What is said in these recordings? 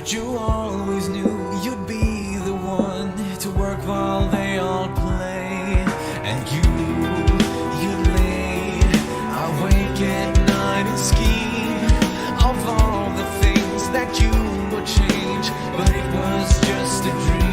But you always knew you'd be the one to work while they all play. And you'd lay awake at night and scheme of all the things that you would change, but it was just a dream.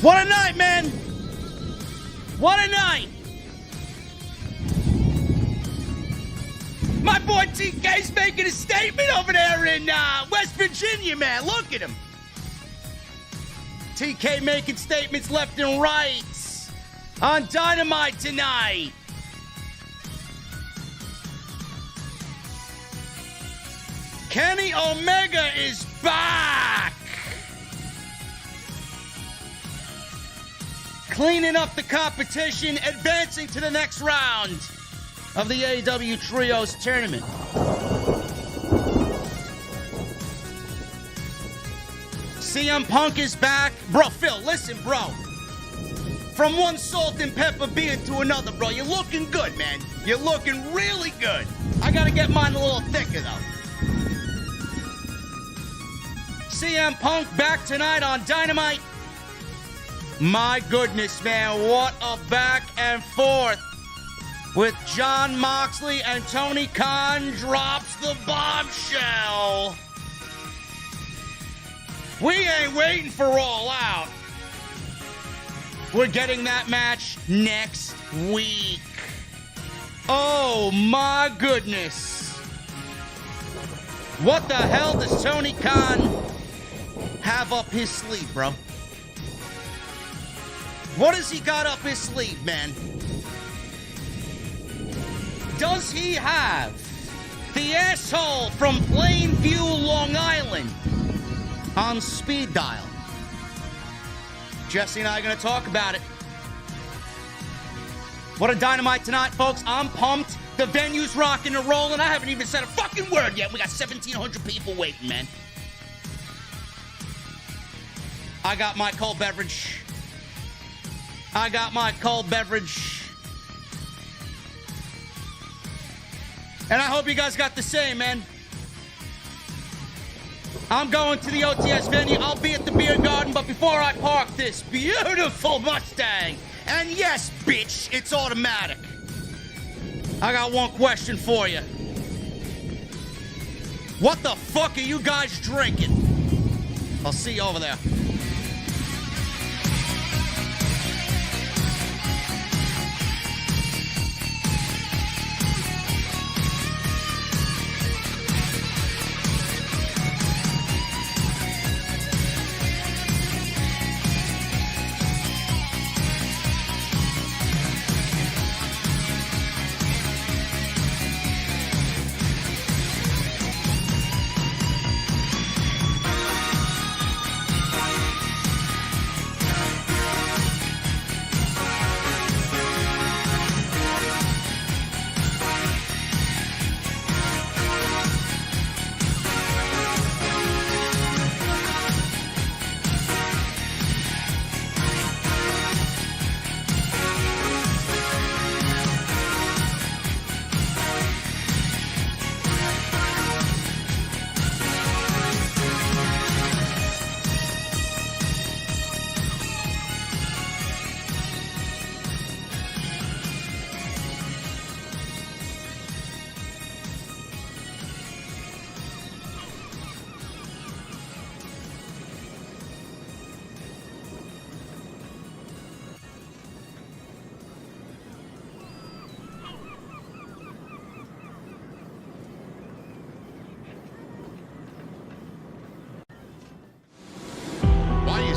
What a night, man! What a night! My boy TK's making a statement over there in West Virginia, man. Look at him. TK making statements left and right on Dynamite tonight. Kenny Omega is back. Cleaning up the competition, advancing to the next round of the AEW Trios Tournament. CM Punk is back. Bro, Phil, listen, bro. From one salt and pepper beard to another, bro. You're looking good, man. You're looking really good. I gotta get mine a little thicker, though. CM Punk back tonight on Dynamite. My goodness, man. What a back and forth. With Jon Moxley and Tony Khan drops the bombshell. We ain't waiting for All Out. We're getting that match next week. Oh my goodness. What the hell does Tony Khan have up his sleeve, bro? What has he got up his sleeve, man? Does he have the asshole from Plainview, Long Island on speed dial? Jesse and I are going to talk about it. What a Dynamite tonight, folks. I'm pumped. The venue's rocking and rolling. I haven't even said a fucking word yet. We got 1,700 people waiting, man. I got my cold beverage. I got my cold beverage. And I hope you guys got the same, man. I'm going to the OTS venue. I'll be at the beer garden, but before I park this beautiful Mustang, and yes, bitch, it's automatic, I got one question for you. What the fuck are you guys drinking? I'll see you over there.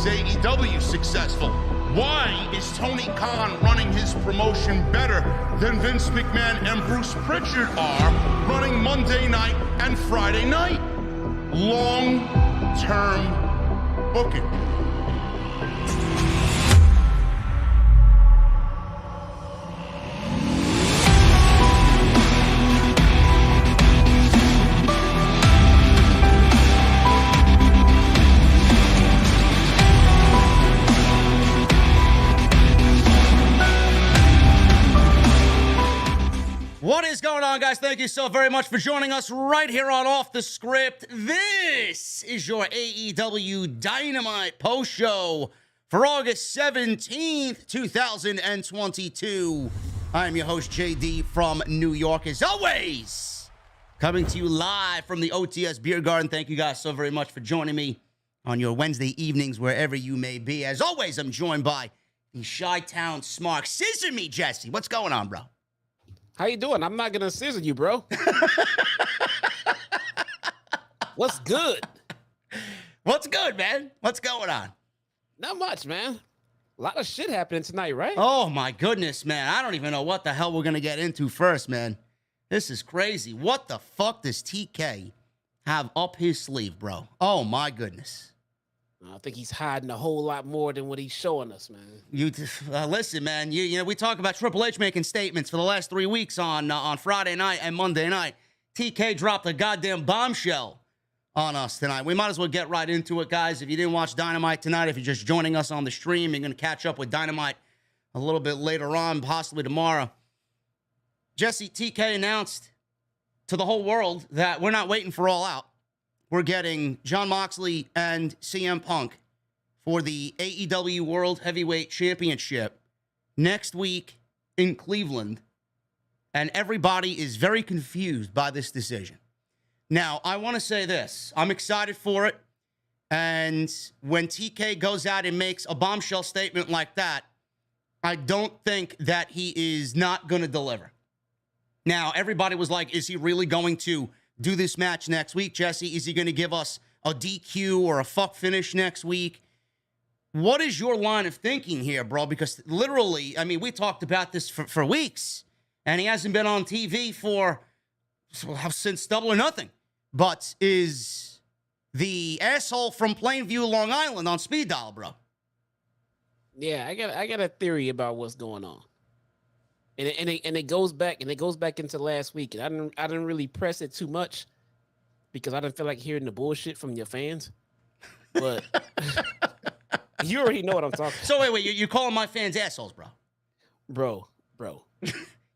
AEW successful? Why is Tony Khan running his promotion better than Vince McMahon and Bruce Pritchard are running Monday night and Friday night? Long-term booking. What is going on, guys? Thank you so very much for joining us right here on Off the Script. This is your AEW Dynamite post show for August 17th, 2022. I'm your host, JD from New York, as always, coming to you live from the OTS Beer Garden. Thank you guys so very much for joining me on your Wednesday evenings, wherever you may be. As always, I'm joined by the Chi-Town Smart. Scissor me, Jesse. What's going on, bro? How you doing? I'm not going to scissor you, bro. What's good? What's good, man? What's going on? Not much, man. A lot of shit happening tonight, right? Oh, my goodness, man. I don't even know what the hell we're going to get into first, man. This is crazy. What the fuck does TK have up his sleeve, bro? Oh, my goodness. I think he's hiding a whole lot more than what he's showing us, man. You listen, man. You know we talk about Triple H making statements for the last 3 weeks on Friday night and Monday night. TK dropped a goddamn bombshell on us tonight. We might as well get right into it, guys. If you didn't watch Dynamite tonight, if you're just joining us on the stream, you're going to catch up with Dynamite a little bit later on, possibly tomorrow. Jesse, TK announced to the whole world that we're not waiting for All Out. We're getting Jon Moxley and CM Punk for the AEW World Heavyweight Championship next week in Cleveland. And everybody is very confused by this decision. Now, I want to say this. I'm excited for it. And when TK goes out and makes a bombshell statement like that, I don't think that he is not going to deliver. Now, everybody was like, is he really going to do this match next week, Jesse? Is he going to give us a DQ or a fuck finish next week? What is your line of thinking here, bro? Because literally, I mean, we talked about this for weeks, and he hasn't been on TV since Double or Nothing. But is the asshole from Plainview, Long Island on speed dial, bro? Yeah, I got a theory about what's going on. And it goes back into last week. And I didn't really press it too much because I didn't feel like hearing the bullshit from your fans. But you already know what I'm talking about. So wait, you're calling my fans assholes, bro? Bro.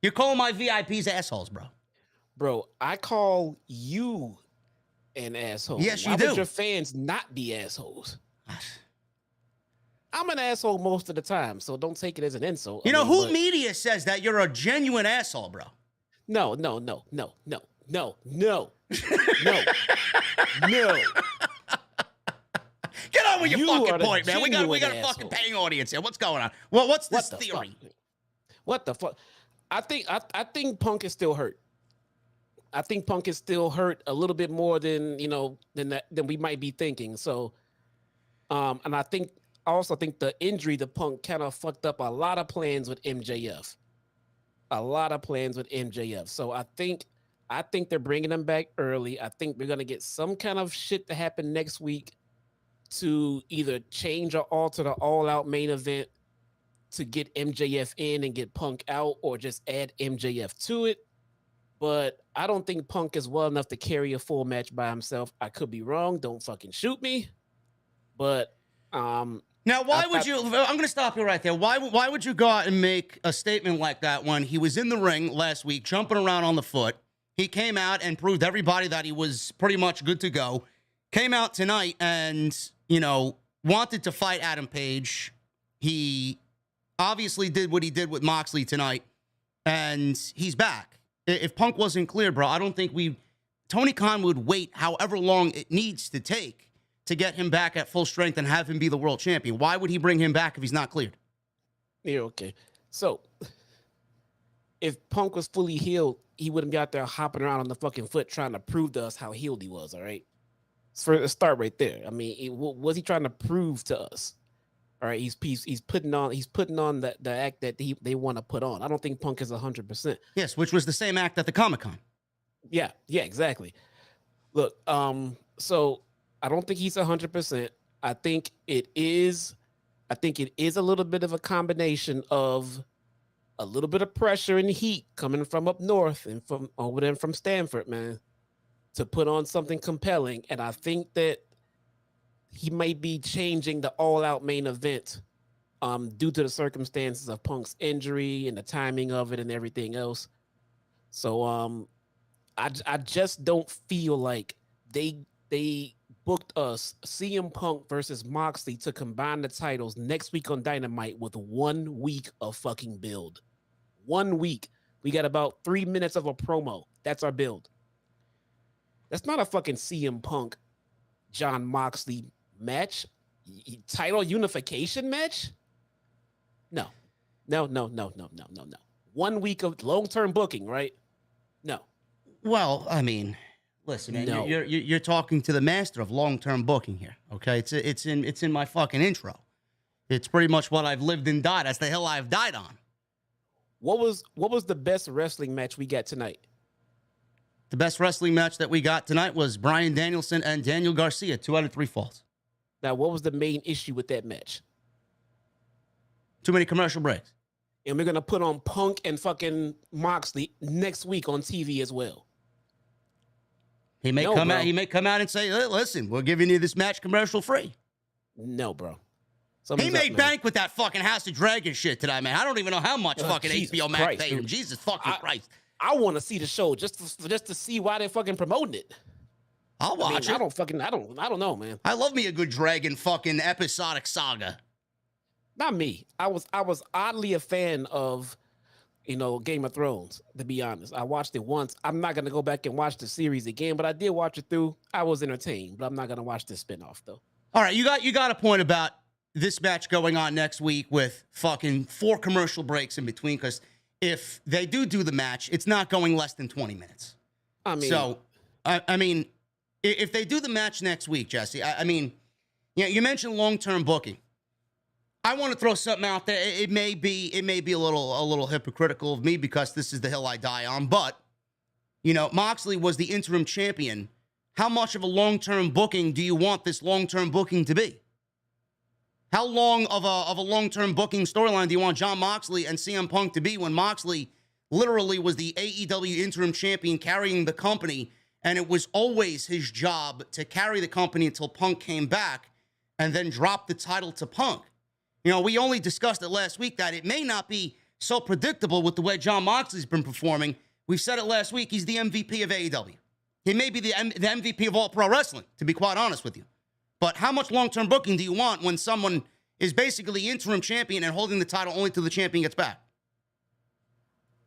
You're calling my VIPs assholes, bro? Bro, I call you an asshole. Yes, you Why do. would your fans not be assholes? I'm an asshole most of the time, so don't take it as an insult. You know, who media says that you're a genuine asshole, bro? No. Get on with your You fucking are the point, man. We got a genuine fucking asshole. paying audience here. What's going on? Well, what's this What the theory? fuck? What the fuck? I think Punk is still hurt. I think Punk is still hurt a little bit more than than we might be thinking. So, and I also think the injury to Punk kind of fucked up a lot of plans with MJF. So I think they're bringing him back early. I think we're gonna get some kind of shit to happen next week to either change or alter the All Out main event to get MJF in and get Punk out, or just add MJF to it. But I don't think Punk is well enough to carry a full match by himself. I could be wrong. Don't fucking shoot me. But now, why would you? I'm going to stop you right there. Why would you go out and make a statement like that when he was in the ring last week, jumping around on the foot? He came out and proved everybody that he was pretty much good to go. Came out tonight and wanted to fight Adam Page. He obviously did what he did with Moxley tonight, and he's back. If Punk wasn't clear, bro, I don't think Tony Khan would wait however long it needs to take to get him back at full strength and have him be the world champion. Why would he bring him back if he's not cleared? Yeah, okay. So if Punk was fully healed, he wouldn't be out there hopping around on the fucking foot trying to prove to us how healed he was, all right? So start right there. I mean, what was he trying to prove to us? All right, he's putting on the act that they want to put on. I don't think Punk is 100%. Yes, which was the same act at the Comic-Con. Yeah, exactly. Look, so I don't think he's 100%. I think it is a little bit of a combination of a little bit of pressure and heat coming from up north and from over there from Stanford, man, to put on something compelling. And I think that he might be changing the All Out main event due to the circumstances of Punk's injury and the timing of it and everything else. So I just don't feel like they booked us CM Punk versus Moxley to combine the titles next week on Dynamite with 1 week of fucking build. 1 week. We got about 3 minutes of a promo. That's our build. That's not a fucking CM Punk, Jon Moxley match, title unification match. No. 1 week of long-term booking, right? No. Well, I mean, listen, man, No. you're talking to the master of long-term booking here. Okay, it's in my fucking intro. It's pretty much what I've lived and died. That's the hill I've died on. What was the best wrestling match we got tonight? The best wrestling match that we got tonight was Bryan Danielson and Daniel Garcia, 2 out of 3 falls. Now, what was the main issue with that match? Too many commercial breaks. And we're gonna put on Punk and fucking Moxley next week on TV as well. He may come out and say, "Listen, we're giving you this match commercial free." No, bro. He made bank with that fucking House of Dragon shit today, man. I don't even know how much fucking HBO Max paid him. Jesus fucking Christ. I want to see the show just to see why they're fucking promoting it. I'll watch it. I don't know, man. I love me a good Dragon fucking episodic saga. Not me. I was oddly a fan of, Game of Thrones, to be honest. I watched it once. I'm not gonna go back and watch the series again, but I did watch it through. I was entertained, but I'm not gonna watch this spinoff though. All right, you got a point about this match going on next week with fucking 4 commercial breaks in between, because if they do the match, it's not going less than 20 minutes. I mean, if they do the match next week, Jesse, you mentioned long-term booking. I want to throw something out there. It may be a little hypocritical of me because this is the hill I die on, but Moxley was the interim champion. How much of a long-term booking do you want this long-term booking to be? How long of a long-term booking storyline do you want Jon Moxley and CM Punk to be when Moxley literally was the AEW interim champion carrying the company, and it was always his job to carry the company until Punk came back and then drop the title to Punk? We only discussed it last week that it may not be so predictable with the way Jon Moxley's been performing. We said it last week. He's the MVP of AEW. He may be the MVP of all pro wrestling, to be quite honest with you. But how much long-term booking do you want when someone is basically interim champion and holding the title only till the champion gets back?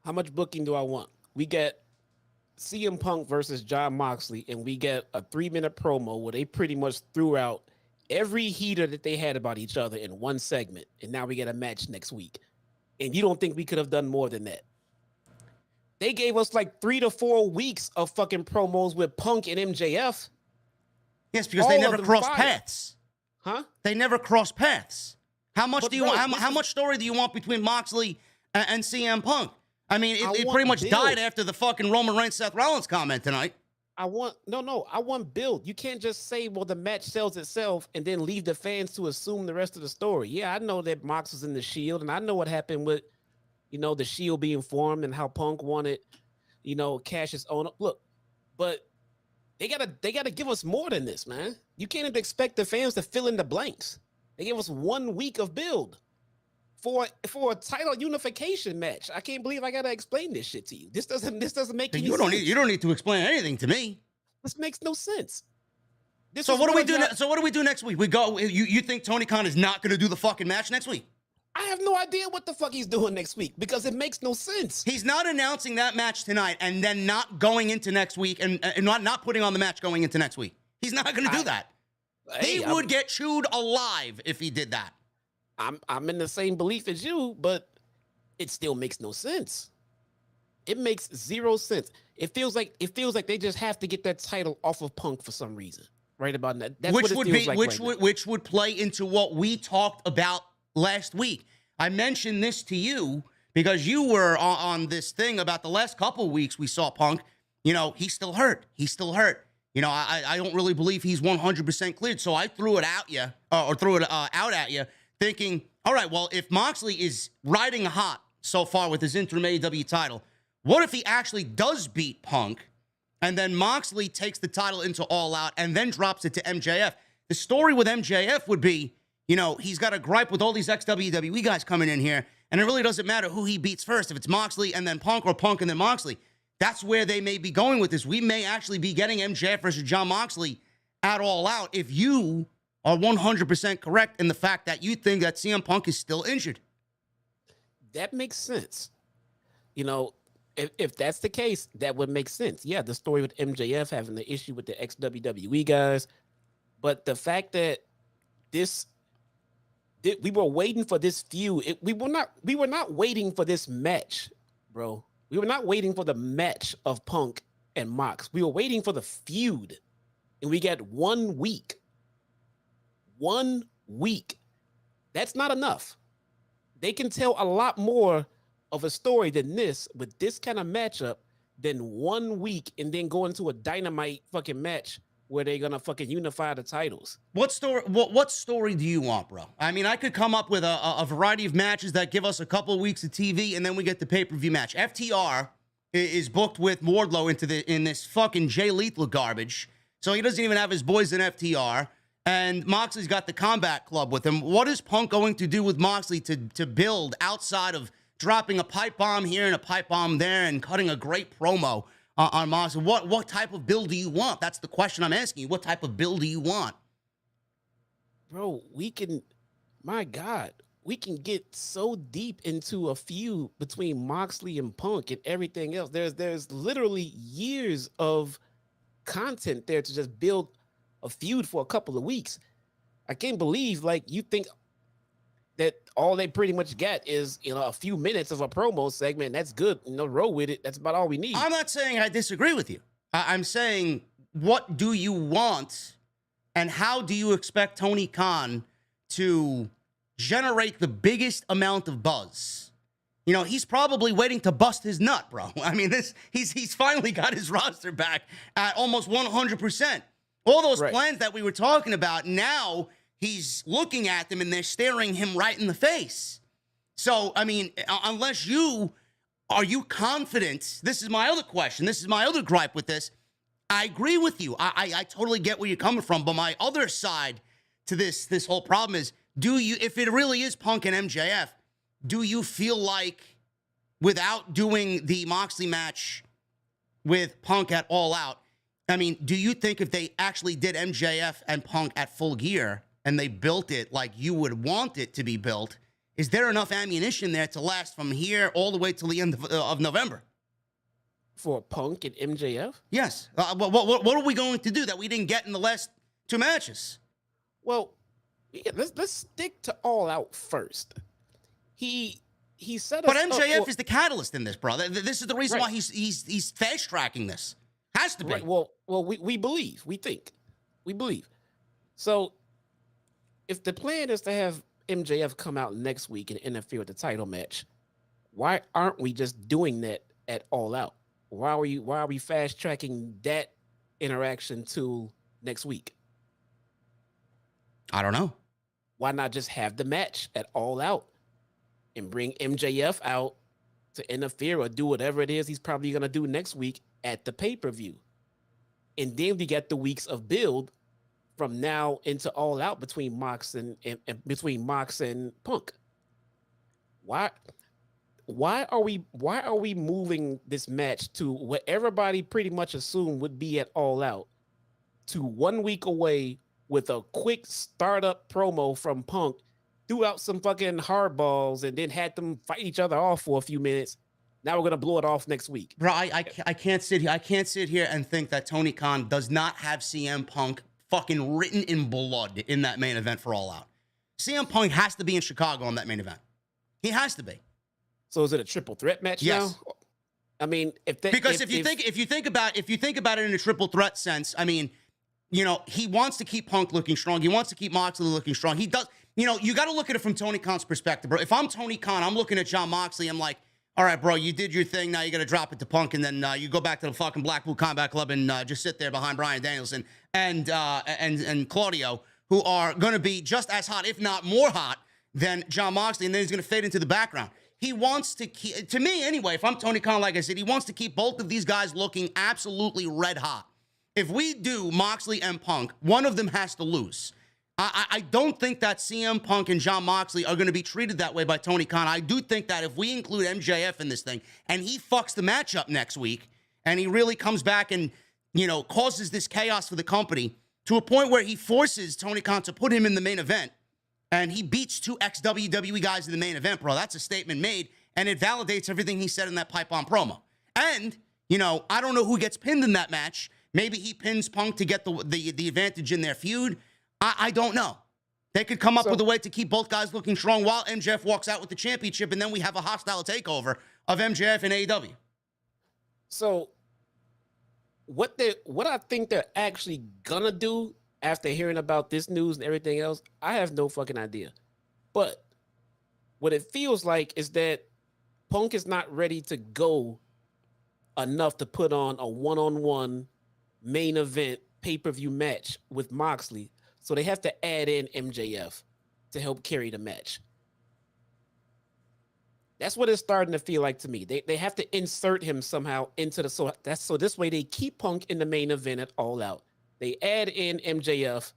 How much booking do I want? We get CM Punk versus Jon Moxley, and we get a 3-minute promo where they pretty much threw out every heater that they had about each other in one segment, and now we get a match next week. And you don't think we could have done more than that? They gave us like 3 to 4 weeks of fucking promos with Punk and MJF. Yes, because they never crossed paths. Huh? They never crossed paths. How much how much story do you want between Moxley and CM Punk? I mean, it pretty much died after the fucking Roman Reigns Seth Rollins comment tonight. I want build. You can't just say, well, the match sells itself and then leave the fans to assume the rest of the story. Yeah, I know that Mox was in the Shield, and I know what happened with, the Shield being formed and how Punk wanted, Cash's own. Look, but they gotta give us more than this, man. You can't even expect the fans to fill in the blanks. They gave us 1 week of build for a title unification match. I can't believe I gotta explain this shit to you. This doesn't make any sense. You don't need to explain anything to me. This makes no sense. So what do we do? So what do we do next week? We go. You think Tony Khan is not going to do the fucking match next week? I have no idea what the fuck he's doing next week because it makes no sense. He's not announcing that match tonight and then not going into next week and not putting on the match going into next week. He's not going to do that. He would get chewed alive if he did that. I'm in the same belief as you, but it still makes no sense. It makes 0 sense. It feels like they just have to get that title off of Punk for some reason. Right about that. That's which what it feels like which would play into what we talked about last week. I mentioned this to you because you were on this thing about the last couple of weeks we saw Punk. He's still hurt. I don't really believe he's 100% cleared. So I threw it out at you, thinking, all right, well, if Moxley is riding hot so far with his interim AEW title, what if he actually does beat Punk, and then Moxley takes the title into All Out and then drops it to MJF? The story with MJF would be, he's got a gripe with all these ex-WWE guys coming in here, and it really doesn't matter who he beats first, if it's Moxley and then Punk or Punk and then Moxley. That's where they may be going with this. We may actually be getting MJF versus Jon Moxley at All Out if you are 100% correct in the fact that you think that CM Punk is still injured. That makes sense. If that's the case, that would make sense. Yeah, the story with MJF having the issue with the ex-WWE guys. But the fact that we were waiting for this feud. We were not waiting for this match, bro. We were not waiting for the match of Punk and Mox. We were waiting for the feud, and we got 1 week. 1 week. That's not enough. They can tell a lot more of a story than this with this kind of matchup than 1 week and then go into a Dynamite fucking match where they're gonna fucking unify the titles. What story do you want, bro? I mean, I could come up with a variety of matches that give us a couple of weeks of TV, and then we get the pay-per-view match. FTR is booked with Wardlow in this fucking Jay Lethal garbage, so he doesn't even have his boys in FTR. And Moxley's got the Combat Club with him. What is Punk going to do with Moxley to build outside of dropping a pipe bomb here and a pipe bomb there and cutting a great promo on Moxley? What type of build do you want? That's the question I'm asking you. What type of build do you want? Bro, we can get so deep into a feud between Moxley and Punk and everything else. There's literally years of content there to just build a feud for a couple of weeks. I can't believe you think that all they pretty much get is a few minutes of a promo segment, and that's good. Roll with it. That's about all we need. I'm not saying I disagree with you. I'm saying, what do you want, and how do you expect Tony Khan to generate the biggest amount of buzz? He's probably waiting to bust his nut, bro. I mean, he's finally got his roster back at almost 100%. All those plans that we were talking about, now he's looking at them and they're staring him right in the face. So, I mean, are you confident? This is my other question. This is my other gripe with this. I agree with you. I totally get where you're coming from. But my other side to this whole problem is, if it really is Punk and MJF, do you feel like, without doing the Moxley match with Punk at All Out, I mean, do you think if they actually did MJF and Punk at Full Gear and they built it like you would want it to be built, is there enough ammunition there to last from here all the way till the end of November? For Punk and MJF? Yes. What are we going to do that we didn't get in the last 2 matches? Well, let's stick to All Out first. He set us But MJF up is the catalyst in this, bro. This is the reason why he's fast tracking this. Has to be. Right. Well, we believe. So, if the plan is to have MJF come out next week and interfere with the title match, why aren't we just doing that at All Out? Why are we fast tracking that interaction to next week? I don't know. Why not just have the match at All Out and bring MJF out to interfere or do whatever it is he's probably going to do next week at the pay-per-view? And then we get the weeks of build from now into All Out between Mox and Punk. Why are we moving this match to what everybody pretty much assumed would be at All Out to 1 week away with a quick startup promo from Punk, threw out some fucking hardballs, and then had them fight each other off for a few minutes? Now we're gonna blow it off next week, bro. I can't sit here. I can't sit here and think that Tony Khan does not have CM Punk fucking written in blood in that main event for All Out. CM Punk has to be in Chicago on that main event. He has to be. So is it a triple threat match now? I mean, if you think about it in a triple threat sense, I mean, he wants to keep Punk looking strong. He wants to keep Moxley looking strong. He does. You got to look at it from Tony Khan's perspective, bro. If I'm Tony Khan, I'm looking at Jon Moxley. I'm like, all right, bro, you did your thing. Now you got to drop it to Punk, and then you go back to the fucking Blackpool Combat Club and just sit there behind Bryan Danielson and Claudio, who are going to be just as hot, if not more hot, than Jon Moxley, and then he's going to fade into the background. He wants to keep, to me anyway, if I'm Tony Khan, like I said, he wants to keep both of these guys looking absolutely red hot. If we do Moxley and Punk, one of them has to lose. I don't think that CM Punk and Jon Moxley are going to be treated that way by Tony Khan. I do think that if we include MJF in this thing and he fucks the match up next week and he really comes back and, causes this chaos for the company to a point where he forces Tony Khan to put him in the main event and he beats 2 ex-WWE guys in the main event, bro, that's a statement made and it validates everything he said in that pipe bomb promo. And, I don't know who gets pinned in that match. Maybe he pins Punk to get the advantage in their feud. I don't know. They could come up with a way to keep both guys looking strong while MJF walks out with the championship, and then we have a hostile takeover of MJF and AEW. So what I think they're actually gonna do after hearing about this news and everything else, I have no fucking idea. But what it feels like is that Punk is not ready to go enough to put on a one-on-one main event pay-per-view match with Moxley. So they have to add in MJF to help carry the match. That's what it's starting to feel like to me. They have to insert him somehow into the so this way they keep Punk in the main event at All Out. They add in MJF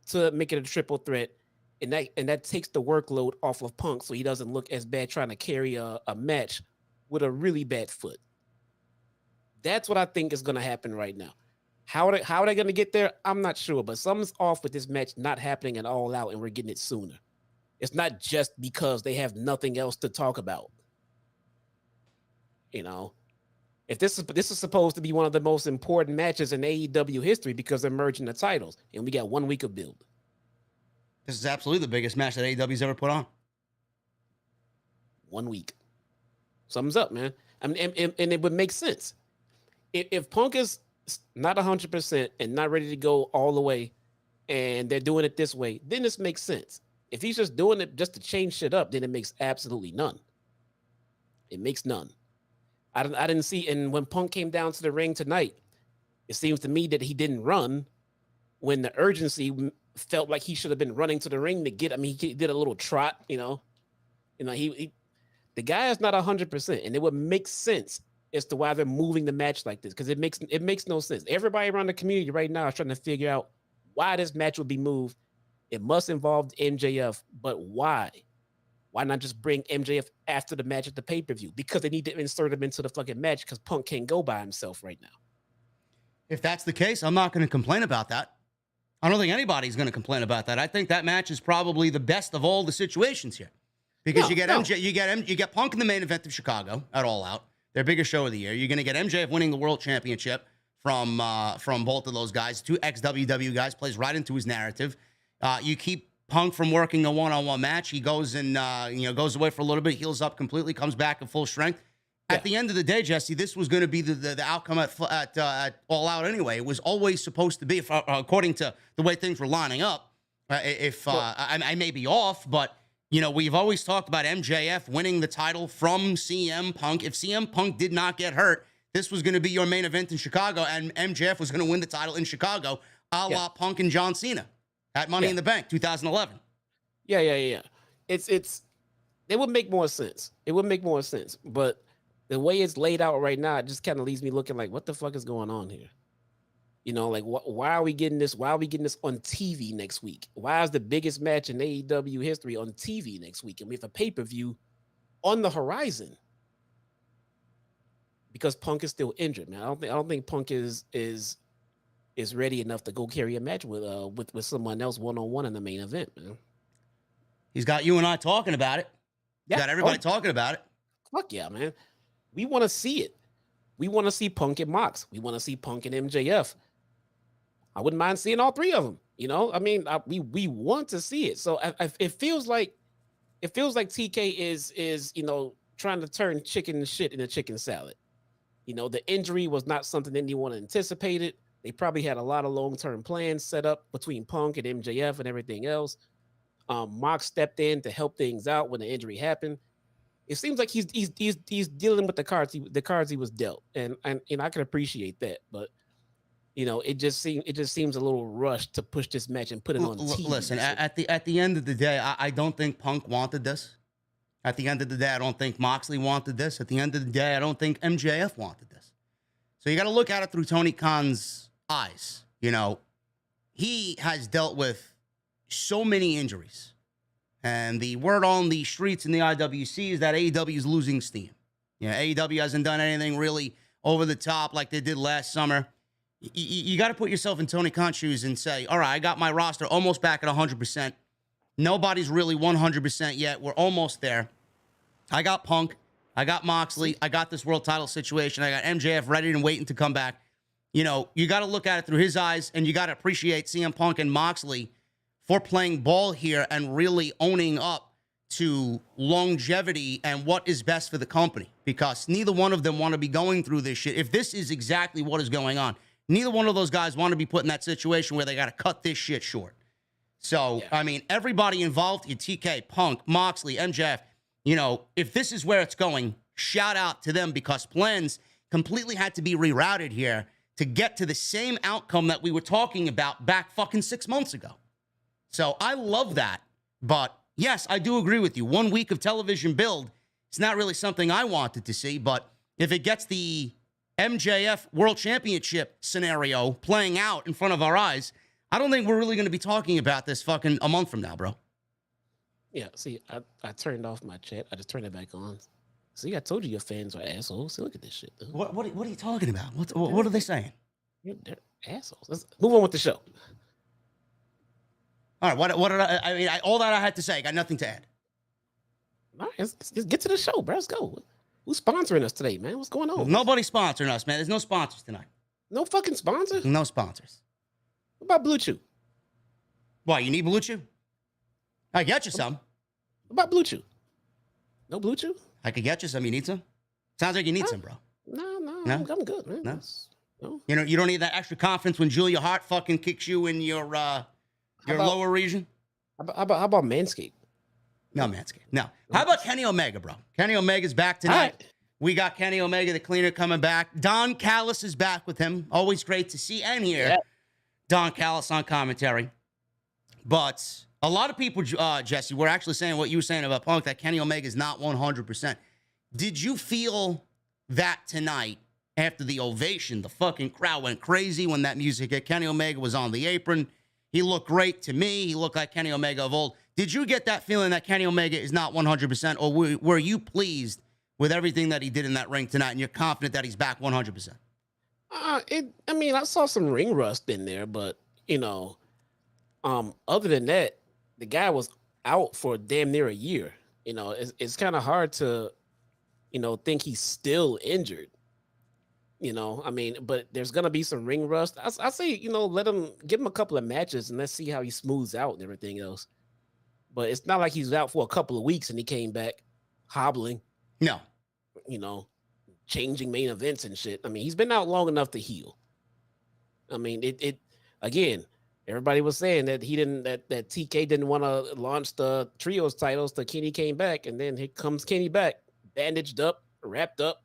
to make it a triple threat, and that takes the workload off of Punk, so he doesn't look as bad trying to carry a match with a really bad foot. That's what I think is going to happen right now. How are they going to get there? I'm not sure, but something's off with this match not happening at All Out, and we're getting it sooner. It's not just because they have nothing else to talk about. You know, if this is supposed to be one of the most important matches in AEW history because they're merging the titles, and we got 1 week of build. This is absolutely the biggest match that AEW's ever put on. 1 week. Something's up, man. I mean, and it would make sense. If Punk is not 100% and not ready to go all the way, and they're doing it this way, then this makes sense. If he's just doing it just to change shit up, then it makes absolutely none. It makes none. I didn't see, and when Punk came down to the ring tonight, it seems to me that he didn't run when the urgency felt like he should have been running to the ring to get. I mean, he did a little trot, the guy is not 100%, and it would make sense as to why they're moving the match like this, because it makes no sense. Everybody around the community right now is trying to figure out why this match would be moved. It must involve MJF, but why? Why not just bring MJF after the match at the pay-per-view? Because they need to insert him into the fucking match because Punk can't go by himself right now. If that's the case, I'm not going to complain about that. I don't think anybody's going to complain about that. I think that match is probably the best of all the situations here, because you get Punk in the main event of Chicago at All Out, their biggest show of the year. You're going to get MJF winning the World Championship from both of those guys. Two ex-WW guys, plays right into his narrative. You keep Punk from working a one-on-one match. He goes and goes away for a little bit, heals up completely, comes back at full strength. Yeah. At the end of the day, Jesse, this was going to be the outcome at All Out anyway. It was always supposed to be, according to the way things were lining up. I may be off, but we've always talked about MJF winning the title from CM Punk. If CM Punk did not get hurt, this was going to be your main event in Chicago, and MJF was going to win the title in Chicago, a la Punk and John Cena at Money in the Bank 2011. Yeah. It would make more sense. It would make more sense, but the way it's laid out right now, it just kind of leaves me looking like, what the fuck is going on here? Why are we getting this? Why are we getting this on TV next week? Why is the biggest match in AEW history on TV next week? And we have a pay-per-view on the horizon because Punk is still injured, man. I don't think Punk is ready enough to go carry a match with someone else one-on-one in the main event, man. He's got you and I talking about it. Yeah. Got everybody talking about it. Fuck yeah, man. We want to see it. We want to see Punk and Mox. We want to see Punk and MJF. I wouldn't mind seeing all three of them. We want to see it. So it feels like TK is trying to turn chicken shit into chicken salad. The injury was not something anyone anticipated. They probably had a lot of long-term plans set up between Punk and MJF and everything else. Mox stepped in to help things out when the injury happened. It seems like he's dealing with the cards he was dealt, and I can appreciate that, but it just seems a little rushed to push this match and put it on TV. Listen, at the end of the day, I don't think Punk wanted this. At the end of the day, I don't think Moxley wanted this. At the end of the day, I don't think MJF wanted this. So you got to look at it through Tony Khan's eyes. He has dealt with so many injuries. And the word on the streets in the IWC is that AEW is losing steam. AEW hasn't done anything really over the top like they did last summer. You got to put yourself in Tony Khan's shoes and say, all right, I got my roster almost back at 100%. Nobody's really 100% yet. We're almost there. I got Punk. I got Moxley. I got this world title situation. I got MJF ready and waiting to come back. You got to look at it through his eyes, and you got to appreciate CM Punk and Moxley for playing ball here and really owning up to longevity and what is best for the company, because neither one of them want to be going through this shit. If this is exactly what is going on, neither one of those guys want to be put in that situation where they got to cut this shit short. So, yeah. I mean, everybody involved, your TK, Punk, Moxley, MJF, you know, if this is where it's going, shout out to them, because plans completely had to be rerouted here to get to the same outcome that we were talking about back fucking 6 months ago. So I love that. But yes, I do agree with you. 1 week of television build, it's not really something I wanted to see. But if it gets the MJF World Championship scenario playing out in front of our eyes, I don't think we're really going to be talking about this fucking a month from now, bro. Yeah, see, I turned off my chat. I just turned it back on. See, I told you your fans are assholes. See, look at this shit, though. What are you talking about? What are they saying? They're assholes. Let's move on with the show. All right, what did I mean, all that I had to say, I got nothing to add. All right, let's get to the show, bro. Let's go. Who's sponsoring us today, man? What's going on? Nobody's sponsoring us, man. There's no sponsors tonight. No fucking sponsors? No sponsors. What about Blue Chew? Why, you need Blue Chew? I get you some. What about Blue Chew? No Blue Chew? I could get you some. You need some? Sounds like you need some, bro. No? I'm good, man. No? You know, you don't need that extra confidence when Julia Hart fucking kicks you in your lower region? How about Manscaped? No, Manscaped. No. How about Kenny Omega, bro? Kenny Omega's back tonight. Right. We got Kenny Omega, the cleaner, coming back. Don Callis is back with him. Always great to see and hear. Yeah. Don Callis on commentary. But a lot of people, Jesse, were actually saying what you were saying about Punk, that Kenny Omega is not 100%. Did you feel that tonight after the ovation? The fucking crowd went crazy when that music hit. Kenny Omega was on the apron. He looked great to me. He looked like Kenny Omega of old. Did you get that feeling that Kenny Omega is not 100%, or were you pleased with everything that he did in that ring tonight, and you're confident that he's back 100%? I saw some ring rust in there, but, you know, other than that, the guy was out for damn near a year. You know, it's kind of hard to, you know, think he's still injured. You know, I mean, but there's going to be some ring rust. I say, you know, give him a couple of matches and let's see how he smooths out and everything else. But it's not like he's out for a couple of weeks and he came back hobbling. No. You know, changing main events and shit. I mean, he's been out long enough to heal. I mean, it again, everybody was saying that that TK didn't want to launch the trios titles till Kenny came back, and then here comes Kenny back, bandaged up, wrapped up,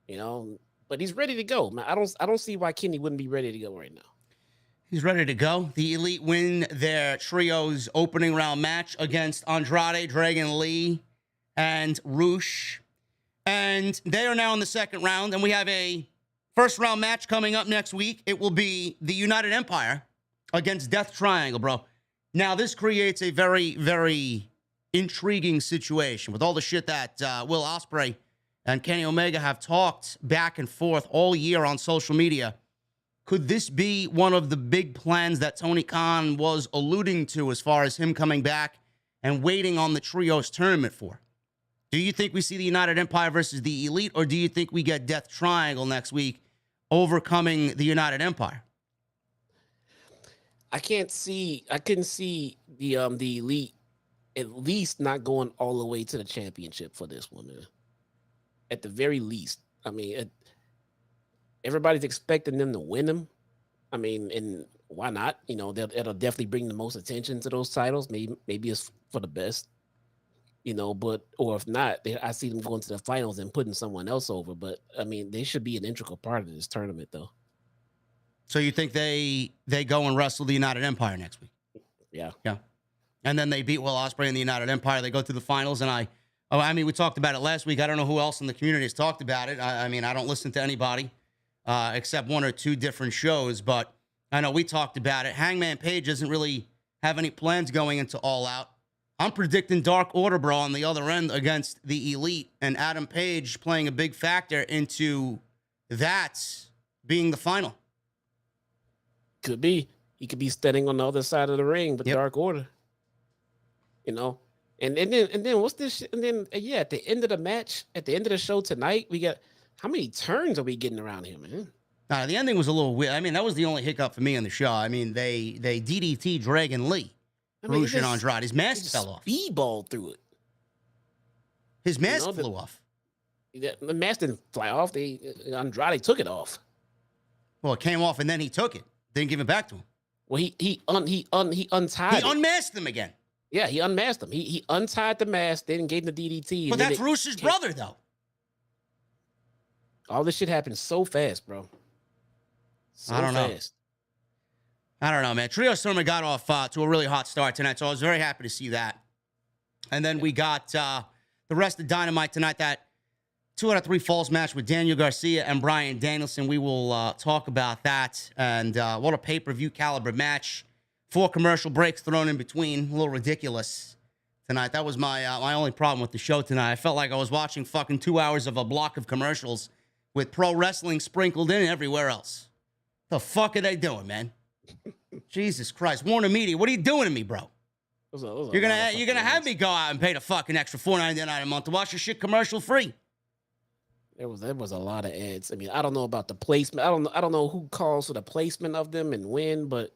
you know, but he's ready to go. Man, I don't see why Kenny wouldn't be ready to go right now. He's ready to go. The Elite win their trios opening round match against Andrade, Dragon Lee, and Roosh. And they are now in the second round, and we have a first round match coming up next week. It will be the United Empire against Death Triangle, bro. Now, this creates a very, very intriguing situation with all the shit that Will Ospreay and Kenny Omega have talked back and forth all year on social media. Could this be one of the big plans that Tony Khan was alluding to as far as him coming back and waiting on the Trios tournament for? Do you think we see the United Empire versus the Elite, or do you think we get Death Triangle next week overcoming the United Empire? I couldn't see the Elite at least not going all the way to the championship for this one, man. At the very least. I mean, everybody's expecting them to win them. I mean, and why not? You know, that'll definitely bring the most attention to those titles. Maybe it's for the best, you know, or if not, I see them going to the finals and putting someone else over. But I mean, they should be an integral part of this tournament, though. So you think they go and wrestle the United Empire next week? Yeah. And then they beat Will Ospreay in the United Empire. They go to the finals, and I mean, we talked about it last week. I don't know who else in the community has talked about it. I mean, I don't listen to anybody except one or two different shows, but I know we talked about it. Hangman Page doesn't really have any plans going into All Out. I'm predicting Dark Order, bro, on the other end against the Elite, and Adam Page playing a big factor into that being the final. Could be. He could be standing on the other side of the ring, but Dark Order. You know? And then what's this shit? And then at the end of the match, at the end of the show tonight, we got how many turns are we getting around here, man? The ending was a little weird. I mean, that was the only hiccup for me on the show. I mean, they DDT Dragon Lee. Rush and Andrade. His mask fell off. Speedball through it. His mask flew off. The mask didn't fly off. Andrade took it off. Well, it came off and then he took it. Didn't give it back to him. Well, he untied. He unmasked them again. Yeah, he unmasked them. He untied the mask, then gave him the DDT. But that's Rush's brother, though. All this shit happened so fast, bro. I don't know. I don't know, man. Trios Tournament got off to a really hot start tonight, so I was very happy to see that. And then we got the rest of Dynamite tonight, that 2 out of 3 falls match with Daniel Garcia and Bryan Danielson. We will talk about that. And what a pay-per-view caliber match. 4 commercial breaks thrown in between. A little ridiculous tonight. That was my only problem with the show tonight. I felt like I was watching fucking 2 hours of a block of commercials with pro wrestling sprinkled in everywhere else. The fuck are they doing, man? Jesus Christ. Warner Media, what are you doing to me, bro? You're gonna have me go out and pay the fucking extra $4.99 a month to watch your shit commercial free. There was a lot of ads. I mean, I don't know about the placement. I don't know who calls for the placement of them and when, but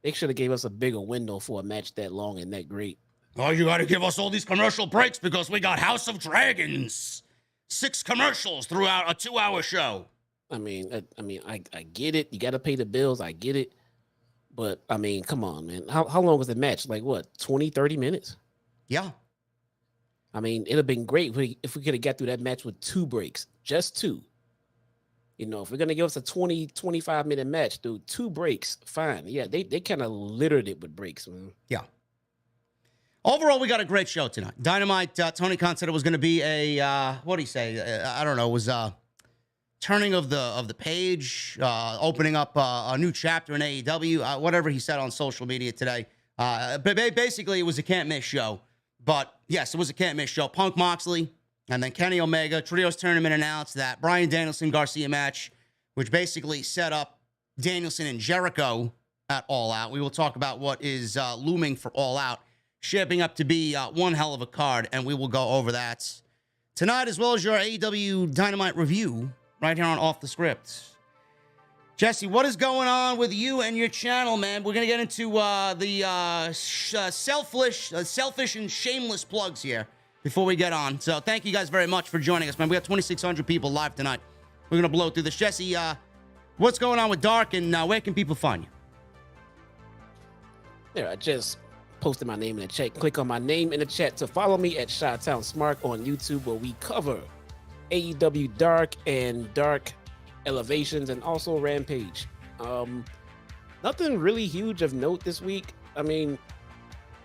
they should have gave us a bigger window for a match that long and that great. Oh, you got to give us all these commercial breaks because we got House of Dragons. 6 commercials throughout a 2-hour show. I mean, I get it. You got to pay the bills. I get it. But, I mean, come on, man. How long was the match? Like, what, 20, 30 minutes? Yeah. I mean, it'd have been great if we could have got through that match with 2 breaks. Just 2. You know, if we're going to give us a 20, 25-minute match, dude, 2 breaks, fine. Yeah, they kind of littered it with breaks, man. Yeah. Overall, we got a great show tonight. Dynamite, Tony Khan said it was going to be a, what did he say? I don't know. It was turning of the page, opening up a new chapter in AEW, whatever he said on social media today. But basically, it was a can't-miss show. But, yes, it was a can't-miss show. Punk Moxley, and then Kenny Omega. Trios Tournament announced that Bryan Danielson-Garcia match, which basically set up Danielson and Jericho at All Out. We will talk about what is looming for All Out, shaping up to be one hell of a card, and we will go over that tonight, as well as your AEW Dynamite review right here on Off the Script. Jesse, what is going on with you and your channel, man? We're going to get into the selfish and shameless plugs here before we get on. So thank you guys very much for joining us, man. We got 2,600 people live tonight. We're going to blow through this. Jesse, what's going on with Dark, and where can people find you? There, I just posted my name in the chat. Click on my name in the chat to follow me at Chi-Town Smart on YouTube, where we cover AEW Dark and Dark Elevations and also Rampage. Nothing really huge of note this week. I mean,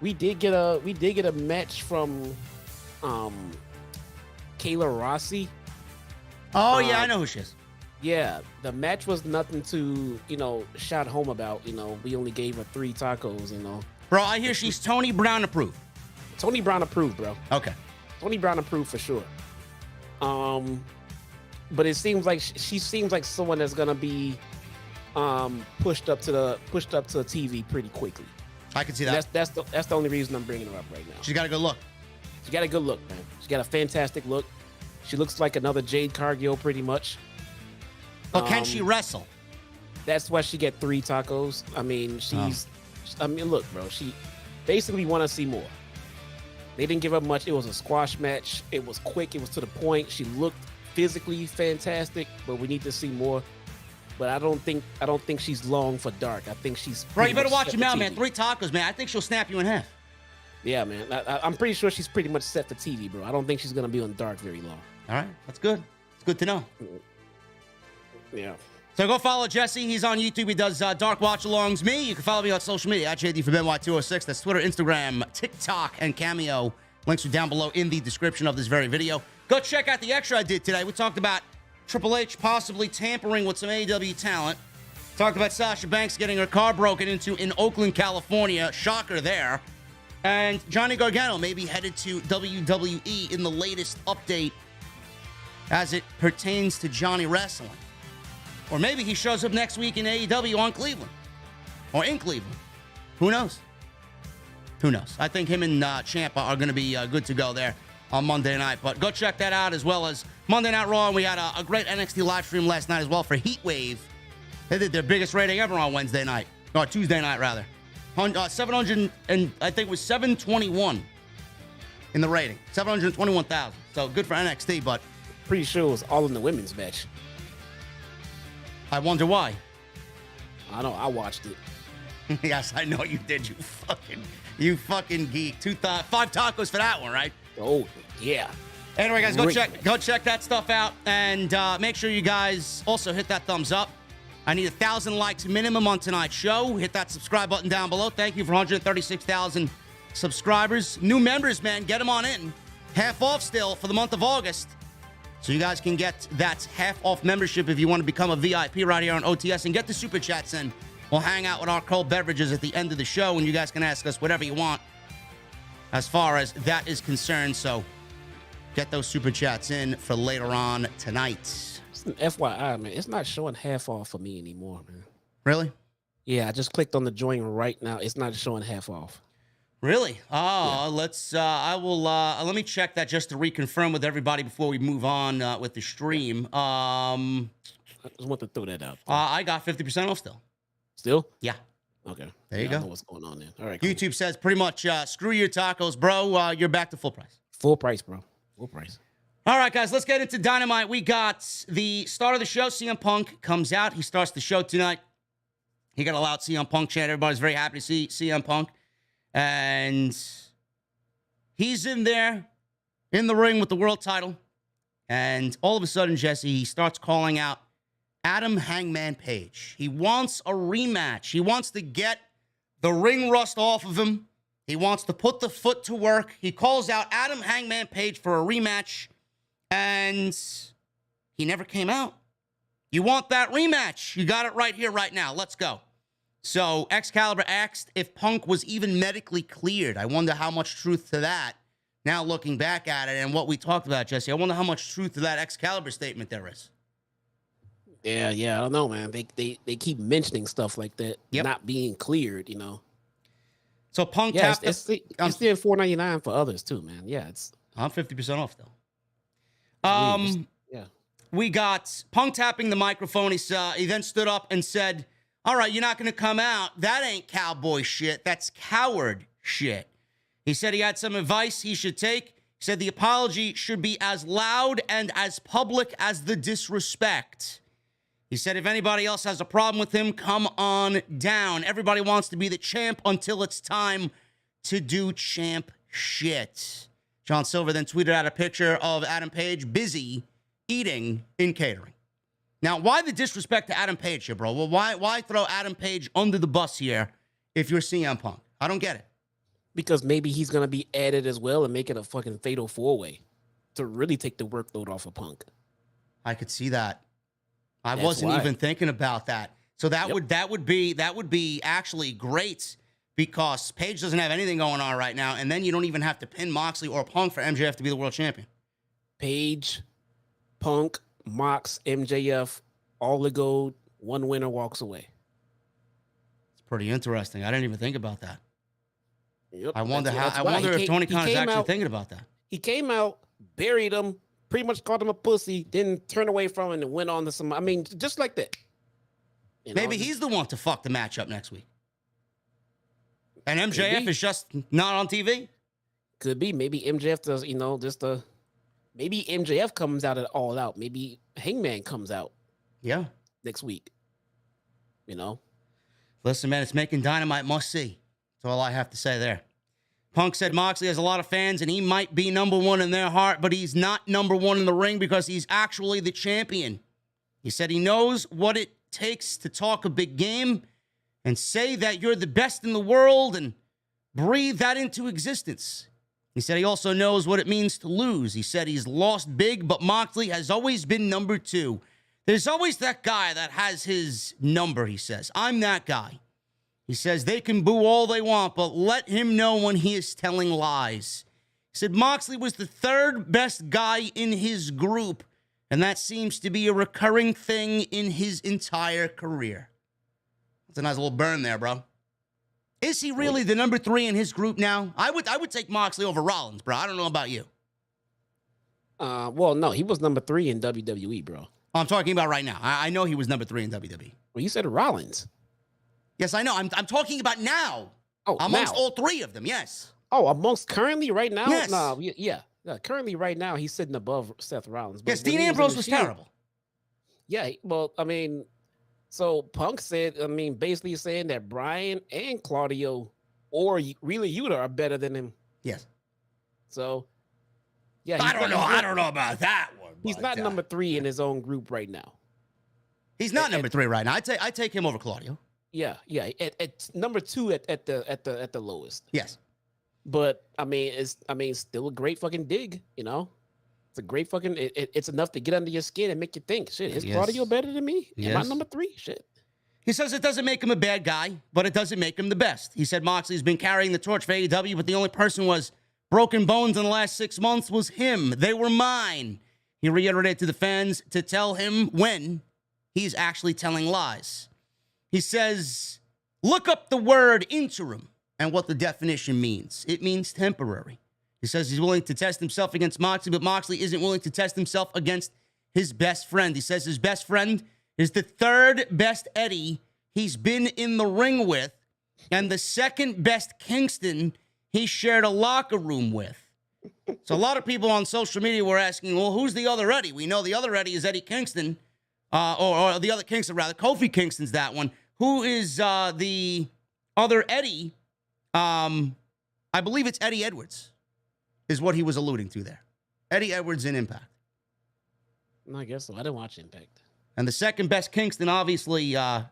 we did get a match from Kayla Rossi. Oh yeah, I know who she is. Yeah, the match was nothing to, shout home about. We only gave her 3 tacos, Bro, I hear she's Tony Brown approved. Tony Brown approved, bro. Okay. Tony Brown approved for sure. But it seems like she seems like someone that's gonna be pushed up to the TV pretty quickly. I can see that. That's the only reason I'm bringing her up right now. She's got a good look. She got a good look, man. She got a fantastic look. She looks like another Jade Cargill, pretty much. But can she wrestle? That's why she get 3 tacos. I mean, look, bro. She basically want to see more. They didn't give her much. It was a squash match. It was quick. It was to the point. She looked physically fantastic, but we need to see more. But I don't think she's long for Dark. I think she's. Bro, you better watch him out, man. 3 tacos, man. I think she'll snap you in half. Yeah, man. I'm pretty sure she's pretty much set for TV, bro. I don't think she's gonna be on Dark very long. All right, that's good. It's good to know. Yeah. So go follow Jesse. He's on YouTube. He does Dark Watch-alongs. Me, you can follow me on social media at JDfromNY206. That's Twitter, Instagram, TikTok, and Cameo. Links are down below in the description of this very video. Go check out the extra I did today. We talked about Triple H possibly tampering with some AEW talent. Talked about Sasha Banks getting her car broken into in Oakland, California. Shocker there. And Johnny Gargano may be headed to WWE in the latest update as it pertains to Johnny Wrestling. Or maybe he shows up next week in AEW on Cleveland. Or in Cleveland. Who knows? Who knows? I think him and Ciampa are going to be good to go there. on Monday night. But go check that out, as well as Monday Night Raw. And we had a great NXT live stream last night as well for Heat Wave. They did their biggest rating ever on Wednesday night. Or Tuesday night, rather. 700, and I think it was 721 in the rating. 721,000. So good for NXT, but Pretty sure it was all in the women's match. I wonder why. I know, I watched it. Yes, I know you did. You fucking geek. 5 tacos for that one, right? Oh, yeah. Anyway, guys, go check that stuff out, and make sure you guys also hit that thumbs up. I need 1,000 likes minimum on tonight's show. Hit that subscribe button down below. Thank you for 136,000 subscribers. New members, man, get them on in. Half off still for the month of August. So you guys can get that half off membership if you want to become a VIP right here on OTS, and get the super chats in. We'll hang out with our cold beverages at the end of the show, and you guys can ask us whatever you want as far as that is concerned. So get those super chats in for later on tonight. Just an FYI, man, it's not showing half off for me anymore, man. Really? Yeah, I just clicked on the join right now. It's not showing half off. Really? Oh, yeah. Let me check that just to reconfirm with everybody before we move on with the stream. I just want to throw that out. I got 50% off still. Still? Yeah. Okay. There you I go. know what's going on there. All right. Cool. YouTube says pretty much, screw your tacos, bro. You're back to full price. Full price, bro. Full price. All right, guys, let's get into Dynamite. We got the start of the show. CM Punk comes out. He starts the show tonight. He got a loud CM Punk chant. Everybody's very happy to see CM Punk. And he's in there in the ring with the world title. And all of a sudden, Jesse, he starts calling out Adam Hangman Page. He wants a rematch. He wants to get the ring rust off of him. He wants to put the foot to work. He calls out Adam Hangman Page for a rematch, and he never came out. You want that rematch? You got it right here, right now. Let's go. So Excalibur asked if Punk was even medically cleared. I wonder how much truth to that. Now looking back at it and what we talked about, Jesse, I wonder how much truth to that Excalibur statement there is. Yeah, I don't know, man. They keep mentioning stuff like that, not being cleared, you know. So Punk tapped. It's still $4.99 for others too, man. Yeah, I'm 50% off though. We got Punk tapping the microphone. He then stood up and said, "All right, you're not going to come out. That ain't cowboy shit. That's coward shit." He said he had some advice he should take. He said the apology should be as loud and as public as the disrespect. He said if anybody else has a problem with him, come on down. Everybody wants to be the champ until it's time to do champ shit. John Silver then tweeted out a picture of Adam Page busy eating in catering. Now, why the disrespect to Adam Page here, bro? Well, why throw Adam Page under the bus here if you're CM Punk? I don't get it. Because maybe he's going to be added as well and make it a fucking fatal four-way to really take the workload off of Punk. I could see that. I wasn't even thinking about that. So that would be actually great, because Page doesn't have anything going on right now, and then you don't even have to pin Moxley or Punk for MJF to be the world champion. Page, Punk, Mox, MJF, all the gold, one winner walks away. It's pretty interesting. I didn't even think about that. Yep, I wonder if Tony Khan is actually thinking about that. He came out, buried him, pretty much called him a pussy, then turned away from him and went on to some. I mean, just like that. Maybe he's the one to fuck the matchup next week. And MJF is just not on TV? Could be. Maybe MJF does, maybe MJF comes out at All Out. Maybe Hangman comes out. Yeah. Next week. Listen, man, it's making Dynamite must see. That's all I have to say there. Punk said Moxley has a lot of fans and he might be number one in their heart, but he's not number one in the ring because he's actually the champion. He said he knows what it takes to talk a big game and say that you're the best in the world and breathe that into existence. He said he also knows what it means to lose. He said he's lost big, but Moxley has always been number two. There's always that guy that has his number, he says. I'm that guy. He says they can boo all they want, but let him know when he is telling lies. He said Moxley was the third best guy in his group, and that seems to be a recurring thing in his entire career. That's a nice little burn there, bro. Is he really the number three in his group now? I would take Moxley over Rollins, bro. I don't know about you. Well, no, he was number 3 in WWE, bro. I'm talking about right now. I know he was number 3 in WWE. Well, you said Rollins. Yes, I know. I'm talking about now. Oh, amongst now. all 3 of them, yes. Oh, amongst currently right now? Yes. No, yeah. Currently right now, he's sitting above Seth Rollins. Yes, when Dean he Ambrose in the was Shield- terrible. Yeah, well, I mean, so Punk said, basically saying that Bryan and Claudio or really Yuta are better than him. Yes. So, yeah. I don't know about that one. He's but, not number 3 in his own group right now. He's not number 3 right now. I take him over Claudio. Yeah. At number 2 at the lowest. Yes. But it's still a great fucking dig, you know? It's a great fucking it's enough to get under your skin and make you think, shit, is Yes. Claudio better than me? Am I Yes. number 3? Shit. He says it doesn't make him a bad guy, but it doesn't make him the best. He said Moxley's been carrying the torch for AEW, but the only person was broken bones in the last 6 months was him. They were mine. He reiterated to the fans to tell him when he's actually telling lies. He says, look up the word interim and what the definition means. It means temporary. He says he's willing to test himself against Moxley, but Moxley isn't willing to test himself against his best friend. He says his best friend is the 3rd best Eddie he's been in the ring with, and the 2nd best Kingston he shared a locker room with. So a lot of people on social media were asking, well, who's the other Eddie? We know the other Eddie is Eddie Kingston, or the other Kingston, rather. Kofi Kingston's that one. Who is the other Eddie? I believe it's Eddie Edwards, is what he was alluding to there. Eddie Edwards in Impact. I guess so. I didn't watch Impact. And the 2nd best Kingston, obviously, the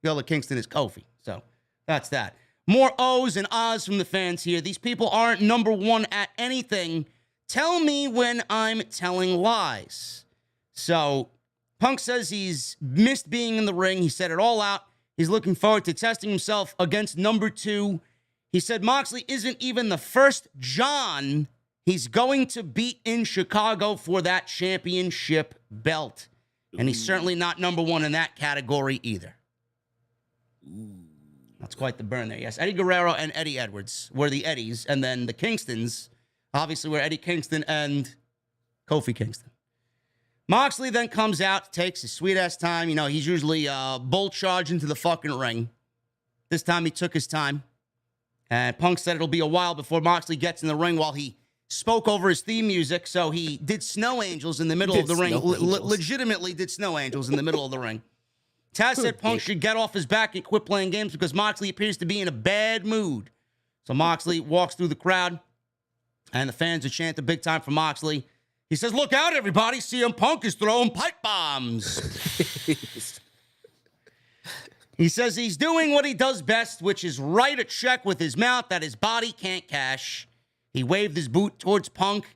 other Kingston is Kofi. So that's that. More O's and Ahs from the fans here. These people aren't number 1 at anything. Tell me when I'm telling lies. So Punk says he's missed being in the ring. He said it all out. He's looking forward to testing himself against number 2. He said Moxley isn't even the first John he's going to beat in Chicago for that championship belt. And he's certainly not number 1 in that category either. That's quite the burn there. Yes, Eddie Guerrero and Eddie Edwards were the Eddies. And then the Kingstons, obviously, were Eddie Kingston and Kofi Kingston. Moxley then comes out, takes his sweet-ass time. You know, he's usually bull charge into the fucking ring. This time he took his time. And Punk said it'll be a while before Moxley gets in the ring while he spoke over his theme music. So he did snow angels in the middle of the ring. Legitimately did snow angels in the middle of the ring. Taz said Punk should get off his back and quit playing games because Moxley appears to be in a bad mood. So Moxley walks through the crowd, and the fans are chanting big time for Moxley. He says, look out, everybody. CM Punk is throwing pipe bombs. He says he's doing what he does best, which is write a check with his mouth that his body can't cash. He waved his boot towards Punk,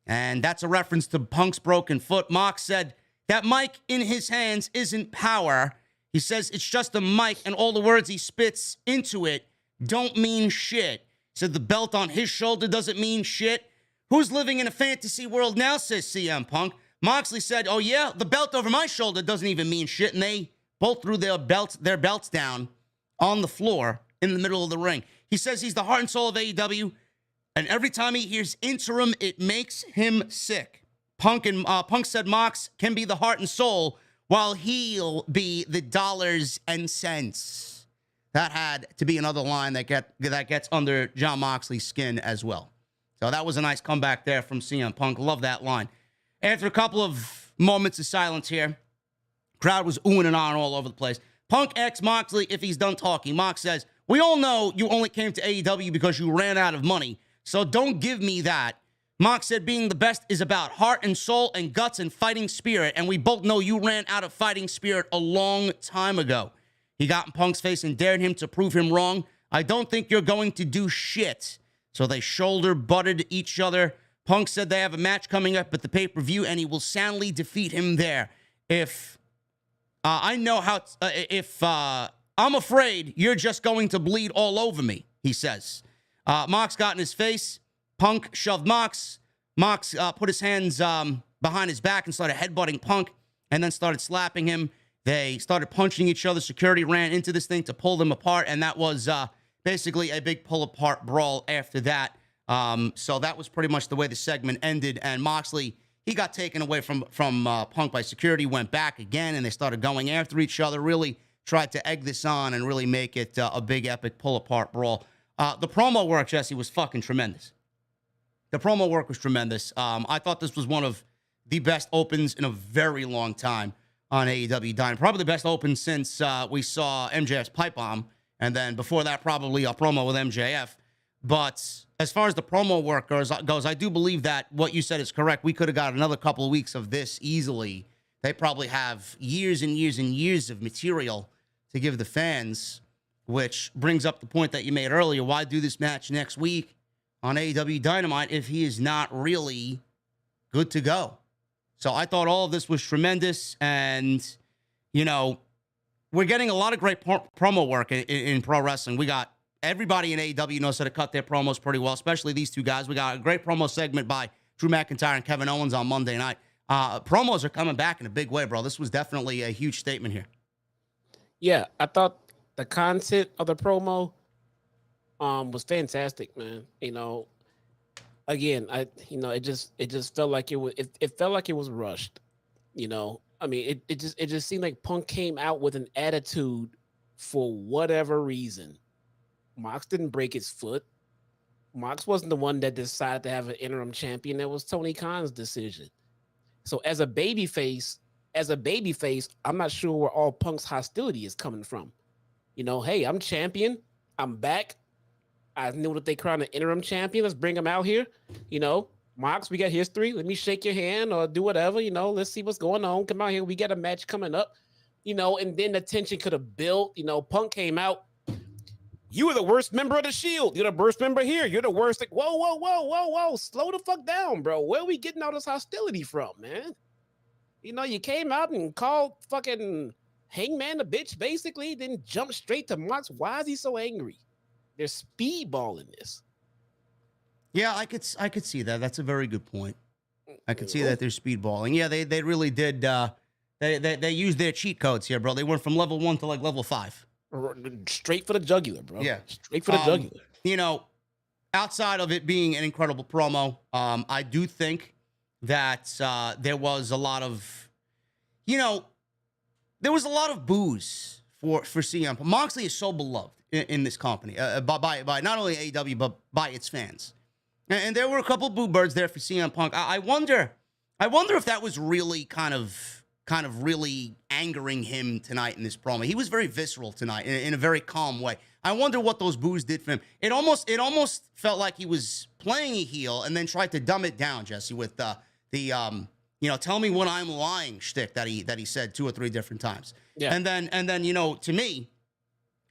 and that's a reference to Punk's broken foot. Mox said that mic in his hands isn't power. He says it's just a mic, and all the words he spits into it don't mean shit. He said the belt on his shoulder doesn't mean shit. Who's living in a fantasy world now, says CM Punk. Moxley said, oh yeah, the belt over my shoulder doesn't even mean shit, and they both threw their belts down on the floor in the middle of the ring. He says he's the heart and soul of AEW, and every time he hears interim, it makes him sick. Punk said Mox can be the heart and soul while he'll be the dollars and cents. That had to be another line that gets under Jon Moxley's skin as well. So that was a nice comeback there from CM Punk. Love that line. After a couple of moments of silence here, crowd was oohing and ahhing all over the place. Punk asks Moxley if he's done talking. Mox says, we all know you only came to AEW because you ran out of money, so don't give me that. Mox said being the best is about heart and soul and guts and fighting spirit, and we both know you ran out of fighting spirit a long time ago. He got in Punk's face and dared him to prove him wrong. I don't think you're going to do shit. So they shoulder butted each other. Punk said they have a match coming up at the pay-per-view, and he will soundly defeat him there. I'm afraid you're just going to bleed all over me, he says. Mox got in his face. Punk shoved Mox. Mox put his hands behind his back and started headbutting Punk and then started slapping him. They started punching each other. Security ran into this thing to pull them apart, and that was basically a big pull-apart brawl after that. So that was pretty much the way the segment ended. And Moxley, he got taken away from Punk by security, went back again, and they started going after each other, really tried to egg this on and really make it a big, epic pull-apart brawl. The promo work, Jesse, was fucking tremendous. The promo work was tremendous. I thought this was one of the best opens in a very long time on AEW Dynamite. Probably the best open since we saw MJF's pipe bomb. And then before that, probably a promo with MJF. But as far as the promo work goes, I do believe that what you said is correct. We could have got another couple of weeks of this easily. They probably have years and years and years of material to give the fans, which brings up the point that you made earlier. Why do this match next week on AEW Dynamite if he is not really good to go? So I thought all of this was tremendous. And, you know, we're getting a lot of great promo work in pro wrestling. We got everybody in AEW knows how to cut their promos pretty well, especially these two guys. We got a great promo segment by Drew McIntyre and Kevin Owens on Monday night. Promos are coming back in a big way, bro. This was definitely a huge statement here. Yeah, I thought the content of the promo was fantastic, man. You know, again, it just felt like it felt like it was rushed. You know, I mean, it just seemed like Punk came out with an attitude for whatever reason. Mox didn't break his foot. Mox wasn't the one that decided to have an interim champion. That was Tony Khan's decision. So as a babyface, I'm not sure where all Punk's hostility is coming from. You know, hey, I'm champion. I'm back. I knew that they crowned an interim champion. Let's bring him out here. You know, Mox, we got history. Let me shake your hand or do whatever. You know, let's see what's going on. Come out here. We got a match coming up. You know, and then the tension could have built. You know, Punk came out. You were the worst member of the Shield. You're the worst member here. You're the worst. Like, whoa. Slow the fuck down, bro. Where are we getting all this hostility from, man? You know, you came out and called fucking Hangman a bitch, basically, then jumped straight to Mox. Why is he so angry? They're speedballing this. Yeah, I could see that. That's a very good point. I could see that they're speedballing. Yeah, they really did. They used their cheat codes here, bro. They went from level 1 to like level 5. Straight for the jugular, bro. Yeah. Straight for the jugular. You know, outside of it being an incredible promo, I do think that there was a lot of, there was a lot of boos for CM Punk. Moxley is so beloved in this company by not only AEW, but by its fans. And there were a couple of boo birds there for CM Punk. I wonder if that was really kind of really angering him tonight in this promo. He was very visceral tonight in a very calm way. I wonder what those boos did for him. It almost felt like he was playing a heel and then tried to dumb it down, Jesse, with the tell me when I'm lying shtick that he said 2 or 3 different times. Yeah. And then to me,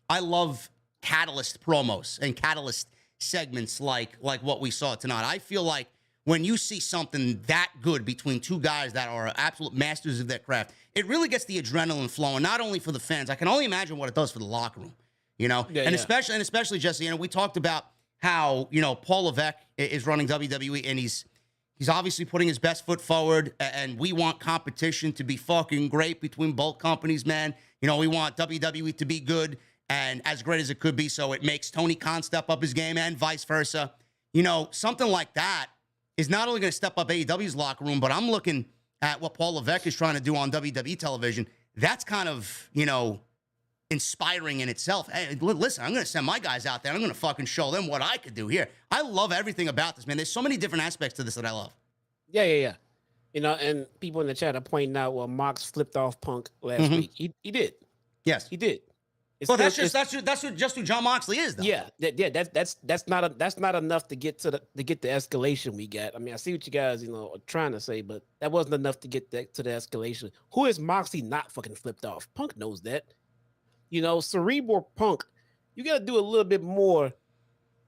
I love catalyst promos and catalyst segments like what we saw tonight. I feel like when you see something that good between two guys that are absolute masters of their craft, it really gets the adrenaline flowing, not only for the fans. I can only imagine what it does for the locker room, especially Jesse, we talked about how, Paul Levesque is running WWE and he's obviously putting his best foot forward, and we want competition to be fucking great between both companies, man. We want WWE to be good and as great as it could be, so it makes Tony Khan step up his game and vice versa. Something like that is not only going to step up AEW's locker room, but I'm looking at what Paul Levesque is trying to do on WWE television. That's kind of, inspiring in itself. Hey, listen, I'm going to send my guys out there. I'm going to fucking show them what I could do here. I love everything about this, man. There's so many different aspects to this that I love. Yeah. And people in the chat are pointing out, well, Mox flipped off Punk last week. He did. Yes, he did. That's who Jon Moxley is, though. Yeah. That's not enough to get the escalation we got. I mean, I see what you guys are trying to say, but that wasn't enough to get to the escalation. Who is Moxley not fucking flipped off? Punk knows that. Cerebral Punk, you got to do a little bit more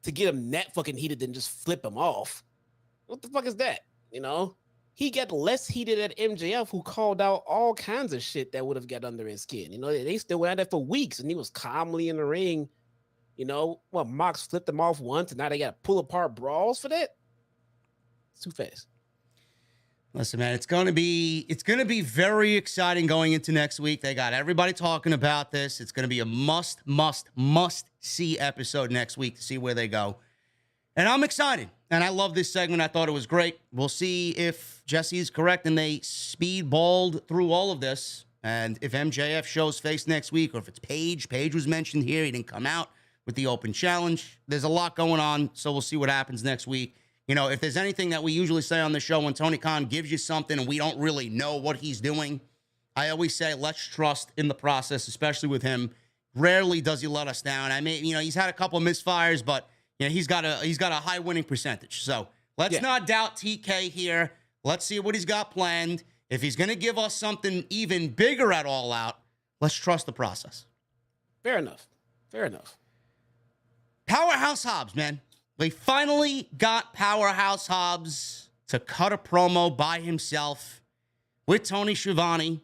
to get him that fucking heated than just flip him off. What the fuck is that? He got less heated at MJF, who called out all kinds of shit that would have got under his skin. They still went at that for weeks, and he was calmly in the ring. Mox flipped him off once, and now they got to pull apart brawls for that? It's too fast. Listen, man, it's gonna be very exciting going into next week. They got everybody talking about this. It's gonna be a must see episode next week to see where they go. And I'm excited. And I love this segment. I thought it was great. We'll see if Jesse is correct and they speedballed through all of this. And if MJF shows face next week, or if it's Paige. Paige was mentioned here. He didn't come out with the open challenge. There's a lot going on, so we'll see what happens next week. You know, if there's anything that we usually say on the show when Tony Khan gives you something and we don't really know what he's doing, I always say, let's trust in the process, especially with him. Rarely does he let us down. I mean, you know, he's had a couple of misfires, but you know, he's got a high winning percentage. So let's not doubt TK here. Let's see what he's got planned. If he's going to give us something even bigger at All Out, let's trust the process. Fair enough. Powerhouse Hobbs, man. They finally got Powerhouse Hobbs to cut a promo by himself with Tony Schiavone.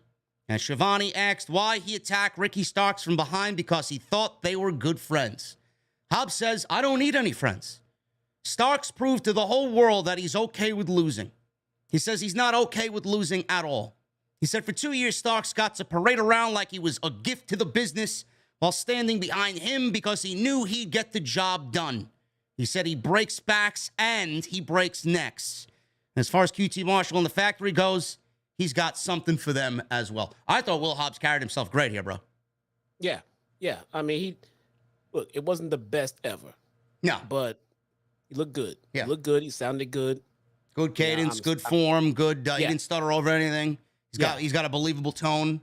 And Schiavone asked why he attacked Ricky Starks from behind because he thought they were good friends. Hobbs says, I don't need any friends. Starks proved to the whole world that he's okay with losing. He says he's not okay with losing at all. He said for 2 years, Starks got to parade around like he was a gift to the business while standing behind him because he knew he'd get the job done. He said he breaks backs and he breaks necks. And as far as QT Marshall and the factory goes, he's got something for them as well. I thought Will Hobbs carried himself great here, bro. Yeah. I mean, look, it wasn't the best ever. No. But he looked good. Yeah. He looked good. He sounded good. Good cadence, good form, good. He didn't stutter over anything. He's got a believable tone.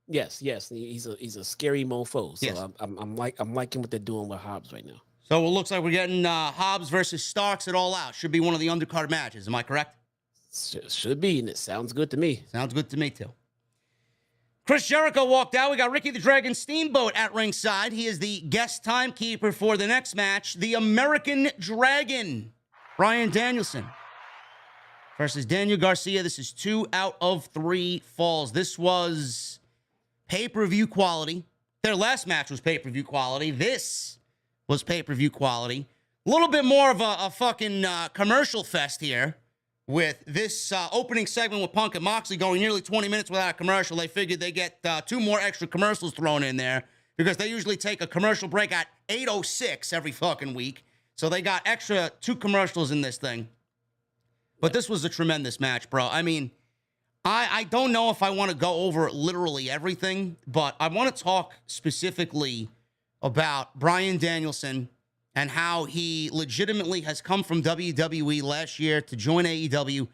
Yes. He's a scary mofo. So Yes. I'm liking what they're doing with Hobbs right now. So it looks like we're getting Hobbs versus Starks at All Out. Should be one of the undercard matches. Am I correct? Should be, and it sounds good to me. Sounds good to me, too. Chris Jericho walked out. We got Ricky the Dragon Steamboat at ringside. He is the guest timekeeper for the next match. The American Dragon, Bryan Danielson, versus Daniel Garcia. This is 2 out of 3 falls. This was pay-per-view quality. Their last match was pay-per-view quality. This was pay-per-view quality. A little bit more of a fucking commercial fest here with this opening segment with Punk and Moxley going nearly 20 minutes without a commercial. They figured they get 2 more extra commercials thrown in there because they usually take a commercial break at 8:06 every fucking week. So they got extra 2 commercials in this thing. But this was a tremendous match, bro. I mean, I don't know if I want to go over literally everything, but I want to talk specifically about Bryan Danielson and how he legitimately has come from WWE last year to join AEW.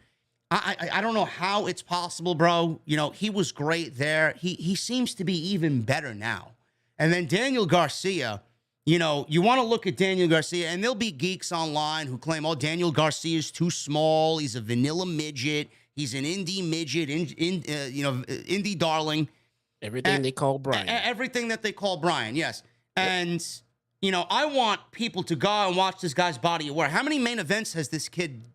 I don't know how it's possible, bro. You know, he was great there. He seems to be even better now. And then Daniel Garcia, you know, you want to look at Daniel Garcia, and there'll be geeks online who claim, oh, Daniel Garcia is too small. He's a vanilla midget. He's an indie midget, indie darling. Everything they call Bryan. Everything that they call Bryan, yes. And, you know, I want people to go and watch this guy's body of work. How many main events has this kid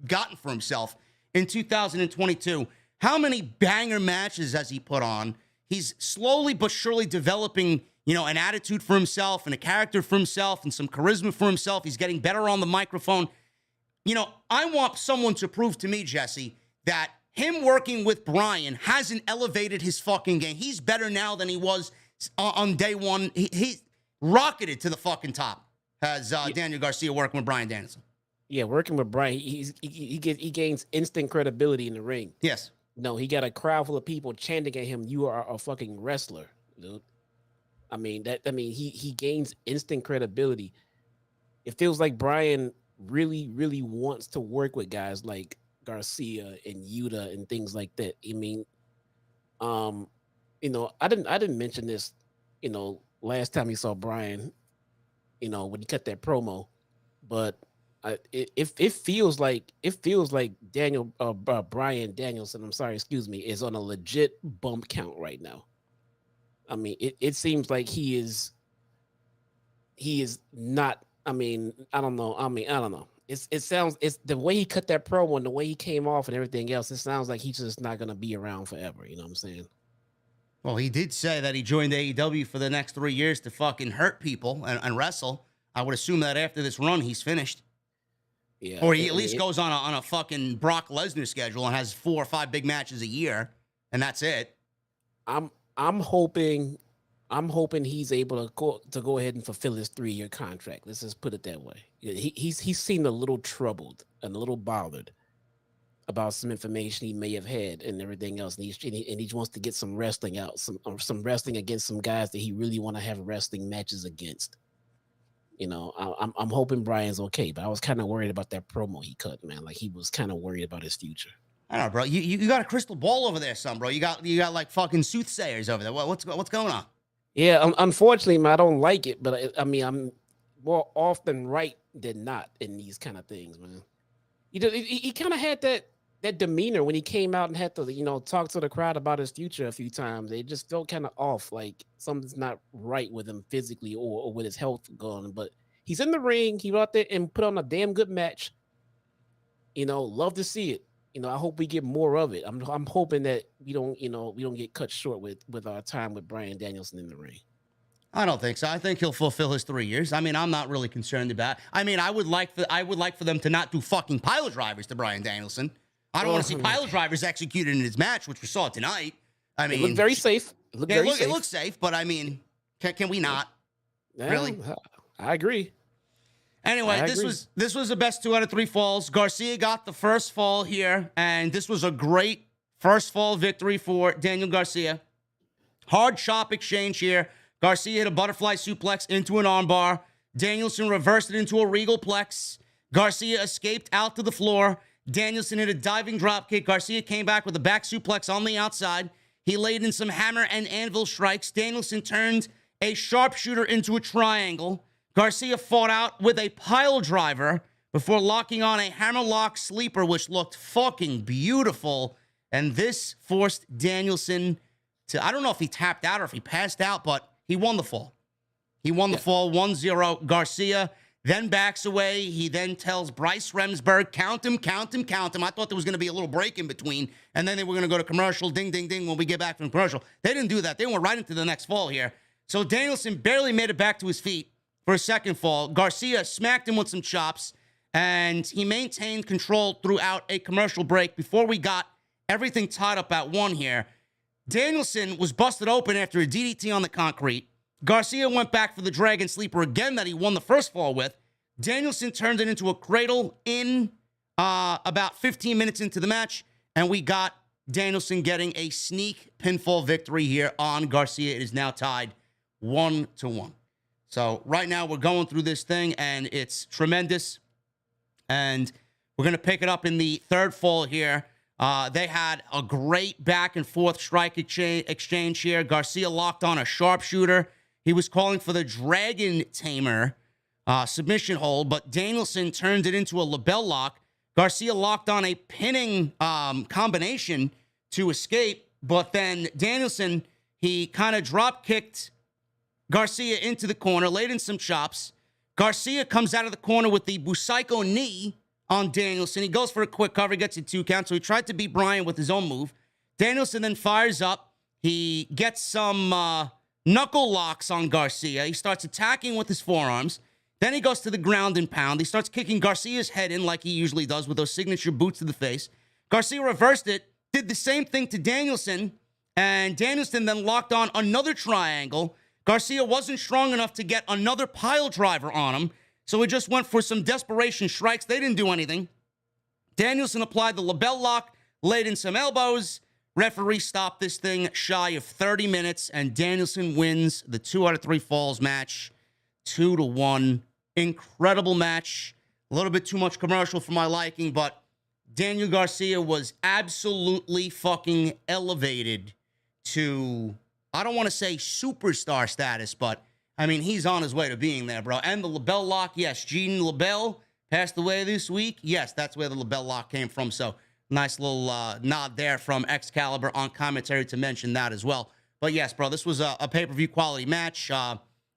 gotten for himself in 2022? How many banger matches has he put on? He's slowly but surely developing, you know, an attitude for himself and a character for himself and some charisma for himself. He's getting better on the microphone. You know, I want someone to prove to me, Jesse, that him working with Bryan hasn't elevated his fucking game. He's better now than he was on day one. He rocketed to the fucking top as Daniel Garcia working with Bryan Danielson. Yeah, working with Bryan, he gains instant credibility in the ring. Yes. No, he got a crowd full of people chanting at him, "You are a fucking wrestler, dude." He gains instant credibility. It feels like Bryan really, really wants to work with guys like Garcia and Yuta and things like that. I mean, you know, I didn't mention this, you know, last time you saw Bryan, you know, when he cut that promo, but it feels like Bryan Danielson, is on a legit bump count right now. I mean, it seems like he is not. I mean, I don't know. It's the way he cut that promo and the way he came off and everything else. It sounds like he's just not gonna be around forever. You know what I'm saying? Well, he did say that he joined AEW for the next 3 years to fucking hurt people and wrestle. I would assume that after this run, he's finished. Yeah. Or he at least goes on a fucking Brock Lesnar schedule and has 4 or 5 big matches a year, and that's it. I'm hoping I'm hoping he's able to go ahead and fulfill his 3-year contract. Let's just put it that way. He seemed a little troubled and a little bothered about some information he may have had and everything else. And he wants to get some wrestling out, some wrestling against some guys that he really want to have wrestling matches against. You know, I'm hoping Bryan's okay, but I was kind of worried about that promo he cut, man. Like he was kind of worried about his future. I don't know, bro. You got a crystal ball over there, son, bro. You got like fucking soothsayers over there. What's going on? Yeah, unfortunately, man, I don't like it, but I mean, I'm more often right than not in these kind of things, man. He kind of had that demeanor when he came out and had to, talk to the crowd about his future a few times. It just felt kind of off, like something's not right with him physically or with his health going. But he's in the ring. He went out there and put on a damn good match. Love to see it. I hope we get more of it. I'm hoping that we don't get cut short with our time with Bryan Danielson in the ring. I don't think so. I think he'll fulfill his 3 years. I mean, I'm not really concerned about it. I mean, I would like for them to not do fucking pile drivers to Bryan Danielson. I don't want to see pile drivers executed in his match, which we saw tonight. I mean, it looked very safe. It looks safe, but I mean, can we not? Yeah, really? I agree. Anyway, this was the best 2 out of 3 falls. Garcia got the first fall here, and this was a great first fall victory for Daniel Garcia. Hard chop exchange here. Garcia hit a butterfly suplex into an armbar. Danielson reversed it into a regal plex. Garcia escaped out to the floor. Danielson hit a diving drop kick. Garcia came back with a back suplex on the outside. He laid in some hammer and anvil strikes. Danielson turned a sharpshooter into a triangle. Garcia fought out with a pile driver before locking on a hammerlock sleeper, which looked fucking beautiful. And this forced Danielson to, I don't know if he tapped out or if he passed out, but he won the fall. He won the fall 1-0. Garcia then backs away. He then tells Bryce Remsburg, count him, count him, count him. I thought there was going to be a little break in between, and then they were going to go to commercial, ding, ding, ding, when we get back from commercial. They didn't do that. They went right into the next fall here. So Danielson barely made it back to his feet for a second fall. Garcia smacked him with some chops, and he maintained control throughout a commercial break before we got everything tied up at 1 here. Danielson was busted open after a DDT on the concrete. Garcia went back for the Dragon Sleeper again that he won the first fall with. Danielson turned it into a cradle in about 15 minutes into the match, and we got Danielson getting a sneak pinfall victory here on Garcia. It is now tied 1-1. So right now we're going through this thing, and it's tremendous. And we're going to pick it up in the third fall here. They had a great back and forth strike exchange here. Garcia locked on a sharpshooter. He was calling for the Dragon Tamer submission hold, but Danielson turned it into a label lock. Garcia locked on a pinning combination to escape, but then Danielson, he kind of drop kicked Garcia into the corner, laid in some chops. Garcia comes out of the corner with the Busaiko knee on Danielson. He goes for a quick cover, gets a 2 count, so he tried to beat Bryan with his own move. Danielson then fires up. He gets some knuckle locks on Garcia. He starts attacking with his forearms. Then he goes to the ground and pound. He starts kicking Garcia's head in like he usually does with those signature boots to the face. Garcia reversed it, did the same thing to Danielson, and Danielson then locked on another triangle. Garcia wasn't strong enough to get another pile driver on him, so he just went for some desperation strikes. They didn't do anything. Danielson applied the label lock, laid in some elbows. Referee stopped this thing shy of 30 minutes, and Danielson wins the 2 out of 3 falls match, 2-1. Incredible match. A little bit too much commercial for my liking, but Daniel Garcia was absolutely fucking elevated to, I don't want to say superstar status, but I mean, he's on his way to being there, bro. And the label lock, yes, Gene LaBelle passed away this week. Yes, that's where the label lock came from. So nice little nod there from Excalibur on commentary to mention that as well. But yes, bro, this was a pay-per-view quality match.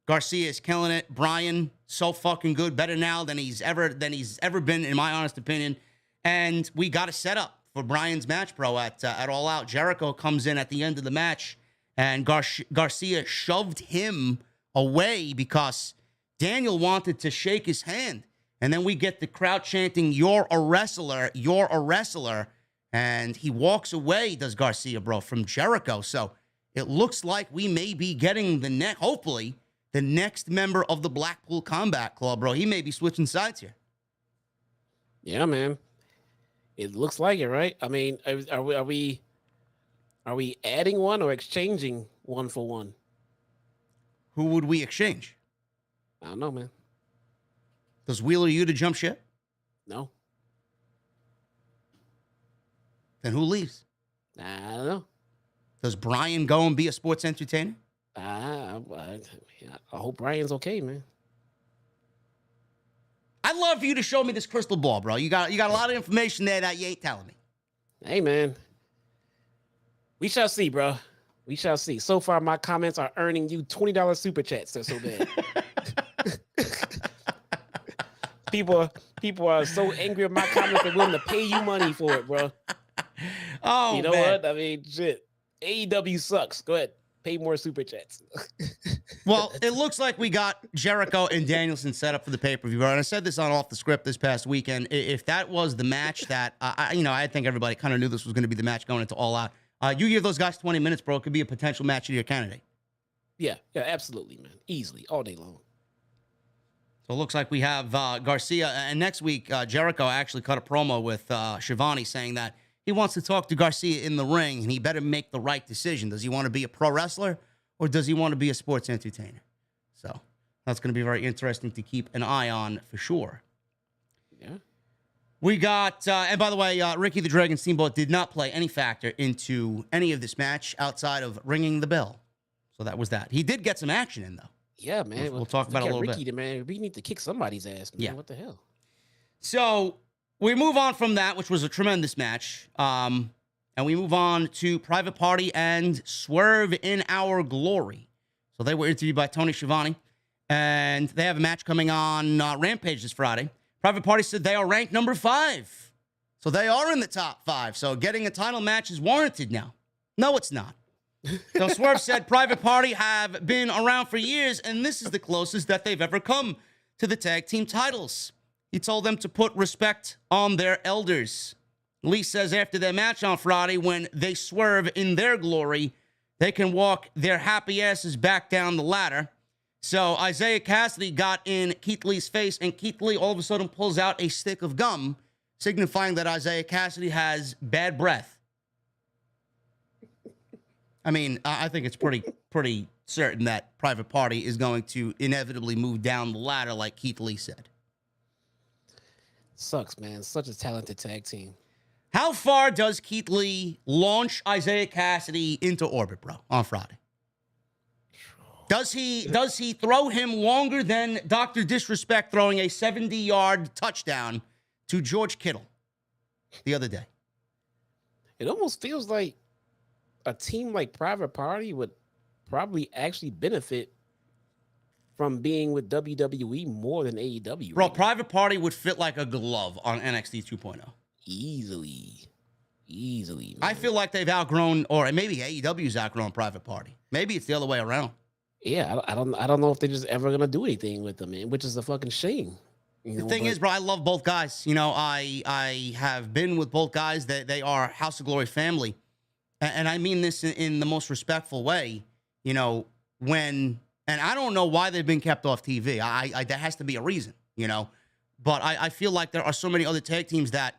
Garcia is killing it. Bryan, so fucking good, better now than he's ever been, in my honest opinion. And we got a setup for Bryan's match, bro, at All Out. Jericho comes in at the end of the match, and Garcia shoved him away because Daniel wanted to shake his hand. And then we get the crowd chanting, "You're a wrestler, you're a wrestler." And he walks away, does Garcia, bro, from Jericho. So it looks like we may be getting hopefully, the next member of the Blackpool Combat Club, bro. He may be switching sides here. Yeah, man. It looks like it, right? I mean, are we adding one or exchanging one for one? Who would we exchange? I don't know, man. Does Wheeler Yuta jump ship? No. Then who leaves? I don't know. Does Bryan go and be a sports entertainer? I hope Brian's okay, man. I'd love for you to show me this crystal ball, bro. You got a lot of information there that you ain't telling me. Hey, man. We shall see, bro. We shall see. So far, my comments are earning you $20 super chats. That's so bad. People are so angry at my comments they're willing to pay you money for it, bro. Oh, you know man. what? I mean, shit. AEW sucks. Go ahead. Pay more super chats. Well, it looks like we got Jericho and Danielson set up for the pay-per-view, bro. And I said this on Off the Script this past weekend. If that was the match that, I think everybody kind of knew this was going to be the match going into All Out. You give those guys 20 minutes, bro. It could be a potential match of your candidate. Yeah, absolutely, man. Easily, all day long. So it looks like we have Garcia. And next week, Jericho actually cut a promo with Shivani saying that he wants to talk to Garcia in the ring, and he better make the right decision. Does he want to be a pro wrestler, or does he want to be a sports entertainer? So that's going to be very interesting to keep an eye on for sure. Yeah. We got, and by the way, Ricky the Dragon Steamboat did not play any factor into any of this match outside of ringing the bell. So that was that. He did get some action in, though. Yeah, man. We'll talk about it a little Ricky, bit. Man, we need to kick somebody's ass, man. Yeah. What the hell? So we move on from that, which was a tremendous match. And we move on to Private Party and Swerve in Our Glory. So they were interviewed by Tony Schiavone, and they have a match coming on Rampage this Friday. Private Party said they are ranked number 5. So they are in the top 5. So getting a title match is warranted now. No, it's not. So Swerve said Private Party have been around for years, and this is the closest that they've ever come to the tag team titles. He told them to put respect on their elders. Lee says after their match on Friday, when they swerve in their glory, they can walk their happy asses back down the ladder. So Isaiah Cassidy got in Keith Lee's face, and Keith Lee all of a sudden pulls out a stick of gum, signifying that Isaiah Cassidy has bad breath. I mean, I think it's pretty certain that Private Party is going to inevitably move down the ladder like Keith Lee said. Sucks, man. Such a talented tag team. How far does Keith Lee launch Isaiah Cassidy into orbit, bro, on Friday? Does he throw him longer than Dr. Disrespect throwing a 70-yard touchdown to George Kittle the other day? It almost feels like a team like Private Party would probably actually benefit from being with WWE more than AEW. Bro, right? Private Party would fit like a glove on NXT 2.0. Easily. Man. I feel like they've outgrown, or maybe AEW's outgrown Private Party. Maybe it's the other way around. Yeah, I don't know if they're just ever gonna do anything with them, man, which is a fucking shame. The thing is, bro, I love both guys. You know, I have been with both guys. That they are House of Glory family. And I mean this in the most respectful way, you know, and I don't know why they've been kept off TV. There has to be a reason, you know, but I feel like there are so many other tag teams that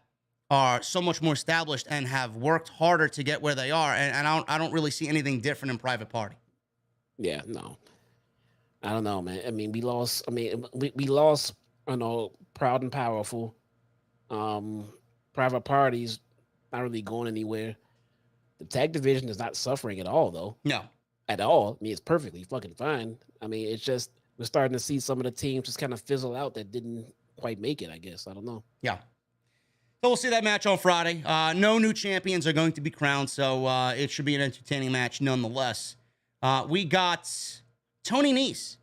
are so much more established and have worked harder to get where they are. And I don't really see anything different in Private Party. Yeah, no. I don't know, man. I mean, we lost, we lost, you know, Proud and Powerful. Private Party's not really going anywhere. The tag division is not suffering at all, though. No. At all. I mean, it's perfectly fucking fine. I mean, it's just we're starting to see some of the teams just kind of fizzle out that didn't quite make it, I guess. I don't know. Yeah. So we'll see that match on Friday. No new champions are going to be crowned, so it should be an entertaining match nonetheless. We got Tony Nese.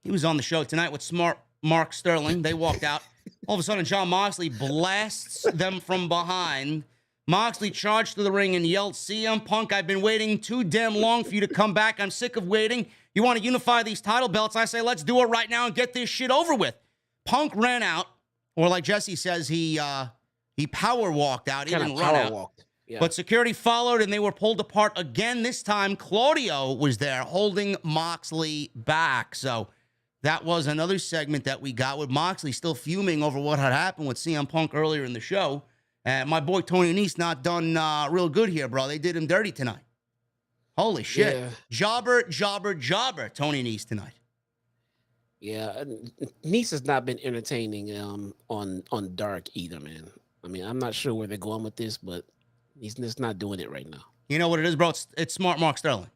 He was on the show tonight with Smart Mark Sterling. They walked out. All of a sudden, Jon Moxley blasts them from behind. Moxley charged to the ring and yelled, CM Punk, I've been waiting too damn long for you to come back. I'm sick of waiting. You want to unify these title belts? I say, let's do it right now and get this shit over with. Punk ran out, or like Jesse says, he power walked out. He didn't run out. Yeah. But security followed and they were pulled apart again. This time, Claudio was there holding Moxley back. So that was another segment that we got with Moxley still fuming over what had happened with CM Punk earlier in the show. And my boy Tony Nese not done real good here, bro. They did him dirty tonight. Holy shit. Yeah. Jobber, Tony Nese tonight. Yeah, Nice has not been entertaining on Dark either, man. I mean, I'm not sure where they're going with this, but he's just not doing it right now. You know what it is, bro? It's smart Mark Sterling.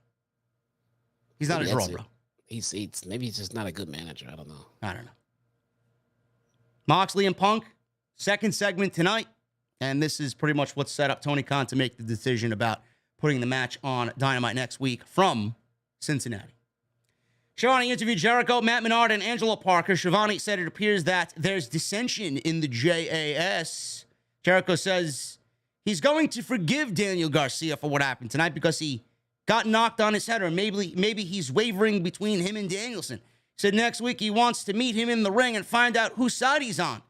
He's not Maybe a draw, that's bro. it. Maybe he's just not a good manager. I don't know. Moxley and Punk, second segment tonight. And this is pretty much what set up Tony Khan to make the decision about putting the match on Dynamite next week from Cincinnati. Shivani interviewed Jericho, Matt Menard, and Angelo Parker. Shivani said it appears that there's dissension in the JAS. Jericho says he's going to forgive Daniel Garcia for what happened tonight because he got knocked on his head, or maybe he's wavering between him and Danielson. Said next week he wants to meet him in the ring and find out whose side he's on.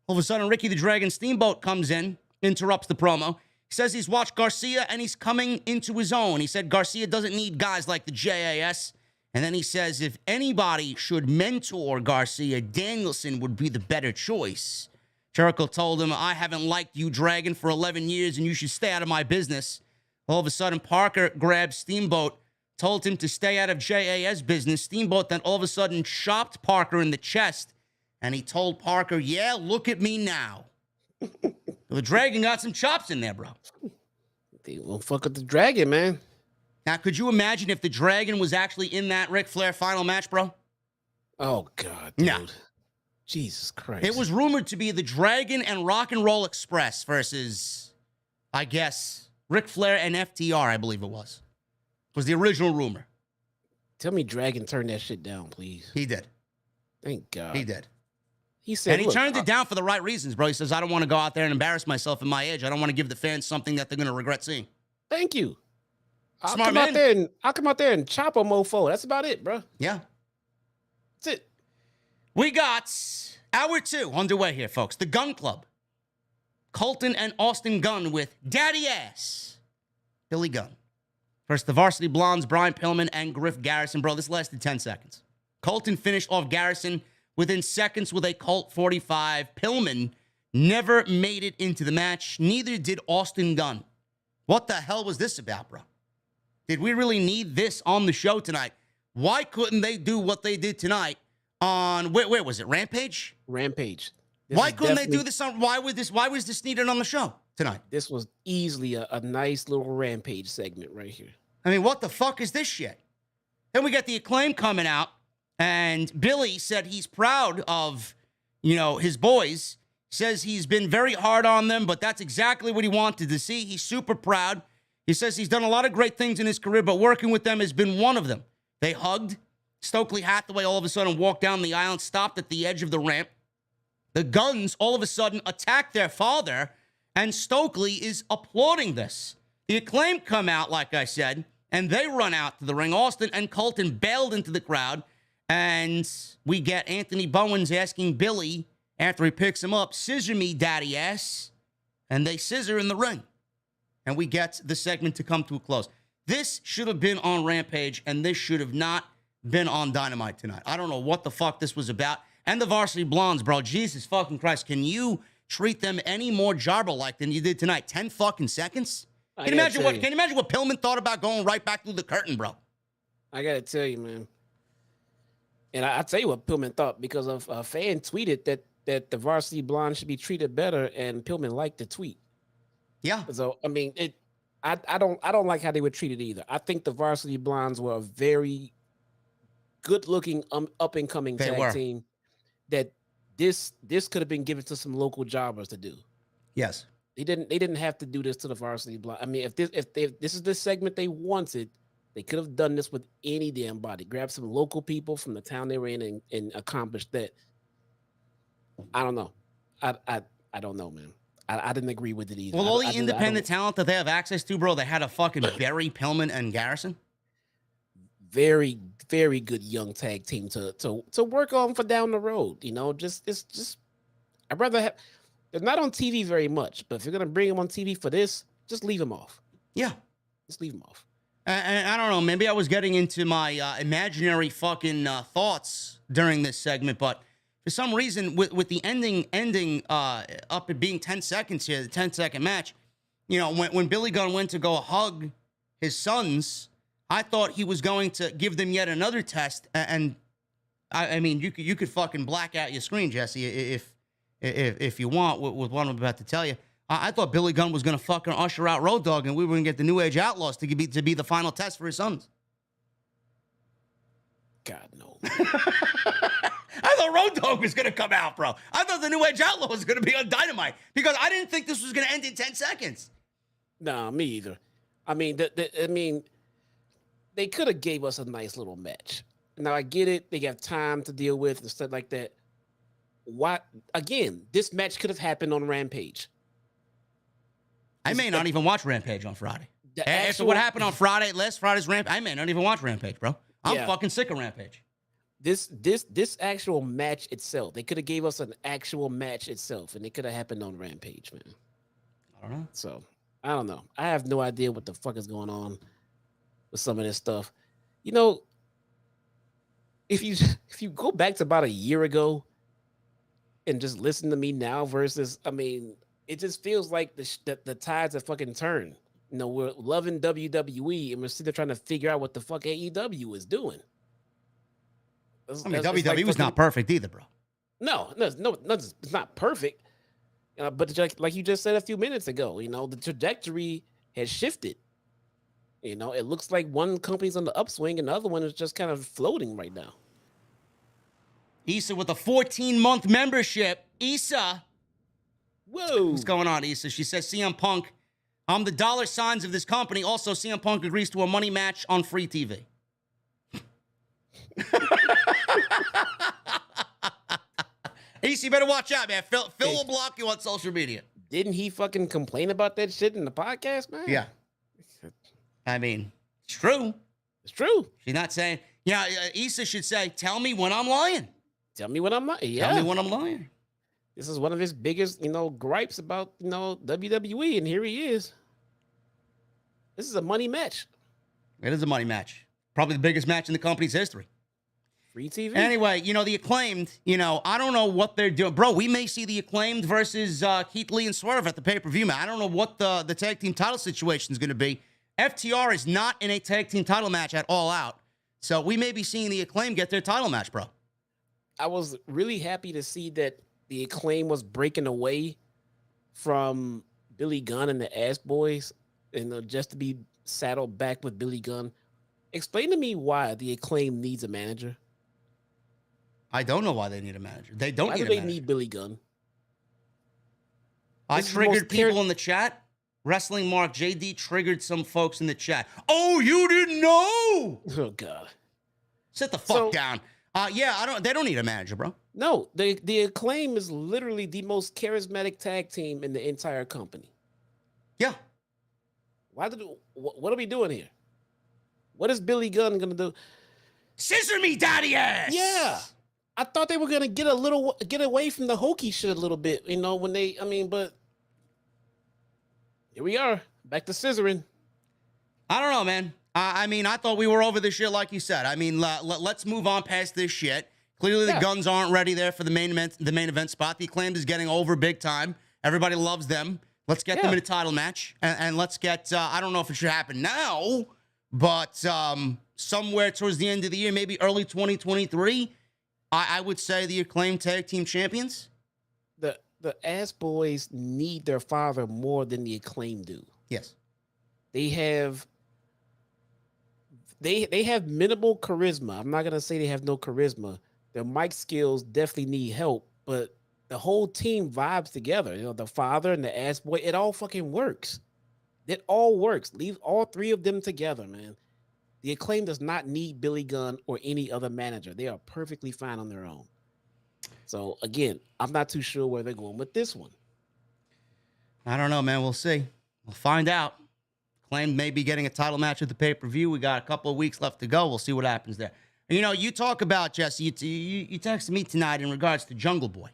All of a sudden, Ricky the Dragon Steamboat comes in, interrupts the promo. He says he's watched Garcia and he's coming into his own. He said Garcia doesn't need guys like the JAS. And then he says if anybody should mentor Garcia, Danielson would be the better choice. Jericho told him, I haven't liked you, Dragon, for 11 years, and you should stay out of my business. All of a sudden, Parker grabbed Steamboat, told him to stay out of JAS business. Steamboat then all of a sudden chopped Parker in the chest, and he told Parker, yeah, look at me now. The Dragon got some chops in there, bro. They won't fuck with the Dragon, man. Now, could you imagine if the Dragon was actually in that Ric Flair final match, bro? Oh, God, dude. No. Jesus Christ. It was rumored to be the Dragon and Rock and Roll Express versus, I guess, Ric Flair and FTR, I believe it was. Was the original rumor. Tell me Dragon turned that shit down, please. He did. Thank God. He did. He said, and he turned it down for the right reasons, bro. He says, I don't want to go out there and embarrass myself in my age. I don't want to give the fans something that they're going to regret seeing. Thank you. I'll Smart come man. I'll come out there and chop a mofo. That's about it, bro. Yeah. That's it. We got hour 2 underway here, folks. The Gunn Club. Colton and Austin Gunn with Daddy Ass Billy Gunn. First, the Varsity Blondes, Brian Pillman and Griff Garrison. Bro, this lasted 10 seconds. Colton finished off Garrison within seconds with a Colt 45. Pillman never made it into the match. Neither did Austin Gunn. What the hell was this about, bro? Did we really need this on the show tonight? Why couldn't they do what they did tonight on, where was it, Rampage? Rampage. Why couldn't they do this on, why was this needed on the show tonight? This was easily a nice little Rampage segment right here. I mean, what the fuck is this shit? Then we got the Acclaim coming out, and Billy said he's proud of, his boys. Says he's been very hard on them, but that's exactly what he wanted to see. He's super proud. He says he's done a lot of great things in his career, but working with them has been one of them. They hugged. Stokely Hathaway all of a sudden walked down the aisle and stopped at the edge of the ramp. The Guns all of a sudden attacked their father, and Stokely is applauding this. The Acclaim come out, like I said, and they run out to the ring. Austin and Colton bailed into the crowd, and we get Anthony Bowens asking Billy, after he picks him up, scissor me, daddy ass, and they scissor in the ring. And we get the segment to come to a close. This should have been on Rampage, and this should have not been on Dynamite tonight. I don't know what the fuck this was about. And the Varsity Blondes, bro. Jesus fucking Christ. Can you treat them any more jobber-like than you did tonight? 10 fucking seconds? Can you imagine what Pillman thought about going right back through the curtain, bro? I gotta tell you, man. And I'll tell you what Pillman thought, because of a fan tweeted that the Varsity Blondes should be treated better, and Pillman liked the tweet. Yeah. So I mean, I don't like how they were treated either. I think the Varsity Blondes were a very good-looking, up and coming tag team. That this could have been given to some local jobbers to do. Yes. They didn't have to do this to the Varsity Blondes. I mean, if this is the segment they wanted, they could have done this with any damn body. Grab some local people from the town they were in and accomplish that. I don't know. I don't know, man. I didn't agree with it either. Well, all the independent talent that they have access to, bro, they had a fucking Barry, Pillman, and Garrison. Very, very good young tag team to work on for down the road. Just I'd rather have. They're not on TV very much, but if you're gonna bring them on TV for this, Just leave him off. Yeah. Just leave him off. And I don't know, maybe I was getting into my imaginary fucking thoughts during this segment, but for some reason, with the ending up at being 10 seconds here, the 10-second match, you know, when Billy Gunn went to go hug his sons, I thought he was going to give them yet another test. And I mean, you could fucking black out your screen, Jesse, if you want, with what I'm about to tell you. I thought Billy Gunn was going to fucking usher out Road Dogg, and we were going to get the New Age Outlaws to be the final test for his sons. God, no. I thought Road Dogg was going to come out, bro. I thought the New Age Outlaw was going to be on Dynamite because I didn't think this was going to end in 10 seconds. Nah, me either. I mean, they could have gave us a nice little match. Now, I get it. They got time to deal with and stuff like that. Why? Again, this match could have happened on Rampage. I may not even watch Rampage on Friday. After what happened on Friday, last Friday's Rampage, I may not even watch Rampage, bro. I'm fucking sick of Rampage. This actual match itself, they could have gave us an actual match itself, and it could have happened on Rampage, man. I don't know. So, I don't know. I have no idea what the fuck is going on with some of this stuff. You know, if you go back to about a year ago and just listen to me now versus, I mean, it just feels like the tides have fucking turned. You know, we're loving WWE and we're sitting there trying to figure out what the fuck AEW is doing. I mean, WWE was not perfect either, bro. No, it's not perfect. But like you just said a few minutes ago, you know, the trajectory has shifted. You know, it looks like one company's on the upswing and the other one is just kind of floating right now. Issa with a 14-month membership. Issa. Whoa. What's going on, Issa? She says, CM Punk, I'm the dollar signs of this company. Also, CM Punk agrees to a money match on free TV. Issa, you better watch out, man. Phil will block you on social media. Didn't he fucking complain about that shit in the podcast, man? Yeah. I mean, it's true. It's true. She's not saying, Issa should say, tell me when I'm lying. Tell me when I'm lying. Yeah. Tell me when I'm lying. This is one of his biggest, gripes about, WWE, and here he is. This is a money match. It is a money match. Probably the biggest match in the company's history. Free TV. Anyway, the Acclaimed, I don't know what they're doing. Bro, we may see the Acclaimed versus Keith Lee and Swerve at the pay-per-view, man. I don't know what the tag team title situation is going to be. FTR is not in a tag team title match at All Out. So we may be seeing the Acclaimed get their title match, bro. I was really happy to see that the Acclaim was breaking away from Billy Gunn and the Ass Boys, just to be saddled back with Billy Gunn. Explain to me why the Acclaim needs a manager. I don't know why they need a manager. They don't Why need do a they manager. need Billy Gunn? I This is the triggered most people in the chat. Wrestling Mark JD triggered some folks in the chat. Oh, you didn't know? Oh God. Sit the fuck down. They don't need a manager, bro. No, the Acclaim is literally the most charismatic tag team in the entire company. Yeah. What are we doing here? What is Billy Gunn gonna do? Scissor me, daddy ass. Yeah, I thought they were gonna get away from the hokey shit a little bit, but here we are, back to scissoring. I don't know, man. I thought we were over this shit, like you said. Let's move on past this shit. Clearly, the Guns aren't ready there for the main event spot. The Acclaimed is getting over big time. Everybody loves them. Let's get them in a title match, and let's get. I don't know if it should happen now, but somewhere towards the end of the year, maybe early 2023, I would say the Acclaimed tag team champions. The Ass Boys need their father more than the Acclaim do. Yes, they have minimal charisma. I'm not gonna say they have no charisma. Their mic skills definitely need help, but the whole team vibes together. The father and the Ass Boy, it all fucking works. It all works. Leave all three of them together, man. The Acclaim does not need Billy Gunn or any other manager. They are perfectly fine on their own. So again, I'm not too sure where they're going with this one. I don't know, man. We'll see. We'll find out. Acclaimed may be getting a title match at the pay-per-view. We got a couple of weeks left to go. We'll see what happens there. You talk about, Jesse, you texted me tonight in regards to Jungle Boy.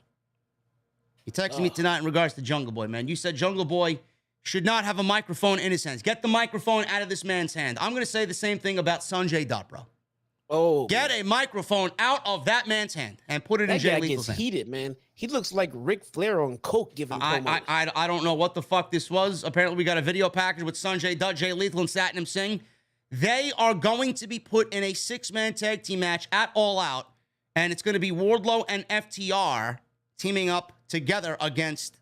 You texted me tonight in regards to Jungle Boy, man. You said Jungle Boy should not have a microphone in his hands. Get the microphone out of this man's hand. I'm going to say the same thing about Sanjay Dutt, bro. Oh, get a microphone out of that man's hand and put it in Jay Lethal's hand. Heated, man. He looks like Ric Flair on coke giving promos. I don't know what the fuck this was. Apparently, we got a video package with Sanjay Dutt, Jay Lethal, and Satnam Singh. They are going to be put in a 6-man tag team match at All Out, and it's going to be Wardlow and FTR teaming up together against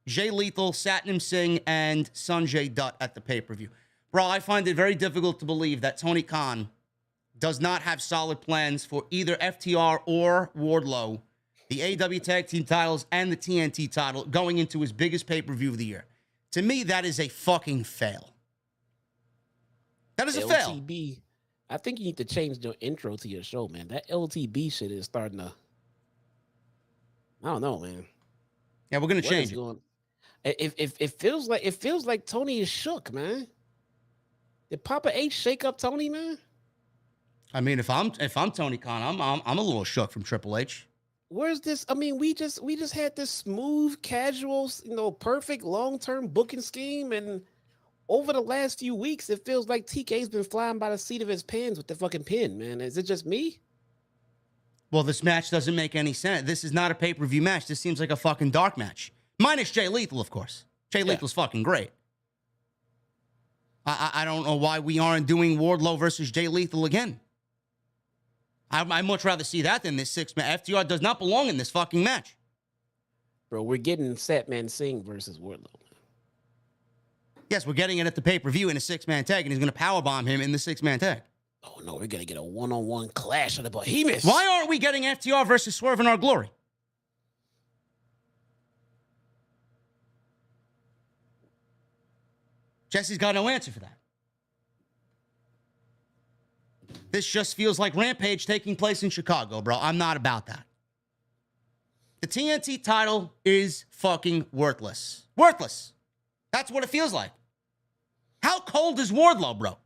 Jay Lethal, Satnam Singh, and Sanjay Dutt at the pay-per-view. Bro, I find it very difficult to believe that Tony Khan does not have solid plans for either FTR or Wardlow, the AEW Tag Team titles and the TNT title going into his biggest pay-per-view of the year. To me, that is a fucking fail. That is a fail. LTB. I think you need to change your intro to your show, man. That LTB shit is starting to... I don't know, man. Yeah, we're going to change it. It feels like Tony is shook, man. Did Papa H shake up Tony, man? I mean, if I'm Tony Khan, I'm a little shook from Triple H. Where's this? I mean, we just had this smooth, casual, perfect long-term booking scheme, and over the last few weeks, it feels like TK's been flying by the seat of his pants with the fucking pin, man. Is it just me? Well, this match doesn't make any sense. This is not a pay-per-view match. This seems like a fucking dark match. Minus Jay Lethal, of course. Jay Lethal's fucking great. I don't know why we aren't doing Wardlow versus Jay Lethal again. I'd much rather see that than this 6-man. FTR does not belong in this fucking match. Bro, we're getting Satnam Singh versus Wardlow. Yes, we're getting it at the pay-per-view in a 6-man tag, and he's going to powerbomb him in the 6-man tag. Oh, no, we're going to get a one-on-one clash of the behemoths. Why aren't we getting FTR versus Swerve in Our Glory? Jesse's got no answer for that. This just feels like Rampage taking place in Chicago, bro. I'm not about that. The TNT title is fucking worthless. Worthless. That's what it feels like. How cold is Wardlow, bro?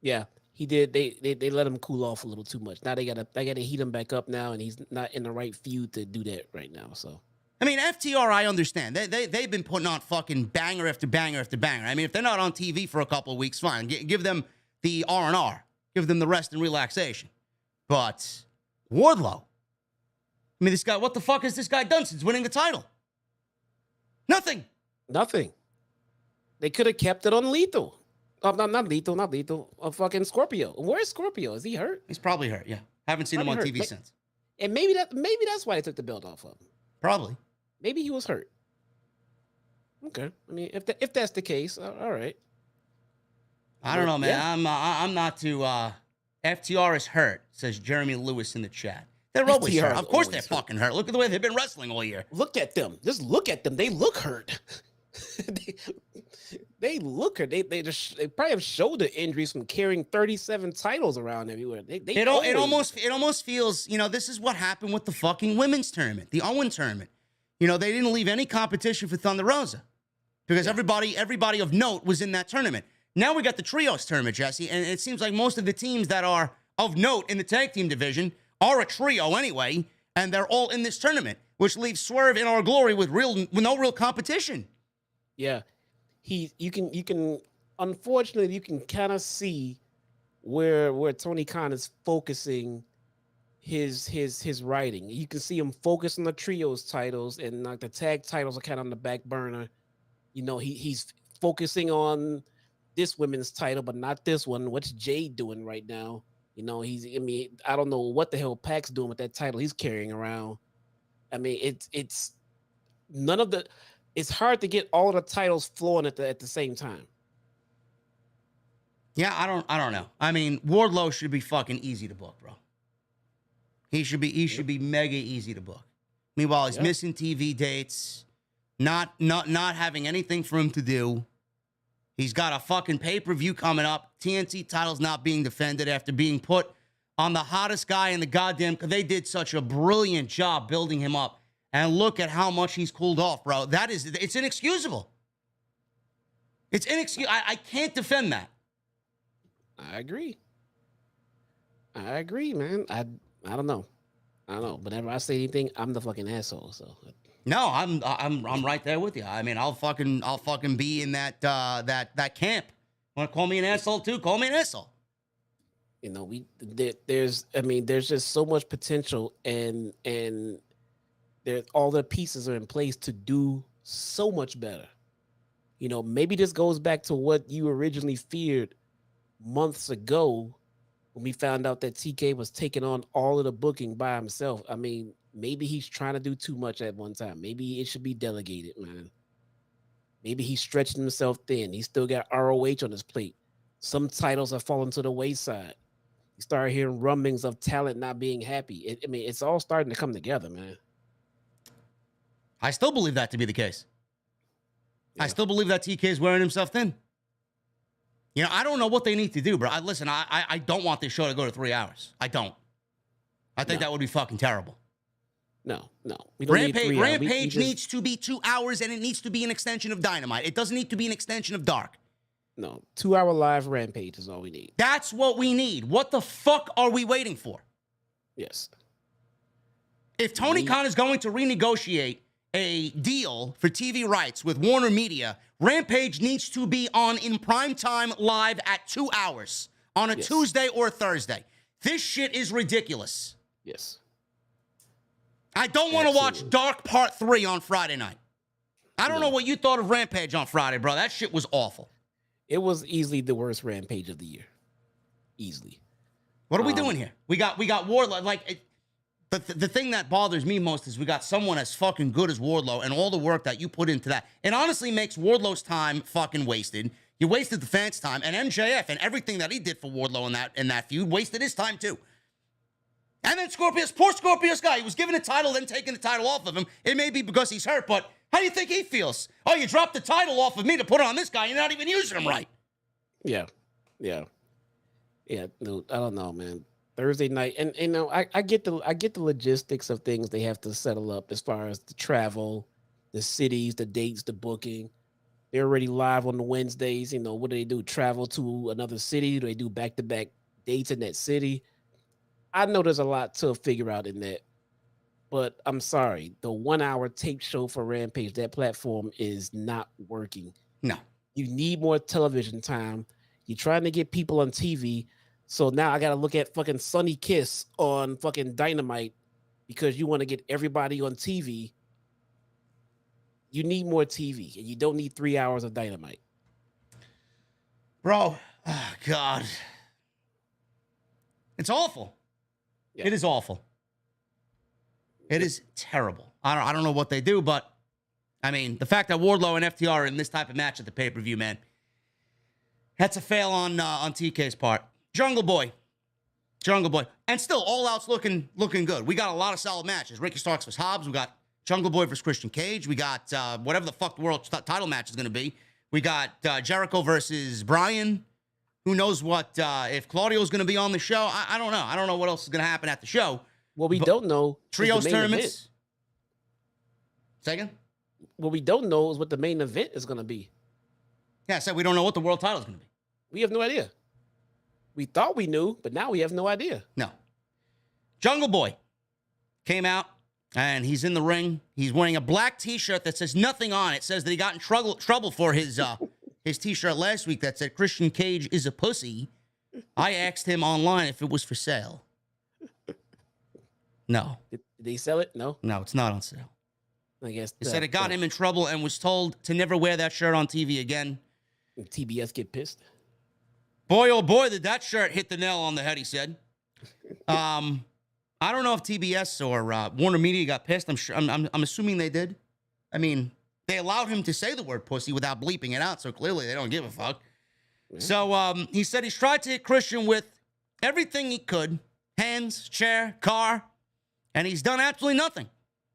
Yeah, he did. They let him cool off a little too much. Now they gotta heat him back up now, and he's not in the right feud to do that right now. So I mean, FTR, I understand. They've been putting on fucking banger after banger after banger. I mean, if they're not on TV for a couple of weeks, fine. Give them the R&R. Give them the rest and relaxation. But Wardlow, I mean, this guy, what the fuck has this guy done since winning the title? Nothing. They could have kept it on Lethal. Oh, not Lethal. Fucking Scorpio. Where's Scorpio? Is he hurt? He's probably hurt, yeah. Haven't seen him on TV since. And maybe that's why they took the belt off of him. Probably. Maybe he was hurt. Okay. I mean, if that's the case, all right. I don't know, man. Yeah. I'm not too. FTR is hurt, says Jeremy Lewis in the chat. They're always hurt. Of course they're fucking hurt. Look at the way they've been wrestling all year. Look at them. Just look at them. They look hurt. they look hurt. They probably have shoulder injuries from carrying 37 titles around everywhere. It almost feels, this is what happened with the fucking women's tournament, the Owen tournament. They didn't leave any competition for Thunder Rosa because everybody of note was in that tournament. Now we got the Trios tournament, Jesse, and it seems like most of the teams that are of note in the tag team division are a trio anyway, and they're all in this tournament, which leaves Swerve in Our Glory with no real competition. Yeah, you can unfortunately you can kind of see where Tony Khan is focusing his writing. You can see him focus on the Trios titles, and like the tag titles are kind of on the back burner. He's focusing on this women's title, but not this one. What's Jay doing right now? I don't know what the hell Pac's doing with that title he's carrying around. I mean, it's none of the. It's hard to get all the titles flowing at the same time. Yeah, I don't know. I mean, Wardlow should be fucking easy to book, bro. He should be mega easy to book. Meanwhile, he's missing TV dates, not having anything for him to do. He's got a fucking pay-per-view coming up. TNT title's not being defended after being put on the hottest guy in the goddamn... They did such a brilliant job building him up. And look at how much he's cooled off, bro. It's inexcusable. It's inexcusable. I can't defend that. I agree, man. I don't know. Whenever I say anything, I'm the fucking asshole. So No, I'm right there with you. I mean, I'll fucking be in that camp. Want to call me an asshole too? Call me an asshole. You know, there's just so much potential, and there's all the pieces are in place to do so much better. You know, maybe this goes back to what you originally feared months ago when we found out that TK was taking on all of the booking by himself. I mean, maybe he's trying to do too much at one time. Maybe it should be delegated, man. Maybe he's stretching himself thin. He's still got ROH on his plate. Some titles are falling to the wayside. You start hearing rumblings of talent not being happy. It's all starting to come together, man. I still believe that to be the case. Yeah. I still believe that TK is wearing himself thin. You know, I don't know what they need to do, bro. I don't want this show to go to 3 hours. I don't. I think that would be fucking terrible. No. We don't need 3 hours. Rampage needs to be 2 hours, and it needs to be an extension of Dynamite. It doesn't need to be an extension of Dark. No, 2 hour live Rampage is all we need. That's what we need. What the fuck are we waiting for? Yes. If Tony Khan is going to renegotiate a deal for TV rights with Warner Media, Rampage needs to be on in prime time live at 2 hours on a Tuesday or Thursday. This shit is ridiculous. Yes. I don't want to watch Dark Part 3 on Friday night. I don't know what you thought of Rampage on Friday, bro. That shit was awful. It was easily the worst Rampage of the year. Easily. What are we doing here? We got Wardlow. Like, the thing that bothers me most is we got someone as fucking good as Wardlow, and all the work that you put into that. It honestly makes Wardlow's time fucking wasted. You wasted the fans' time, and MJF and everything that he did for Wardlow in that feud wasted his time too. And then Scorpius, poor Scorpius guy, he was given a title, then taking the title off of him. It may be because he's hurt, but how do you think he feels? Oh, you dropped the title off of me to put it on this guy. You're not even using him right. Yeah. No, I don't know, man. Thursday night, and you know, I get the logistics of things they have to settle up as far as the travel, the cities, the dates, the booking. They're already live on the Wednesdays. You know, what do they do? Travel to another city? Do they do back-to-back dates in that city? I know there's a lot to figure out in that, but I'm sorry. The 1 hour tape show for Rampage, that platform is not working. No. You need more television time. You're trying to get people on TV. So now I got to look at fucking Sonny Kiss on fucking Dynamite because you want to get everybody on TV. You need more TV, and you don't need 3 hours of Dynamite. Bro, oh God. It's awful. Yeah. It is awful. It is terrible. I don't know what they do, but I mean, the fact that Wardlow and FTR are in this type of match at the pay-per-view, man, that's a fail on TK's part. Jungle Boy. And still, All Out's looking good. We got a lot of solid matches. Ricky Starks vs. Hobbs. We got Jungle Boy versus Christian Cage. We got whatever the fuck the world title match is going to be. We got Jericho versus Bryan. Who knows what, if Claudio's going to be on the show? I don't know. I don't know what else is going to happen at the show. What we don't know. Trios tournaments. Second? What we don't know is what the main event is going to be. Yeah, I said we don't know what the world title is going to be. We have no idea. We thought we knew, but now we have no idea. No. Jungle Boy came out, and he's in the ring. He's wearing a black T-shirt that says nothing on it. It says that he got in trouble for his T-shirt last week that said Christian Cage is a pussy. I asked him online if it was for sale. No. Did they sell it? No? No, it's not on sale. I guess. He said it got him in trouble and was told to never wear that shirt on TV again. TBS get pissed. Boy, oh boy, did that shirt hit the nail on the head, he said. I don't know if TBS or Warner Media got pissed. I'm assuming they did. I mean, they allowed him to say the word pussy without bleeping it out, so clearly they don't give a fuck. Yeah. So he said he's tried to hit Christian with everything he could. Hands, chair, car, and he's done absolutely nothing.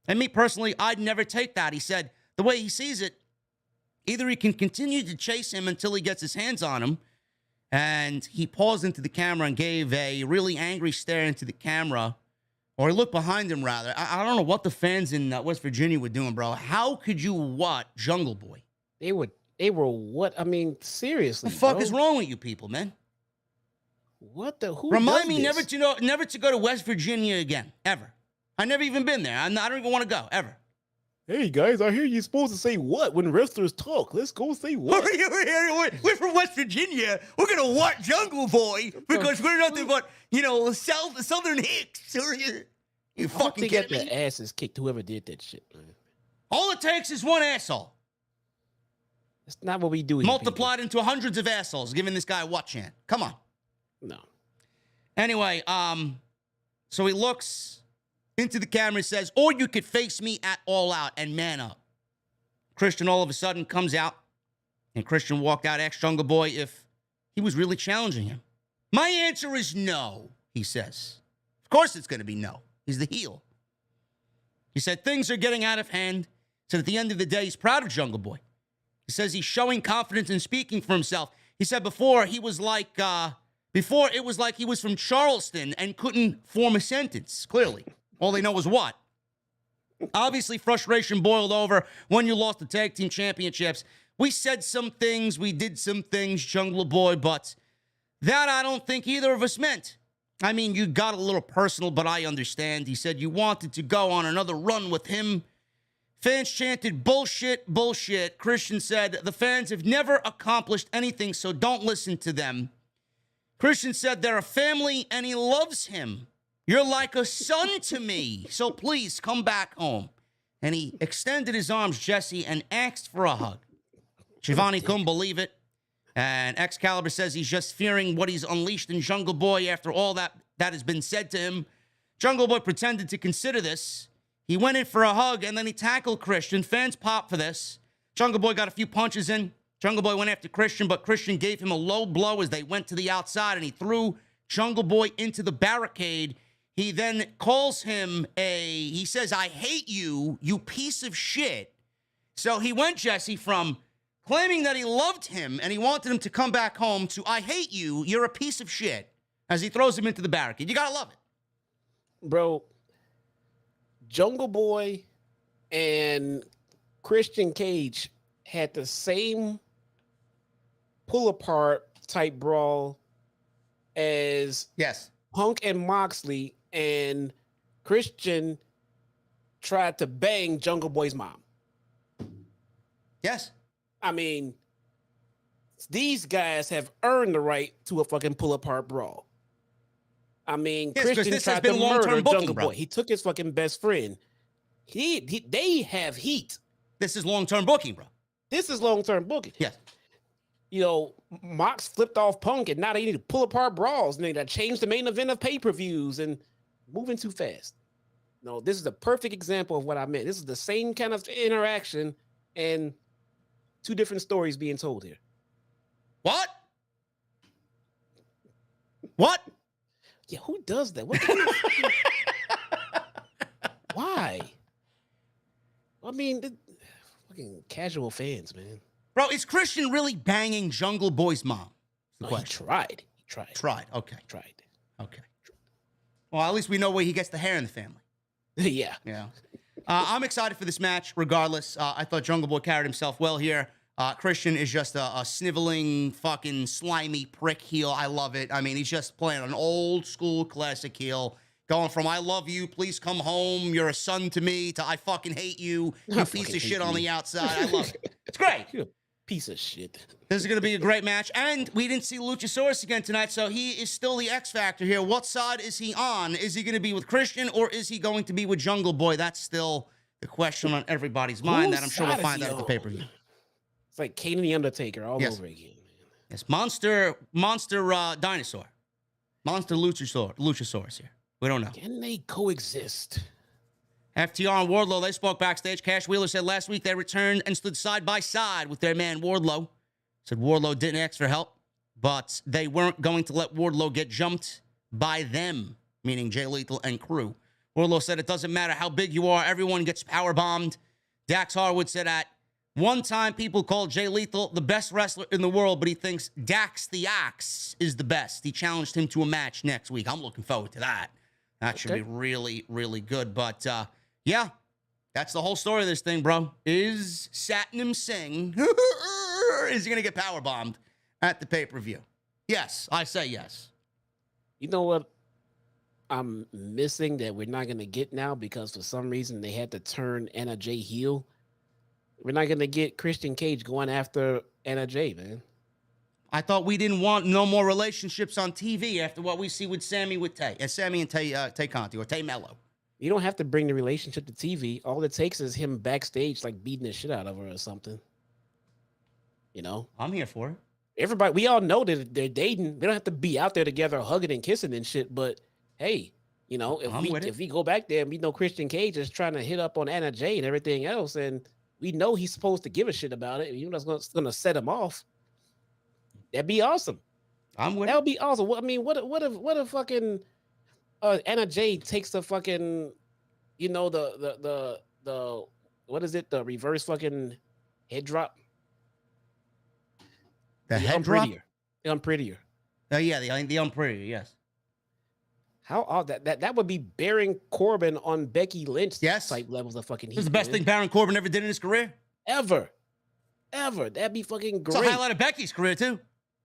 And me personally, I'd never take that. He said the way he sees it, either he can continue to chase him until he gets his hands on him, and he paused into the camera and gave a really angry stare into the camera, or he looked behind him, rather. I don't know what the fans in West Virginia were doing, bro. How could you what Jungle Boy? They were what? I mean, seriously. What the fuck is wrong with you people, man? What the? Who Remind me never to go to West Virginia again, ever. I've never even been there. I don't even want to go, ever. Hey guys, I hear you're supposed to say what when wrestlers talk. Let's go say what. We're from West Virginia. We're gonna what Jungle Boy because we're nothing but Southern Hicks. You fucking get kidding me? their asses kicked. Whoever did that shit, man. All it takes is one asshole. That's not what we do here, Multiplied into hundreds of assholes, giving this guy a what chant. Come on. No. Anyway, so he looks into the camera and says, or you could face me at All Out and man up. Christian all of a sudden comes out, and Christian walked out, asked Jungle Boy if he was really challenging him. My answer is no, he says. Of course it's going to be no. He's the heel. He said things are getting out of hand. Said at the end of the day, he's proud of Jungle Boy. He says he's showing confidence in speaking for himself. He said before it was like he was from Charleston and couldn't form a sentence, clearly. All they know was what? Obviously, frustration boiled over when you lost the tag team championships. We said some things, we did some things, Jungle Boy, but that I don't think either of us meant. I mean, you got a little personal, but I understand. He said you wanted to go on another run with him. Fans chanted, bullshit, bullshit. Christian said, the fans have never accomplished anything, so don't listen to them. Christian said they're a family and he loves him. You're like a son to me, so please come back home. And he extended his arms, Jesse, and asked for a hug. Shivani couldn't believe it. And Excalibur says he's just fearing what he's unleashed in Jungle Boy after all that has been said to him. Jungle Boy pretended to consider this. He went in for a hug, and then he tackled Christian. Fans popped for this. Jungle Boy got a few punches in. Jungle Boy went after Christian, but Christian gave him a low blow as they went to the outside, and he threw Jungle Boy into the barricade. He then calls him he says, I hate you, you piece of shit. So he went, Jesse, from claiming that he loved him and he wanted him to come back home to, I hate you, you're a piece of shit, as he throws him into the barricade. You gotta love it. Bro, Jungle Boy and Christian Cage had the same pull-apart type brawl as Yes. Punk and Moxley, and Christian tried to bang Jungle Boy's mom. Yes. I mean, these guys have earned the right to a fucking pull-apart brawl. I mean, Yes, 'cause Christian this has tried been to long-term murder booking, Jungle bro. Boy. He took his fucking best friend. They have heat. This is long-term booking, bro. This is long-term booking. Yes. You know, Mox flipped off Punk, and now they need to pull apart brawls, and they got to change the main event of pay-per-views, and moving too fast. No, this is a perfect example of what I meant. This is the same kind of interaction, and two different stories being told here. What? What? Yeah, who does that? What kind of why? I mean, fucking casual fans, man. Bro, is Christian really banging Jungle Boy's mom? No, he tried. Tried. Okay. Tried. Okay. Well, at least we know where he gets the hair in the family. Yeah. Yeah. I'm excited for this match, regardless. I thought Jungle Boy carried himself well here. Christian is just a sniveling, fucking slimy prick heel. I love it. I mean, he's just playing an old school classic heel. Going from I love you, please come home, you're a son to me, to I fucking hate you, you piece of shit on the outside. I love it. It's great. You're a piece of shit. This is going to be a great match. And we didn't see Luchasaurus again tonight, so he is still the X Factor here. What side is he on? Is he going to be with Christian, or is he going to be with Jungle Boy? That's still the question on everybody's mind, that I'm sure we'll find out at the pay-per-view. It's like Kane and the Undertaker all Yes. over again. Yes, Monster Dinosaur. Monster Luchasaurus here. We don't know. Can they coexist? FTR and Wardlow, they spoke backstage. Cash Wheeler said last week they returned and stood side by side with their man Wardlow. Said Wardlow didn't ask for help, but they weren't going to let Wardlow get jumped by them, meaning Jay Lethal and crew. Wardlow said it doesn't matter how big you are, everyone gets power bombed. Dax Harwood said at one time people called Jay Lethal the best wrestler in the world, but he thinks Dax the Axe is the best. He challenged him to a match next week. I'm looking forward to that. That should be really, really good. But, yeah, that's the whole story of this thing, bro. Is Satnam Singh, is he going to get powerbombed at the pay-per-view? Yes, I say yes. You know what? I'm missing that we're not gonna get now because for some reason they had to turn Anna Jay heel. We're not gonna get Christian Cage going after Anna Jay, man. I thought we didn't want no more relationships on TV after what we see with Sammy with Tay, and Sammy and Tay Conti or Tay Mello. You don't have to bring the relationship to TV. All it takes is him backstage, like beating the shit out of her or something. You know, I'm here for it. everybody, we all know that they're dating. They don't have to be out there together, hugging and kissing and shit. But hey, you know, if we go back there and we know Christian Cage is trying to hit up on Anna Jay and everything else, and we know he's supposed to give a shit about it, you know, that's gonna set him off. That'd be awesome. I'm with That would be awesome. I mean, what if fucking Anna Jay takes the fucking, you know, the what is it? The reverse fucking head drop. The head drop? The unprettier. Oh yeah, the unprettier, yes. How odd that would be Baron Corbin on Becky Lynch Yes. type levels of fucking heat. This is the best thing Baron Corbin ever did in his career. Ever. That'd be fucking great. It's a highlight of Becky's career too.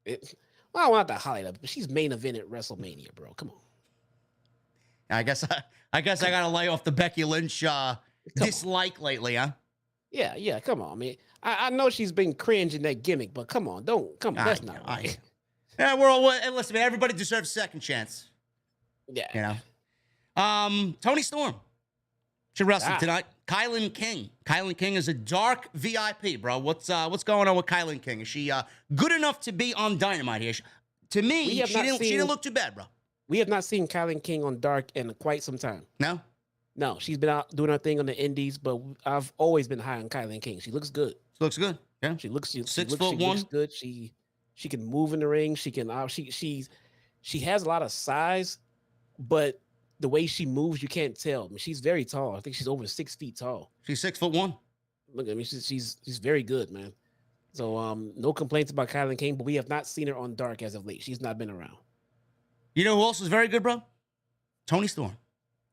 Well, I want to highlight it, but she's main event at WrestleMania, bro. Come on. I guess I gotta lay off the Becky Lynch dislike lately, huh? Yeah, come on, man. I know she's been cringing that gimmick, but come on, that's not right. Yeah, listen, man, everybody deserves a second chance. Yeah. You know. Toni Storm. She wrestled tonight. KiLynn King. KiLynn King is a dark VIP, bro. What's going on with KiLynn King? Is she good enough to be on Dynamite here? To me, she didn't look too bad, bro. We have not seen KiLynn King on Dark in quite some time. No, she's been out doing her thing on the indies, but I've always been high on KiLynn King. She looks good. She looks good. Yeah. She looks 6'1". looks good. She can move in the ring. She has a lot of size, but the way she moves, you can't tell. I mean, she's very tall. I think she's over 6 feet tall. She's 6'1". Look at me. She's very good, man. So no complaints about KiLynn King, but we have not seen her on Dark as of late. She's not been around. You know who else is very good, bro? Toni Storm.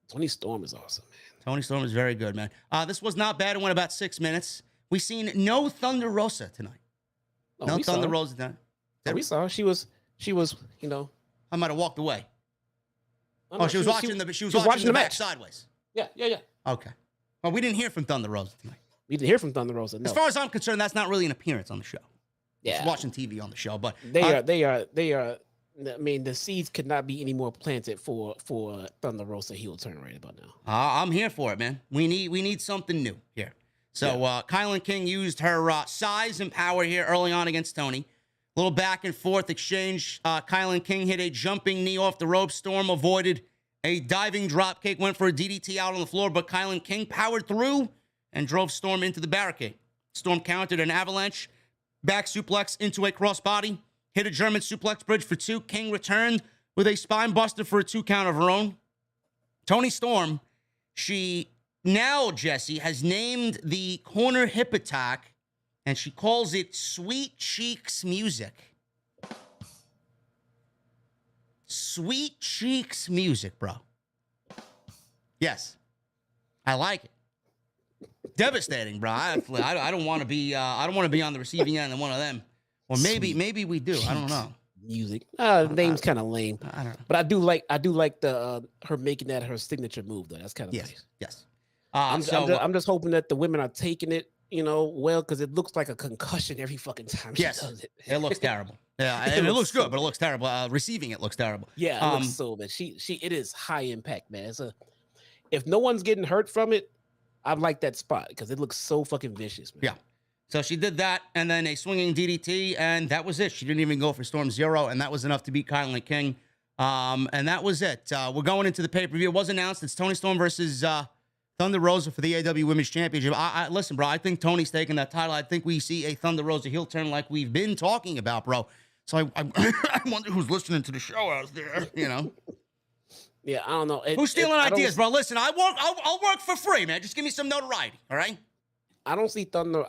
Toni Storm is awesome, man. Toni Storm is very good, man. This was not bad. It went about 6 minutes. We seen no Thunder Rosa tonight. No Thunder Rosa tonight. We saw her. She was, you know. I might have walked away. She was watching the match sideways. Yeah. Okay. Well, we didn't hear from Thunder Rosa tonight. We didn't hear from Thunder Rosa. No. As far as I'm concerned, that's not really an appearance on the show. Yeah. Just watching TV on the show, but they are. I mean, the seeds could not be any more planted for Thunder Rosa heel turn right about now. I'm here for it, man. We need something new here. So KiLynn King used her size and power here early on against Toni. A little back and forth exchange. KiLynn King hit a jumping knee off the rope. Storm avoided a diving drop kick, went for a DDT out on the floor, but KiLynn King powered through and drove Storm into the barricade. Storm countered an avalanche, back suplex into a crossbody, hit a German suplex bridge for 2. King returned with a spine buster for a 2 count of her own. Toni Storm, she now, Jesse, has named the corner hip attack, and she calls it Sweet Cheeks Music. Sweet Cheeks Music, bro. Yes. I like it. Devastating, bro. I don't want to be on the receiving end of one of them. Or maybe we do. I don't know. Music. The name's kind of lame. I don't know. But I do like the her making that her signature move though. That's kind of nice. Yes. I'm just hoping that the women are taking it, you know, well, because it looks like a concussion every fucking time she does it. It looks terrible. Yeah, and it looks good, but it looks terrible. Receiving it looks terrible. Yeah, it looks so bad. It is high impact, man. If no one's getting hurt from it, I like that spot because it looks so fucking vicious, man. Yeah. So she did that, and then a swinging DDT, and that was it. She didn't even go for Storm Zero, and that was enough to beat KiLynn King. And that was it. We're going into the pay-per-view. It was announced. It's Toni Storm versus Thunder Rosa for the AEW Women's Championship. Listen, bro, I think Toni's taking that title. I think we see a Thunder Rosa heel turn like we've been talking about, bro. So I wonder who's listening to the show out there, you know? Yeah, I don't know. Who's stealing ideas, bro? Listen, I'll work for free, man. Just give me some notoriety, all right? I don't see Thunder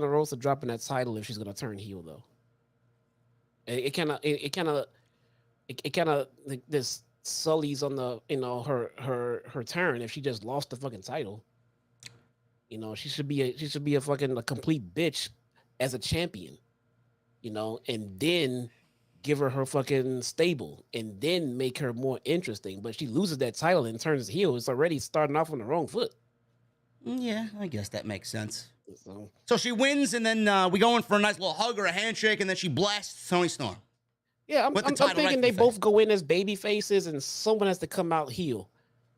Rosa dropping that title if she's gonna turn heel though. It kind of like this sullies on the, you know, her turn if she just lost the fucking title. You know, she should be a fucking complete bitch as a champion. You know, and then give her fucking stable and then make her more interesting. But she loses that title and turns heel. It's already starting off on the wrong foot. Yeah, I guess that makes sense. So she wins, and then we go in for a nice little hug or a handshake, and then she blasts Toni Storm. Yeah, I'm thinking they both go in as baby faces, and someone has to come out heel.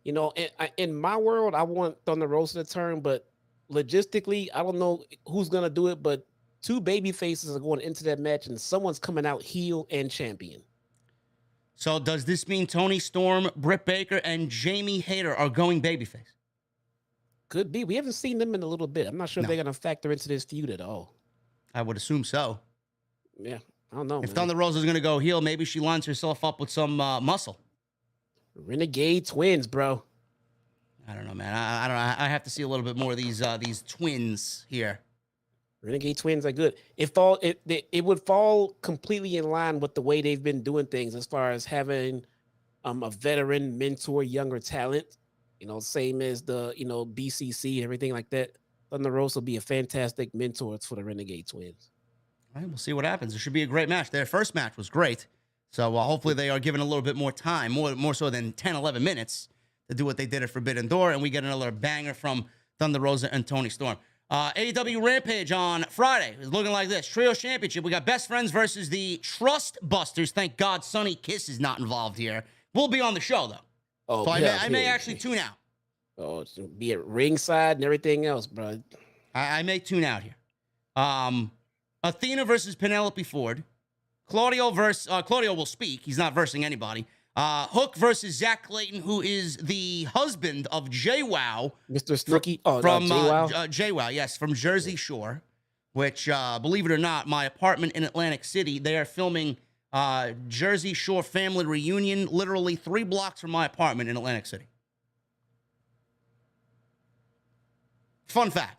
You know, in my world, I want Thunder Rosa to turn, but logistically, I don't know who's gonna do it. But two baby faces are going into that match, and someone's coming out heel and champion. So does this mean Toni Storm, Britt Baker, and Jamie Hayter are going babyface? Could be. We haven't seen them in a little bit. I'm not sure if they're gonna factor into this feud at all. I would assume so. Yeah, I don't know. If Thunder Rosa's gonna go heel, maybe she lines herself up with some muscle. Renegade twins, bro. I don't know, man. I don't know. I have to see a little bit more of these twins here. Renegade twins are good. It would fall completely in line with the way they've been doing things as far as having a veteran mentor younger talent. You know, same as the BCC and everything like that. Thunder Rosa will be a fantastic mentor for the Renegade twins. All right, we'll see what happens. It should be a great match. Their first match was great. So hopefully they are given a little bit more time, more so than 10, 11 minutes to do what they did at Forbidden Door, and we get another banger from Thunder Rosa and Toni Storm. AEW Rampage on Friday is looking like this. Trios Championship. We got Best Friends versus the Trust Busters. Thank God Sonny Kiss is not involved here. We'll be on the show, though. Oh, so yeah, I may actually tune out. Oh, it's be at ringside and everything else, bro. I may tune out here. Athena versus Penelope Ford. Claudio will speak. He's not versing anybody. Hook versus Zach Clayton, who is the husband of JWoww. Mr. Snooki. From JWoww. JWoww, yes, from Jersey Shore, which, believe it or not, my apartment in Atlantic City, they are filming Jersey Shore family reunion literally 3 blocks from my apartment in Atlantic City. Fun fact.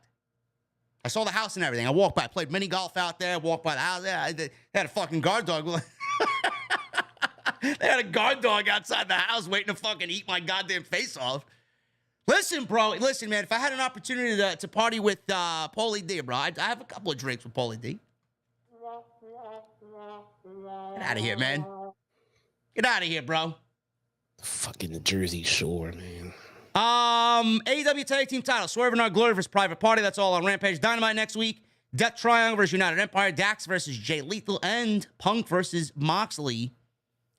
I saw the house and everything. I walked by. I played mini golf out there. Walked by the house. Yeah, they had a fucking guard dog. They had a guard dog outside the house waiting to fucking eat my goddamn face off. Listen, bro. Listen, man. If I had an opportunity to party with Paulie D, bro, I have a couple of drinks with Paulie D. Get out of here, man. Get out of here, bro. Fucking Jersey Shore, man. AEW Tag Team title. Swerve and Our Glory versus Private Party. That's all on Rampage. Dynamite next week. Death Triangle versus United Empire. Dax versus Jay Lethal. And Punk versus Moxley.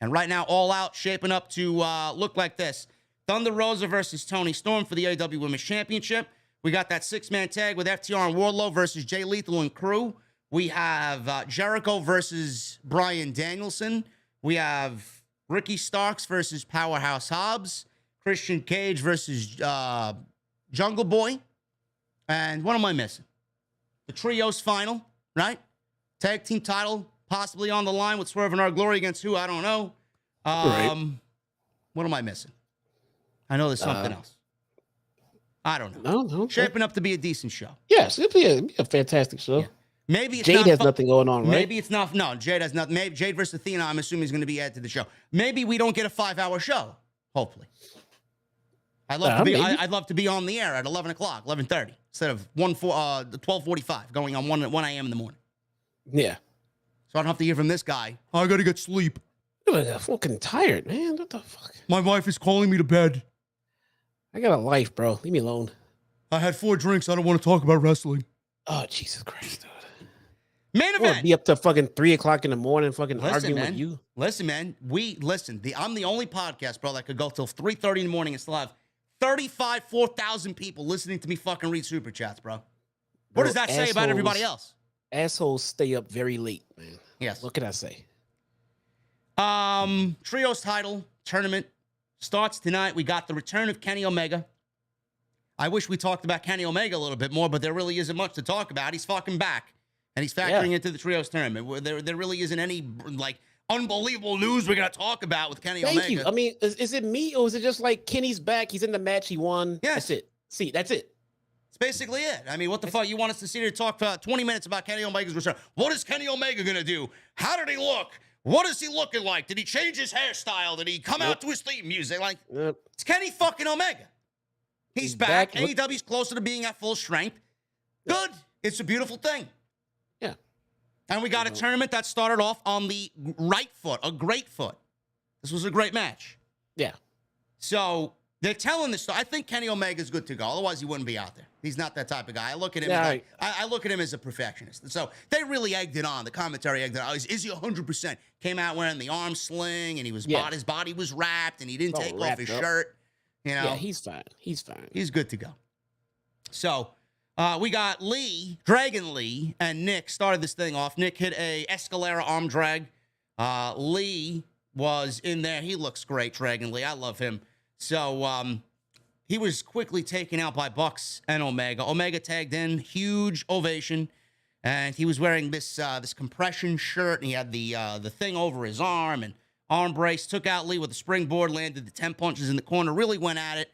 And right now, All Out shaping up to look like this. Thunder Rosa versus Toni Storm for the AEW Women's Championship. We got that 6-man tag with FTR and Wardlow versus Jay Lethal and crew. We have Jericho versus Bryan Danielson. We have Ricky Starks versus Powerhouse Hobbs. Christian Cage versus Jungle Boy. And what am I missing? The Trios final, right? Tag team title possibly on the line with Swerve and Our Glory against who? I don't know. Right. What am I missing? I know there's something else. I don't know. No. Shaping up to be a decent show. Yes, it'd be a fantastic show. Yeah. Maybe it's Jade has nothing going on, right? Maybe it's not. No, Jade has nothing. Maybe Jade versus Athena, I'm assuming, is going to be added to the show. Maybe we don't get a 5-hour show. Hopefully. I'd love to be on the air at 11 o'clock, 11:30, instead of 12:45, going on 1 a.m. in the morning. Yeah. So I don't have to hear from this guy. I got to get sleep. I'm fucking tired, man. What the fuck? My wife is calling me to bed. I got a life, bro. Leave me alone. I had 4 drinks. I don't want to talk about wrestling. Oh, Jesus Christ, dude. Main I want to event. be up to fucking 3 o'clock in the morning fucking Listen, arguing man. with you. Listen, man. I'm the only podcast, bro, that could go till 3:30 in the morning and still have 4,000 people listening to me fucking read super chats, bro. What does that say about everybody else? Assholes stay up very late, man. Yes. What can I say? Trios title tournament starts tonight. We got the return of Kenny Omega. I wish we talked about Kenny Omega a little bit more, but there really isn't much to talk about. He's fucking back, and he's factoring into the Trios tournament. There really isn't any, like, unbelievable news we're going to talk about with Kenny Omega. Thank you. I mean, is it me, or is it just like Kenny's back? He's in the match. He won. Yeah. That's it. See, that's it. It's basically it. I mean, what the fuck? You want us to sit here to talk for 20 minutes about Kenny Omega's return? What is Kenny Omega going to do? How did he look? What is he looking like? Did he change his hairstyle? Did he come out to his theme music? Like, it's Kenny fucking Omega. He's back. AEW's closer to being at full strength. Good. It's a beautiful thing. Yeah. And we got a tournament that started off on the right foot, a great foot. This was a great match. Yeah. So they're telling this story. I think Kenny Omega's good to go. Otherwise, he wouldn't be out there. He's not that type of guy. I look at him. I look at him as a perfectionist. So they really egged it on. The commentary egged it on. Is he 100%? Came out wearing the arm sling, and his body was wrapped, and he didn't take off his shirt. You know. Yeah, he's fine. He's fine. He's good to go. So we got Lee, Dragon Lee, and Nick started this thing off. Nick hit a Escalera arm drag. Lee was in there. He looks great, Dragon Lee. I love him. So he was quickly taken out by Bucks and Omega. Omega tagged in, huge ovation, and he was wearing this compression shirt, and he had the thing over his arm and arm brace. Took out Lee with a springboard, landed the 10 punches in the corner, really went at it.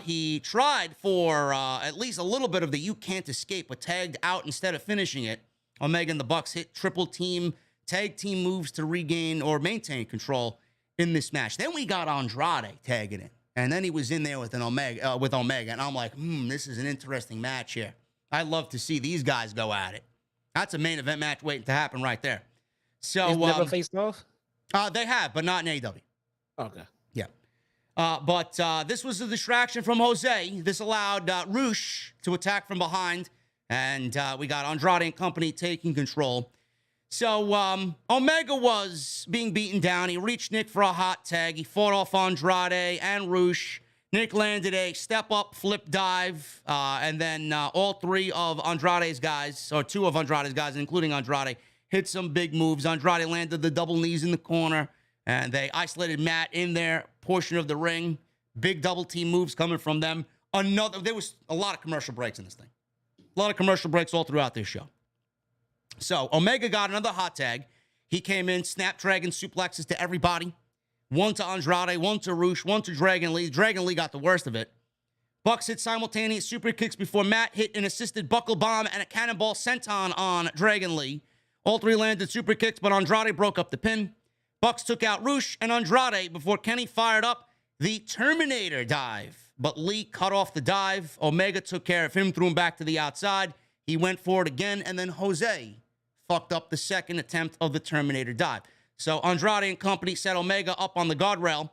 He tried for at least a little bit of the you can't escape, but tagged out instead of finishing it. Omega and the Bucks hit triple team, tag team moves to regain or maintain control in this match. Then we got Andrade tagging in, and then he was in there with Omega, and I'm like, this is an interesting match here. I love to see these guys go at it. That's a main event match waiting to happen right there. So He's never faced off? They have, but not in AEW. Okay. Yeah. But this was a distraction from Jose. This allowed Roosh to attack from behind, and we got Andrade and company taking control. So Omega was being beaten down. He reached Nick for a hot tag. He fought off Andrade and Roosh. Nick landed a step-up flip dive, and then all three of Andrade's guys, or two of Andrade's guys, including Andrade, hit some big moves. Andrade landed the double knees in the corner, and they isolated Matt in their portion of the ring. Big double team moves coming from them. There was a lot of commercial breaks in this thing. A lot of commercial breaks all throughout this show. So Omega got another hot tag. He came in, Snapdragon suplexes to everybody. One to Andrade, one to Roosh, one to Dragon Lee. Dragon Lee got the worst of it. Bucks hit simultaneous super kicks before Matt hit an assisted buckle bomb and a cannonball senton on Dragon Lee. All three landed super kicks, but Andrade broke up the pin. Bucks took out Roosh and Andrade before Kenny fired up the Terminator dive. But Lee cut off the dive. Omega took care of him, threw him back to the outside. He went for it again, and then Jose fucked up the second attempt of the Terminator dive. So Andrade and company set Omega up on the guardrail.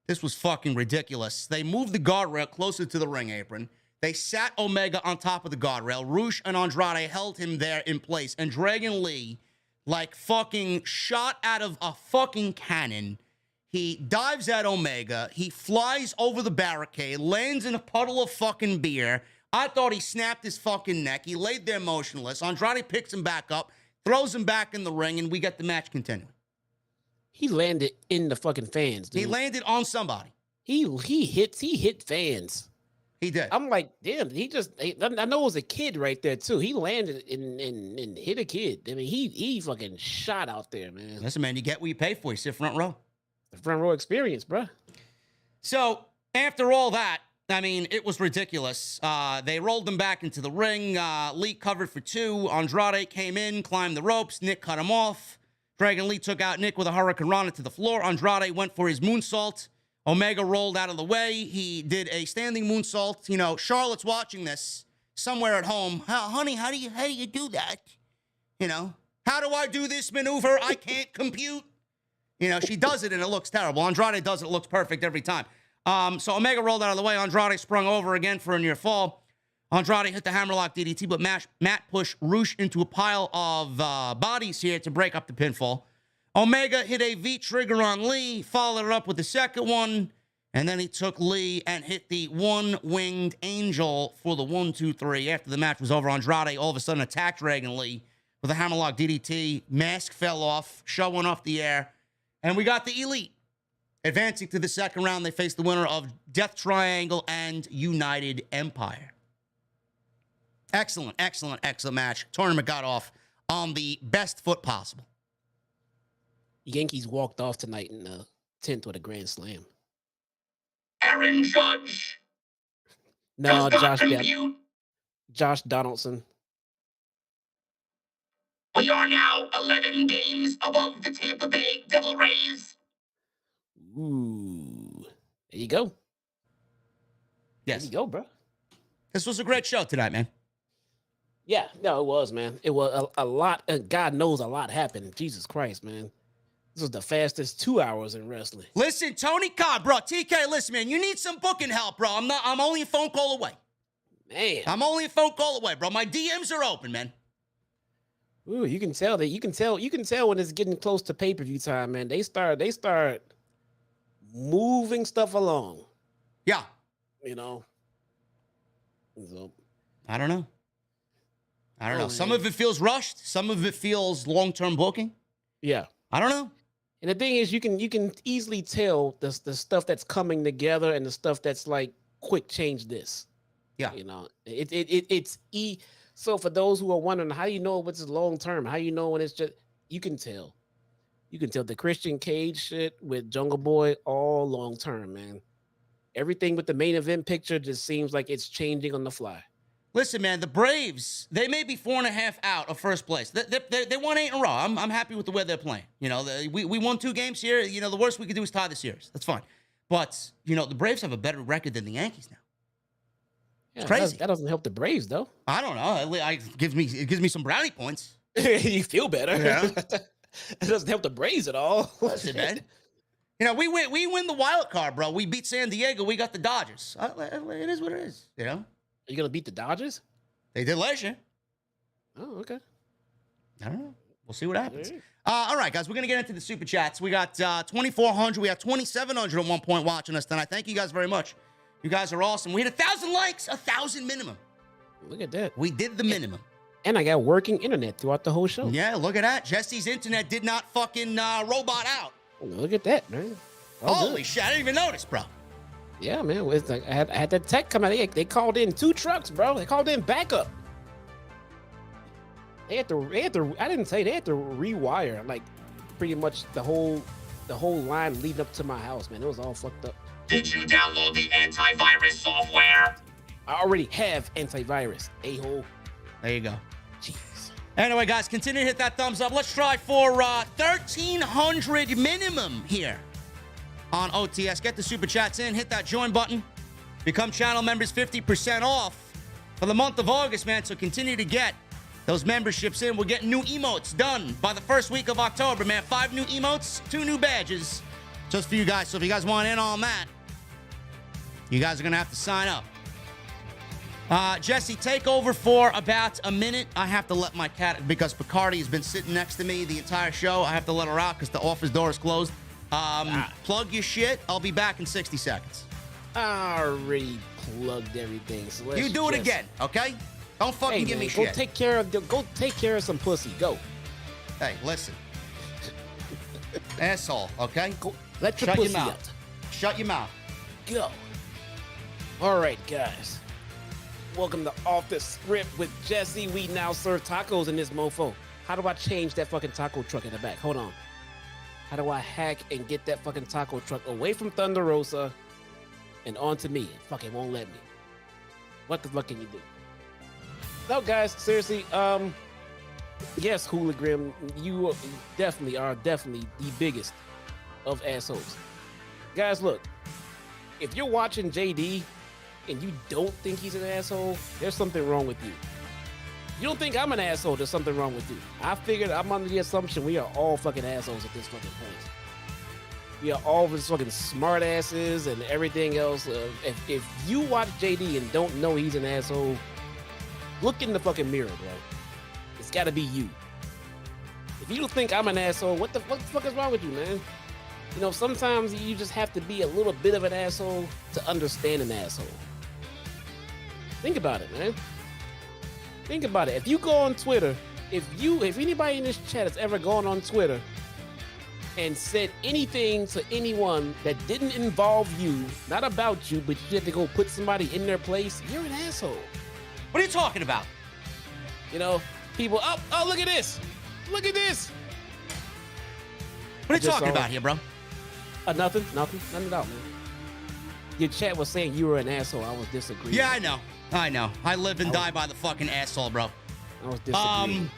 This was fucking ridiculous. They moved the guardrail closer to the ring apron. They sat Omega on top of the guardrail. Roosh and Andrade held him there in place. And Dragon Lee, like fucking shot out of a fucking cannon, he dives at Omega. He flies over the barricade, lands in a puddle of fucking beer. I thought he snapped his fucking neck. He laid there motionless. Andrade picks him back up, throws him back in the ring, and we get the match continuing. He landed in the fucking fans, dude. He landed on somebody. He hit fans. He did. I'm like, damn, I know it was a kid right there, too. He landed and hit a kid. I mean, he fucking shot out there, man. Listen, man, you get what you pay for. You sit front row. The front row experience, bro. So, after all that, I mean, it was ridiculous. They rolled him back into the ring. Lee covered for two. Andrade came in, climbed the ropes. Nick cut him off. Dragon Lee took out Nick with a Hurricane Rana to the floor. Andrade went for his moonsault. Omega rolled out of the way. He did a standing moonsault. You know, Charlotte's watching this somewhere at home. Honey, how do you do that? You know, how do I do this maneuver? I can't compute. You know, she does it and it looks terrible. Andrade does it, it looks perfect every time. So Omega rolled out of the way. Andrade sprung over again for a near fall. Andrade hit the hammerlock DDT, but Matt pushed Roosh into a pile of bodies here to break up the pinfall. Omega hit a V-trigger on Lee, followed it up with the second one, and then he took Lee and hit the one-winged angel for the 1-2-3. After the match was over, Andrade all of a sudden attacked Dragon Lee with a hammerlock DDT. Mask fell off, show went off the air, and we got the Elite advancing to the second round. They faced the winner of Death Triangle and United Empire. Excellent, excellent, excellent match. Tournament got off on the best foot possible. Yankees walked off tonight in the 10th with a grand slam. Aaron Judge. No, Josh Donaldson. We are now 11 games above the Tampa Bay Devil Rays. Ooh. There you go. Yes. There you go, bro. This was a great show tonight, man. Yeah, no, it was, man. It was a lot. God knows a lot happened. Jesus Christ, man. This was the fastest 2 hours in wrestling. Listen, Tony Khan, bro, TK, listen, man, you need some booking help, bro. I'm only a phone call away. Man. I'm only a phone call away, bro. My DMs are open, man. Ooh, you can tell when it's getting close to pay-per-view time, man. They start moving stuff along. Yeah. You know. So, I don't know. I don't know. man. Some of it feels rushed. Some of it feels long-term booking. yeah. I don't know. And the thing is, you can easily tell the stuff that's coming together and the stuff that's like, quick, change this. Yeah. You know, it's So for those who are wondering, how do you know what's long term? How you know when it's just, you can tell. You can tell the Christian Cage shit with Jungle Boy, all long term, man. Everything with the main event picture just seems like it's changing on the fly. Listen, man, the Braves, they may be 4.5 out of first place. They won 8 in a row. I'm happy with the way they're playing. You know, we won 2 games here. You know, the worst we could do is tie the series. That's fine. But, you know, the Braves have a better record than the Yankees now. Yeah, crazy. That doesn't help the Braves, though. I don't know. It gives me some brownie points. You feel better. Yeah. It doesn't help the Braves at all. Listen, man. You know, we win the wild card, bro. We beat San Diego. We got the Dodgers. It is what it is, you know? Are you going to beat the Dodgers? They did last year. Oh, okay. I don't know. We'll see what happens. All right, guys, we're going to get into the super chats. We got 2,400. We had 2,700 at one point watching us tonight. Thank you guys very much. You guys are awesome. We had 1,000 likes, 1,000 minimum. Look at that. We did the minimum. And I got working internet throughout the whole show. Yeah, look at that. Jesse's internet did not fucking robot out. Look at that, man. All Holy good. shit, I didn't even notice, bro. Yeah, man. It's like I had that tech come out. They called in 2 trucks, bro. They called in backup. They had to. I didn't say they had to rewire like pretty much the whole line leading up to my house, man. It was all fucked up. Did you download the antivirus software? I already have antivirus. A-hole. There you go. Jeez. Anyway, guys, continue to hit that thumbs up. Let's try for 1,300 minimum here on OTS. Get the super chats in. Hit that join button. Become channel members 50% off for the month of August, man. So continue to get those memberships in. We're getting new emotes done by the first week of October, man. 5 new emotes, 2 new badges just for you guys. So if you guys want in on that, you guys are going to have to sign up. Jesse, take over for about a minute. I have to let my cat, because Picardi has been sitting next to me the entire show. I have to let her out because the office door is closed. Plug your shit. I'll be back in 60 seconds. I already plugged everything. So let's You do it just- again, okay? Don't fucking give man, me go shit. go take care of some pussy. Go. Hey, listen. Asshole, okay? Go. Let your Shut your pussy mouth. out. Shut your mouth. Go. All right, guys. Welcome to Off the Script with Jesse. We now serve tacos in this mofo. How do I change that fucking taco truck in the back? Hold on. How do I hack and get that fucking taco truck away from Thunder Rosa and onto me? It fucking won't let me. What the fuck can you do? No, guys, seriously, yes, Hooligram, you definitely are the biggest of assholes. Guys, look, if you're watching JD and you don't think he's an asshole, there's something wrong with you. You don't think I'm an asshole, there's something wrong with you. I figured I'm under the assumption we are all fucking assholes at this fucking point. We are all just fucking smart asses and everything else. If you watch JD and don't know he's an asshole, look in the fucking mirror, bro. It's gotta be you. If you don't think I'm an asshole, what the fuck is wrong with you, man? You know, sometimes you just have to be a little bit of an asshole to understand an asshole. Think about it, man. Think about it. If you go on Twitter, if anybody in this chat has ever gone on Twitter and said anything to anyone that didn't involve you, not about you, but you had to go put somebody in their place, you're an asshole. What are you talking about? You know, people, oh, look at this. Look at this. What are you just talking saw about it. here, bro? Nothing at all, man. Your chat was saying you were an asshole. I was disagreeing. Yeah, I know. I live and die by the fucking asshole, bro. I was disagreeing.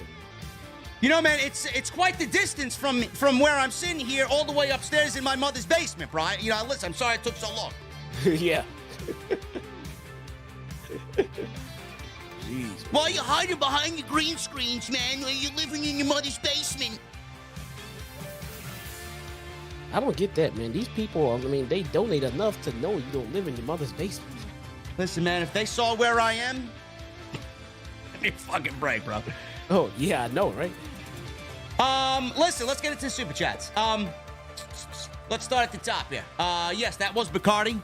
You know, man, it's quite the distance from where I'm sitting here all the way upstairs in my mother's basement, bro. You know, listen, I'm sorry it took so long. Yeah. jeez. Why are you hiding behind your green screens, man? Are you living in your mother's basement? I don't get that, man. These people, I mean, they donate enough to know you don't live in your mother's basement. Listen, man, if they saw where I am, give me a fucking break, bro. Oh, yeah, I know, right? Listen, let's get into the super chats. Let's start at the top here. Yes, that was Bacardi.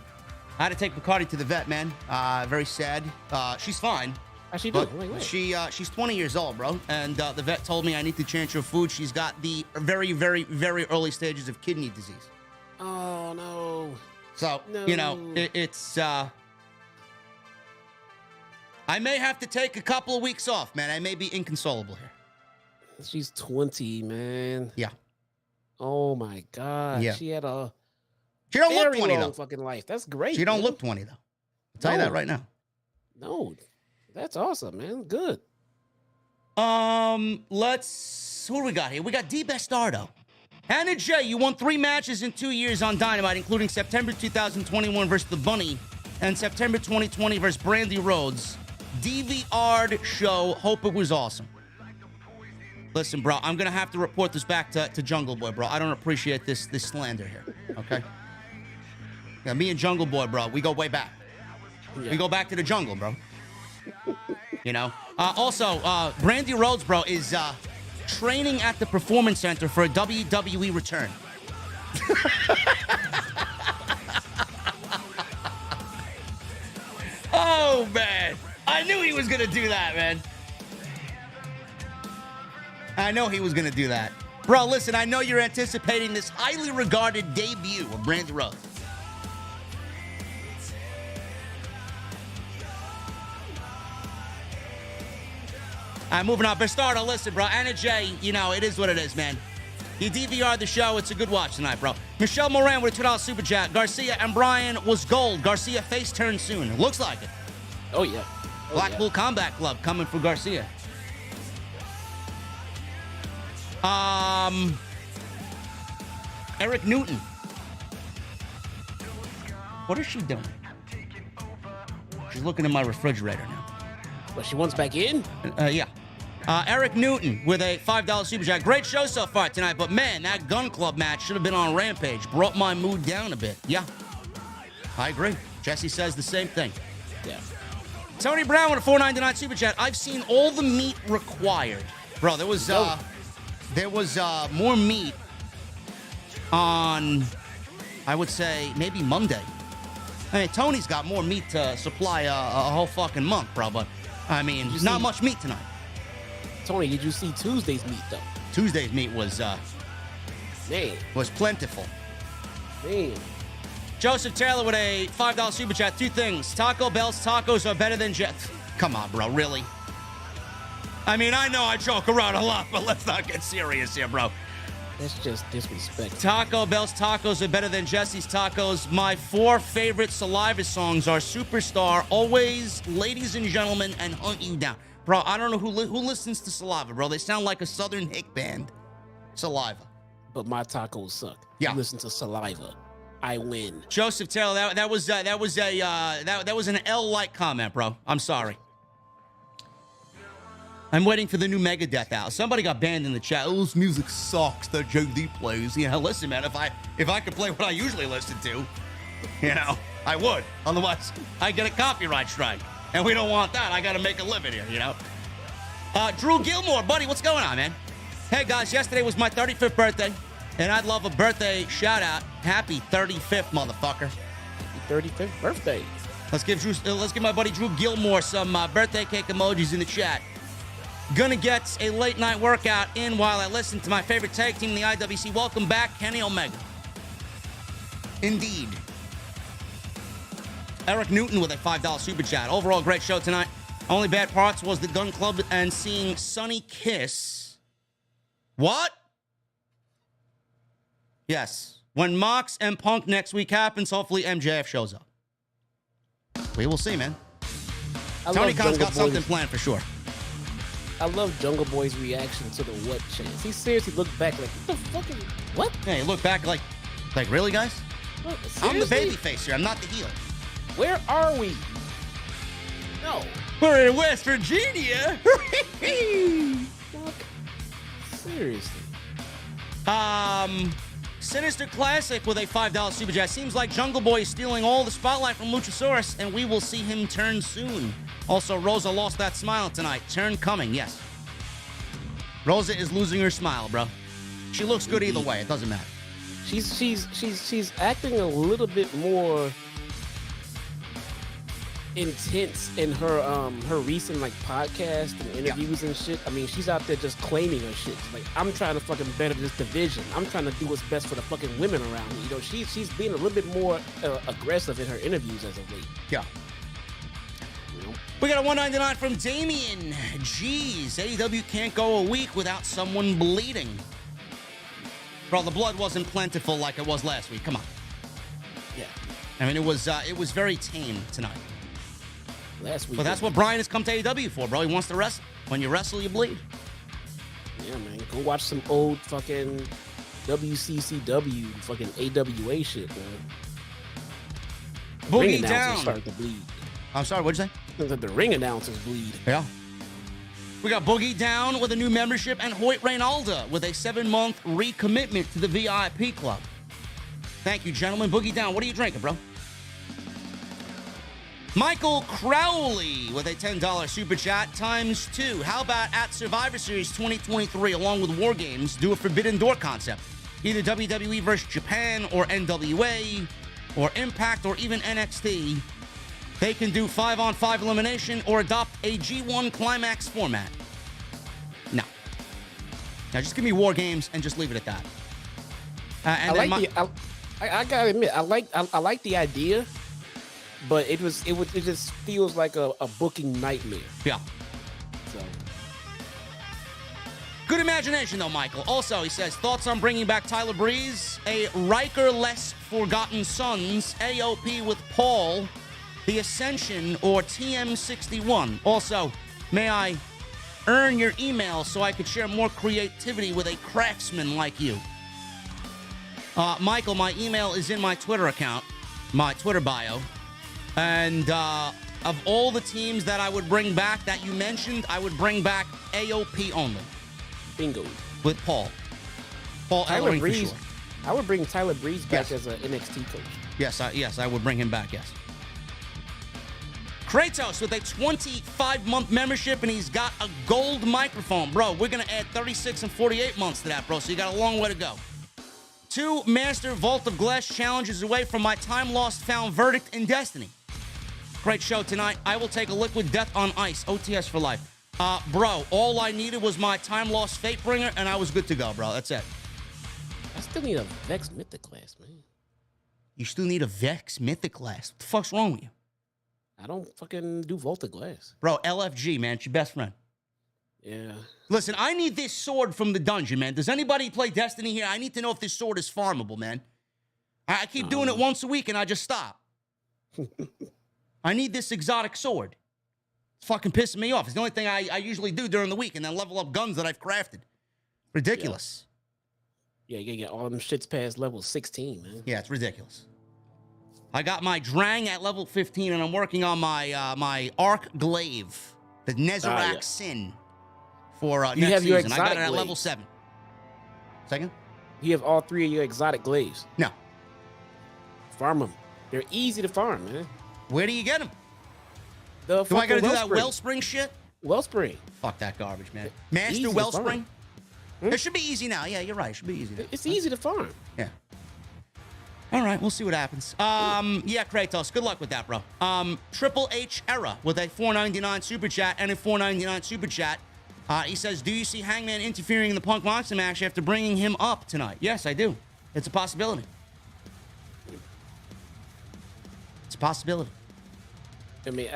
I had to take Bacardi to the vet, man. Very sad. She's fine. How's she But doing? Wait. she's 20 years old, bro. And the vet told me I need to change her food. She's got the very, very, very early stages of kidney disease. Oh, no. So, No. you know, it's... I may have to take a couple of weeks off, man. I may be inconsolable here. She's 20, man. Yeah. Oh, my God. Yeah. She had a She don't look very 20, long though. fucking life. That's great. She don't man. look 20, though. I'll tell you that right now. No. That's awesome, man. Good. Who do we got here? We got D Bastardo. Hannah J, you won 3 matches in 2 years on Dynamite, including September 2021 versus The Bunny and September 2020 versus Brandy Rhodes. DVR'd show. Hope it was awesome. Listen, bro, I'm going to have to report this back to Jungle Boy, bro. I don't appreciate this slander here, okay? Yeah, me and Jungle Boy, bro, we go way back. Yeah. We go back to the jungle, bro. You know? Also, Brandy Rhodes, bro, is training at the Performance Center for a WWE return. Oh, man. I knew he was going to do that, man. I know he was going to do that. Bro, listen, I know you're anticipating this highly regarded debut of Brandy Rhodes. All right, moving on. Bastardo, listen, bro. Anna J, you know, it is what it is, man. You DVR'd the show. It's a good watch tonight, bro. Michelle Moran with a $2 super chat. Garcia and Bryan was gold. Garcia face turn soon. Looks like it. Oh, yeah. Oh, Blackpool Combat Club coming for Garcia. Eric Newton. What is she doing? She's looking in my refrigerator now. But she wants back in? Yeah. Eric Newton with a $5 super chat. Great show so far tonight, but man, that Gun Club match should have been on Rampage. Brought my mood down a bit. Yeah. I agree. Jesse says the same thing. Yeah. Tony Brown with a $4.99 super chat. I've seen all the meat required. Bro, there was more meat on, I would say, maybe Monday. I mean, Tony's got more meat to supply a whole fucking month, bro, but, I mean, not much meat tonight. Tony, did you see Tuesday's meat, though? Tuesday's meat was Man. plentiful. Man. Joseph Taylor with a $5 super chat. 2 things. Taco Bell's tacos are better than Come on, bro. Really? I mean, I know I joke around a lot, but let's not get serious here, bro. That's just disrespect. Taco Bell's tacos are better than Jesse's tacos. My 4 favorite Saliva songs are Superstar, Always, Ladies and Gentlemen, and Hunt You Down. Bro, I don't know who listens to Saliva, bro. They sound like a Southern hick band. Saliva. But my tacos suck. Yeah. You listen to Saliva. I win. Joseph Taylor, that was an L-like comment, bro. I'm sorry. I'm waiting for the new Megadeth out. Somebody got banned in the chat. Oh, this music sucks that JD plays. Yeah, listen, man, if I could play what I usually listen to, you know, I would. Otherwise, I get a copyright strike. And we don't want that. I got to make a living here, you know. Drew Gilmore, buddy, what's going on, man? Hey, guys, yesterday was my 35th birthday, and I'd love a birthday shout-out. Happy 35th, motherfucker. 35th birthday. Let's give my buddy Drew Gilmore some birthday cake emojis in the chat. Gonna get a late night workout in while I listen to my favorite tag team in the IWC. Welcome back, Kenny Omega. Indeed. Eric Newton with a $5 super chat. Overall, great show tonight. Only bad parts was the Gun Club and seeing Sonny kiss. What? Yes. When Mox and Punk next week happens, hopefully MJF shows up. We will see, man. Tony Khan's got something planned for sure. I love Jungle Boy's reaction to the what chance. He seriously looked back like, what the fuck is what? Yeah, he looked back like really, guys? What, I'm the seriously? baby face here. I'm not the heel. Where are we? No. We're in West Virginia. Fuck. Seriously. Sinister Classic with a $5 super chat. Seems like Jungle Boy is stealing all the spotlight from Luchasaurus, and we will see him turn soon. Also, Rosa lost that smile tonight. Turn coming, yes. Rosa is losing her smile, bro. She looks good either way. It doesn't matter. She's acting a little bit more intense in her recent like podcast and interviews and shit. I mean, she's out there just claiming her shit. Like, I'm trying to fucking better this division. I'm trying to do what's best for the fucking women around me. You know, she's being a little bit more aggressive in her interviews as of late. Yeah. You know? We got a $1.99 from Damien. Jeez, AEW can't go a week without someone bleeding. Bro, the blood wasn't plentiful like it was last week. Come on. Yeah. I mean, it was very tame tonight. Last week. But that's what Bryan has come to AEW for, bro. He wants to wrestle. When you wrestle, you bleed. Yeah, man. Go watch some old fucking WCCW, fucking AWA shit, man. Boogie Ring announcers down. start to bleed. I'm sorry, what'd you say? The ring announcers bleed. Yeah. We got Boogie Down with a new membership and Hoyt Reynalda with a 7-month recommitment to the VIP club. Thank you, gentlemen. Boogie Down, what are you drinking, bro? Michael Crowley with a $10 super chat times 2. How about at Survivor Series 2023, along with War Games, do a Forbidden Door concept? Either WWE versus Japan or NWA or Impact or even NXT. They can do 5-on-5 elimination or adopt a G1 climax format. No. Now just give me War Games and just leave it at that. I gotta admit, I like the idea, but it just feels like a booking nightmare. Yeah. So Good imagination, though, Michael. Also, he says, thoughts on bringing back Tyler Breeze, a Riker-less Forgotten Sons, AOP with Paul, The Ascension, or TM61. Also, may I earn your email so I could share more creativity with a craftsman like you? Michael, my email is in my Twitter account, my Twitter bio. And of all the teams that I would bring back that you mentioned, I would bring back AOP only. Bingo. With Paul. Paul Tyler Ellering Breeze. for sure. I would bring Tyler Breeze back Yes. as an NXT coach. Yes, I would bring him back, yes. Kratos with a 25-month membership, and he's got a gold microphone. Bro, we're going to add 36 and 48 months to that, bro, so you got a long way to go. 2 Master Vault of Glass challenges away from my time lost found verdict in Destiny. Great show tonight. I will take a liquid death on ice. OTS for life. Bro, all I needed was my time lost Fate Bringer, and I was good to go, bro. That's it. I still need a Vex Mythic class, man. You still need a Vex Mythic class. What the fuck's wrong with you? I don't fucking do Volta Glass. Bro, LFG, man. It's your best friend. Yeah. Listen, I need this sword from the dungeon, man. Does anybody play Destiny here? I need to know if this sword is farmable, man. I keep doing it once a week, and I just stop. I need this exotic sword. It's fucking pissing me off. It's the only thing I usually do during the week, and then level up guns that I've crafted. Ridiculous. Yeah, you gotta get all them shits past level 16, man. Yeah, it's ridiculous. I got my Drang at level 15, and I'm working on my my Arc Glaive, the Nezarec Sin, for You next have your season. I got exotic it at level glaives. 7. Second? You have all 3 of your exotic glaives. No. Farm them. They're easy to farm, man. Where do you get them? The Do I gotta do that Wellspring. Wellspring shit? Wellspring. Fuck that garbage, man. Master Easy to Wellspring? farm. It should be easy now. Yeah, you're right. It should be easy now. It's easy to farm. Yeah. All right, we'll see what happens. Yeah, Kratos, good luck with that, bro. Triple H Era with a $4.99 super chat and a $4.99 super chat. He says, do you see Hangman interfering in the Punk Monster match after bringing him up tonight? Yes, I do. It's a possibility. It's a possibility. I mean,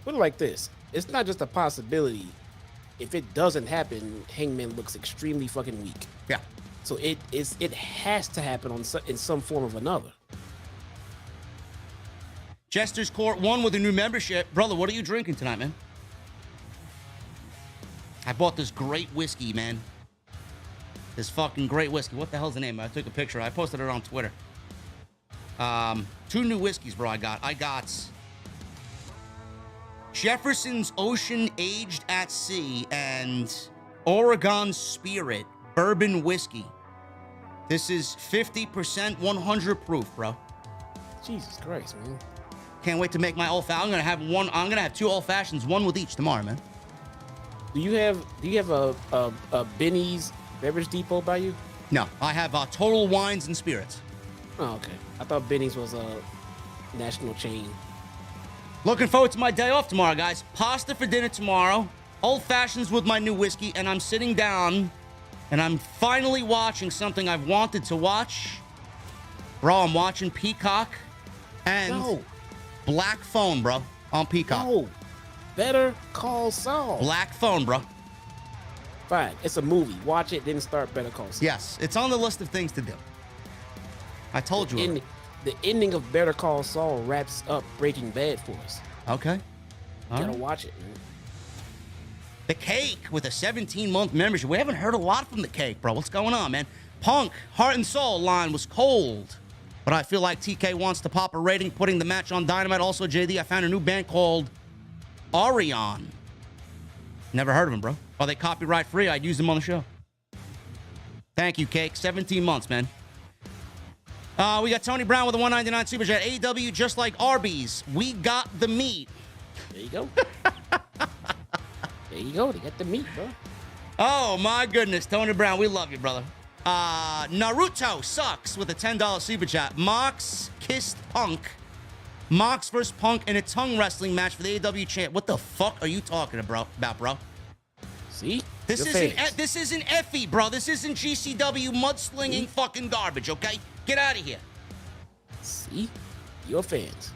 put it like this. It's not just a possibility. If it doesn't happen, Hangman looks extremely fucking weak. Yeah. So it has to happen in some form of another. Jester's Court 1 with a new membership. Brother, what are you drinking tonight, man? I bought this great whiskey, man. This fucking great whiskey. What the hell's the name? I took a picture. I posted it on Twitter. 2 new whiskeys, bro, I got. Jefferson's Ocean Aged at Sea and Oregon Spirit Bourbon Whiskey. This is 50% 100 proof, bro. Jesus Christ, man. Can't wait to make my old fashioned. I'm gonna have 2 old fashions, one with each tomorrow, man. Do you have a Benny's Beverage Depot by you? No, I have Total Wines and Spirits. Oh, okay. I thought Benny's was a national chain. Looking forward to my day off tomorrow, guys. Pasta for dinner tomorrow. Old fashions with my new whiskey, and I'm sitting down, and I'm finally watching something I've wanted to watch. Bro, I'm watching Peacock and Black Phone, bro, on Peacock. No. Better Call Saul. Black Phone, bro. Fine. It's a movie. Watch it, then start Better Call Saul. Yes, it's on the list of things to do. I told you. The ending of Better Call Saul wraps up Breaking Bad for us. Okay. You All gotta right. watch it, man. The Cake with a 17-month membership. We haven't heard a lot from The Cake, bro. What's going on, man? Punk, Heart and Soul line was cold. But I feel like TK wants to pop a rating, putting the match on Dynamite. Also, JD, I found a new band called Orion. Never heard of them, bro. Are they copyright free? I'd use them on the show. Thank you, Cake. 17 months, man. We got Tony Brown with a $1.99 super chat. AEW, just like Arby's, we got the meat. There you go. There you go. They got the meat, bro. Oh, my goodness. Tony Brown, we love you, brother. Naruto sucks with a $10 super chat. Mox kissed Punk. Mox versus Punk in a tongue wrestling match for the AEW champ. What the fuck are you talking about, bro? See? This isn't Effie, bro. This isn't GCW mudslinging fucking garbage, okay? Get out of here. See? Your fans.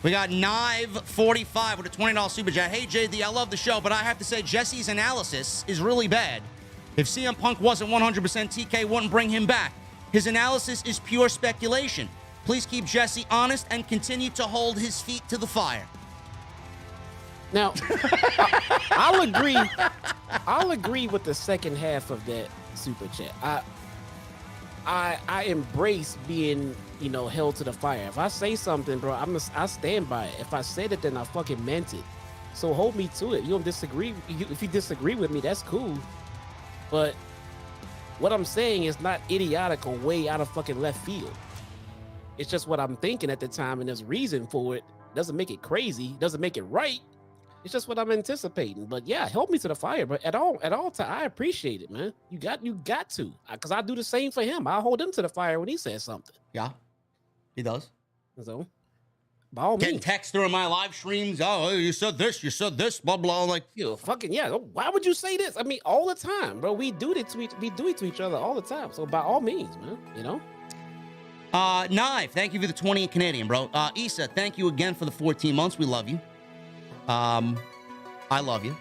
We got Knive45 with a $20 super chat. Hey, JD, I love the show, but I have to say Jesse's analysis is really bad. If CM Punk wasn't 100%, TK wouldn't bring him back. His analysis is pure speculation. Please keep Jesse honest and continue to hold his feet to the fire. Now, I'll agree with the second half of that super chat. I embrace being, held to the fire. If I say something, bro, I stand by it. If I said it, then I fucking meant it. So hold me to it. You don't disagree. If you disagree with me, that's cool. But what I'm saying is not idiotic or way out of fucking left field. It's just what I'm thinking at the time, and there's reason for it. Doesn't make it crazy. Doesn't make it right. It's just what I'm anticipating. But yeah, help me to the fire. But at all time, I appreciate it, man. You got to, because I do the same for him. I hold him to the fire when he says something. Yeah, he does. So, by all Getting means, text during my live streams. Oh, you said this, blah blah. I'm like, fucking yeah. Why would you say this? I mean, all the time, bro. We do it to each other all the time. So by all means, man. Knife, thank you for the 20 in Canadian, bro. Issa, thank you again for the 14 months. We love you. I love you.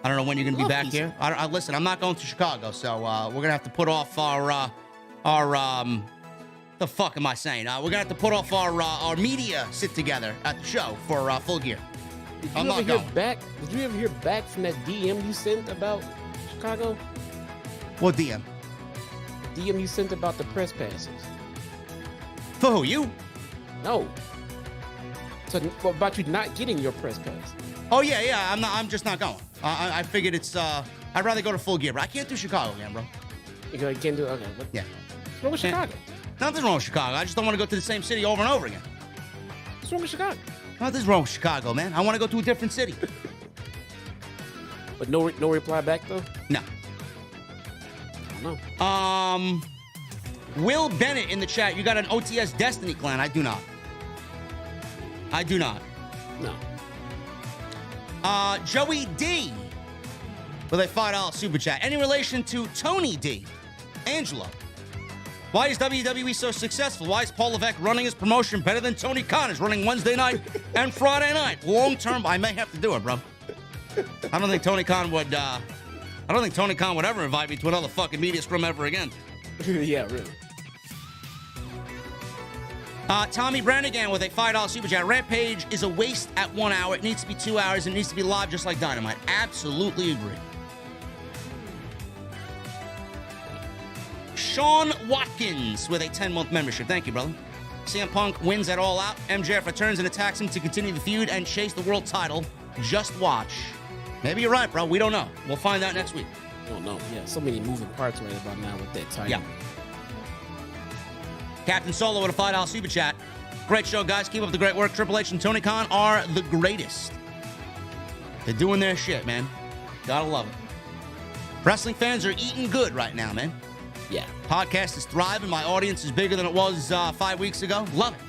I don't know when you're gonna be back here. Listen, I'm not going to Chicago, so we're gonna have to put off our the fuck am I saying? We're gonna have to put off our media sit together at the show for Full Gear. Did you ever hear back from that DM you sent about Chicago? What DM? DM you sent about the press passes. For who? You? No. So about you not getting your press pass. Oh yeah. I'm just not going. I figured it's. I'd rather go to Full Gear, but I can't do Chicago again, bro. You can't do it. Okay. Yeah. What's wrong with Chicago? Nothing's wrong with Chicago. I just don't want to go to the same city over and over again. What's wrong with Chicago? Nothing's wrong with Chicago, man. I want to go to a different city. But no reply back though. No. I don't know. Will Bennett in the chat. You got an OTS Destiny clan. I do not. No. Joey D with a $5 super chat. Any relation to Tony D? Angelo. Why is WWE so successful? Why is Paul Levesque running his promotion better than Tony Khan is running Wednesday night and Friday night? Long term, I may have to do it, bro. I don't think Tony Khan would ever invite me to another fucking media scrum ever again. Yeah, really. Tommy Brannigan with a $5 super chat. Rampage is a waste at 1 hour. It needs to be 2 hours. It needs to be live just like Dynamite. Absolutely agree. Sean Watkins with a 10-month membership. Thank you, brother. CM Punk wins at All Out. MJF returns and attacks him to continue the feud and chase the world title. Just watch. Maybe you're right, bro. We don't know. We'll find out next week. I don't know. Yeah, so many moving parts right about now with that title. Yeah. Captain Solo with a $5 super chat. Great show, guys. Keep up the great work. Triple H and Tony Khan are the greatest. They're doing their shit, man. Gotta love it. Wrestling fans are eating good right now, man. Yeah. Podcast is thriving. My audience is bigger than it was 5 weeks ago. Love it.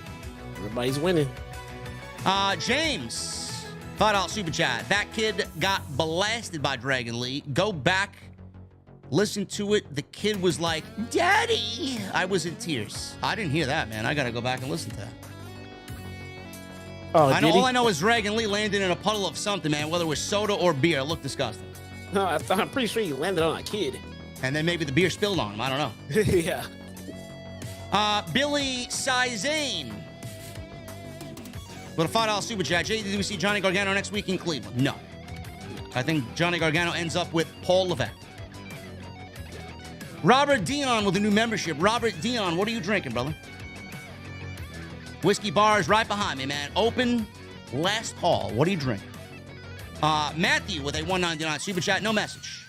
Everybody's winning. James, $5 super chat. That kid got blasted by Dragon Lee. Go back, listen to it. The kid was like, Daddy. I was in tears. I didn't hear that, man. I got to go back and listen to that. Oh, All I know is Dragon Lee landed in a puddle of something, man, whether it was soda or beer. It looked disgusting. No, I'm pretty sure he landed on a kid. And then maybe the beer spilled on him. I don't know. Yeah. Billy Sizane with a $5 super chat. JD, do we see Johnny Gargano next week in Cleveland? No. I think Johnny Gargano ends up with Paul Levesque. Robert Dion with a new membership. Robert Dion, what are you drinking, brother? Whiskey bar is right behind me, man. Open last call. What are you drinking? Matthew with a $1.99 super chat. No message.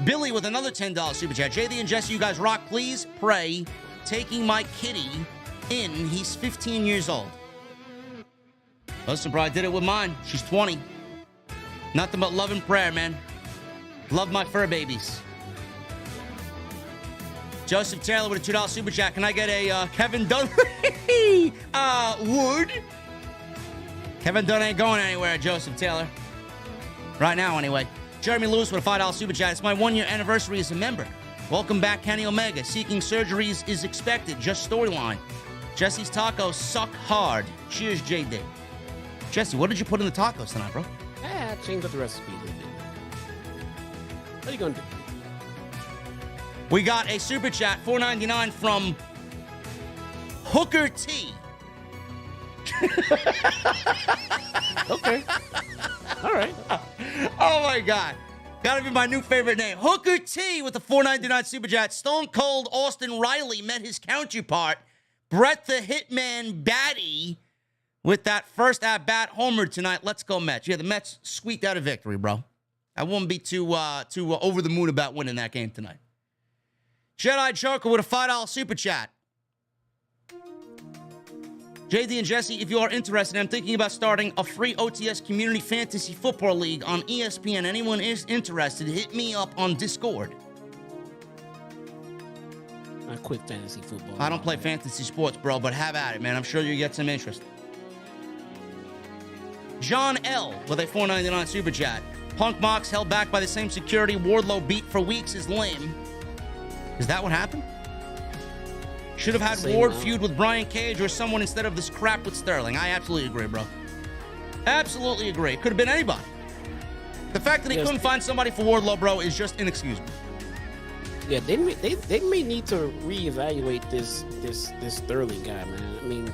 Billy with another $10 super chat. JD and Jesse, you guys rock. Please pray. Taking my kitty in. He's 15 years old. Listen, bro, I did it with mine. She's 20. Nothing but love and prayer, man. Love my fur babies. Joseph Taylor with a $2 super chat. Can I get a Kevin Dunn? Wood? Kevin Dunn ain't going anywhere, Joseph Taylor. Right now, anyway. Jeremy Lewis with a $5 super chat. It's my 1-year anniversary as a member. Welcome back, Kenny Omega. Seeking surgeries is expected. Just storyline. Jesse's tacos suck hard. Cheers, JD. Jesse, what did you put in the tacos tonight, bro? I changed up the recipe a little bit. What are you going to do? We got a super chat, $4.99 from Hooker T. Okay. All right. Oh, my God. Gotta be my new favorite name. Hooker T with the $4.99 super chat. Stone Cold Austin Riley met his counterpart, Bret the Hitman Batty, with that first at-bat homer tonight. Let's go, Mets. Yeah, the Mets squeaked out a victory, bro. I wouldn't be too over the moon about winning that game tonight. Jedi Joker with a $5 super chat. JD and Jesse, if you are interested, I'm thinking about starting a free OTS community fantasy football league on ESPN. Anyone is interested, hit me up on Discord. I quit fantasy football. I don't play fantasy sports, bro, but have at it, man. I'm sure you get some interest. John L. with a $4.99 super chat. Punk Mox held back by the same security Wardlow beat for weeks is lame. Is that what happened? Should have had Ward feud with Brian Cage or someone instead of this crap with Sterling. I absolutely agree, bro. Absolutely agree. It could have been anybody. The fact that he couldn't find somebody for Wardlow, bro, is just inexcusable. Yeah, they may need to reevaluate this Sterling guy, man. I mean,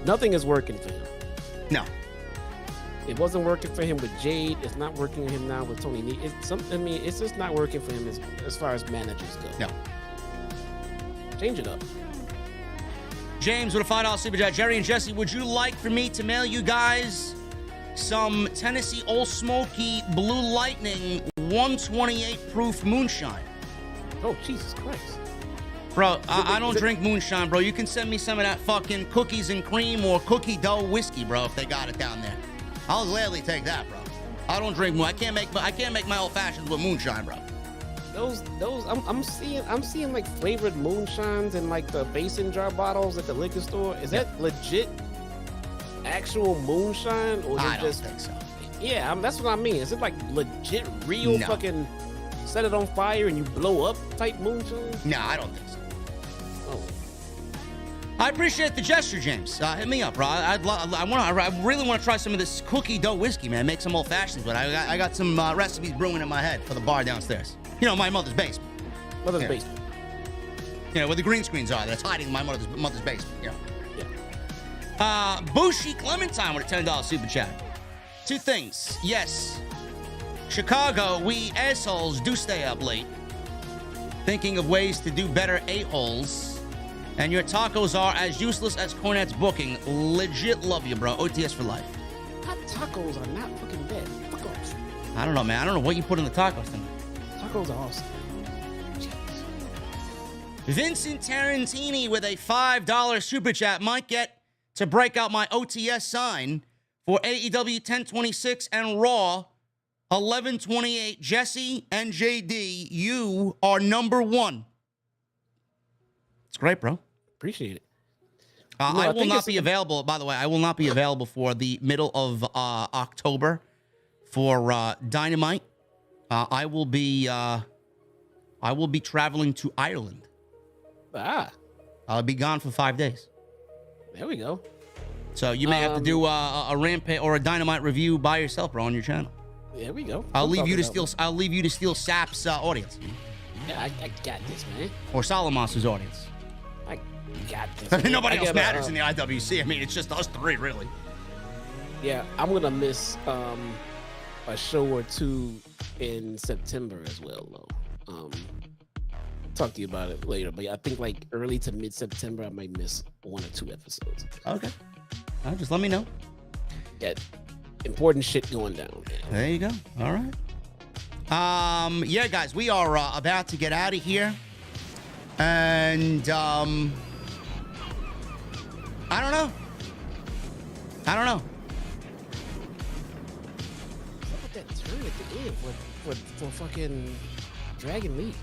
nothing is working for him. No. It wasn't working for him with Jade. It's not working for him now with Tony Nee. It's just not working for him as far as managers go. No. Change it up. James with a $5 super chat. Jerry and Jesse, would you like for me to mail you guys some Tennessee Old Smoky Blue Lightning 128 proof moonshine? Oh, Jesus Christ. Bro, I don't drink moonshine, bro. You can send me some of that fucking cookies and cream or cookie dough whiskey, bro, if they got it down there. I'll gladly take that, bro. I don't drink I can't make my old fashions with moonshine, bro. Those I'm seeing like flavored moonshines in like the mason jar bottles at the liquor store. Is that legit actual moonshine or I don't just think so. Yeah, that's what I mean. Is it like legit real fucking set it on fire and you blow up type moonshine? No, I don't think so. Oh. I appreciate the gesture, James. Hit me up, bro. I really want to try some of this cookie dough whiskey, man. Make some old fashions, but I got some recipes brewing in my head for the bar downstairs. You know, my mother's basement. Mother's basement. You know, where the green screens are. That's hiding in my mother's basement. You know. Yeah. Bushi Clementine with a $10 super chat. Two things. Yes, Chicago, we assholes do stay up late, thinking of ways to do better a-holes. And your tacos are as useless as Cornette's booking. Legit love you, bro. OTS for life. Hot tacos are not fucking bad. Fuck off. I don't know, man. I don't know what you put in the tacos tonight. Tacos are awesome. Vincent Tarantini with a $5 super chat might get to break out my OTS sign for AEW 1026 and Raw 1128. Jesse and JD, you are number one. It's great, bro. Appreciate it. I will not be available, by the way. I will not be available for the middle of October for Dynamite. I will be traveling to Ireland. I'll be gone for 5 days. There we go. So you may have to do a Rampage or a Dynamite review by yourself, bro, on your channel. There we go. I'll leave you to steal Sap's audience. Yeah, I got this, man. Or Solomonster's audience. I got this. Nobody else matters in the IWC. I mean, it's just us three, really. Yeah, I'm gonna miss a show or two in September as well, though. Talk to you about it later, but I think like early to mid-September, I might miss 1 or 2 episodes. Okay. Just let me know. Yeah, important shit going down, man. There you go. All right. Yeah, guys, we are about to get out of here. And I don't know. What's up with that turn at the end for fucking Dragon Lee?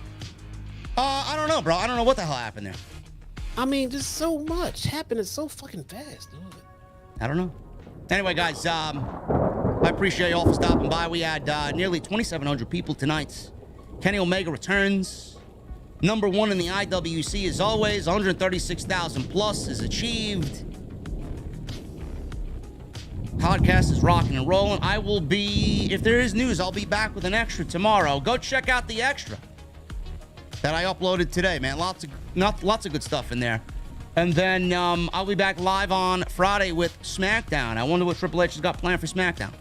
I don't know, bro. I don't know what the hell happened there. I mean, just so much happening so fucking fast, dude. I don't know. Anyway, guys, I appreciate you all for stopping by. We had nearly 2,700 people tonight. Kenny Omega returns. Number one in the IWC as always. 136,000 plus is achieved. Podcast is rocking and rolling. I will be, if there is news, I'll be back with an extra tomorrow. Go check out the extra that I uploaded today, man. Lots of good stuff in there. And then I'll be back live on Friday with SmackDown. I wonder what Triple H has got planned for SmackDown.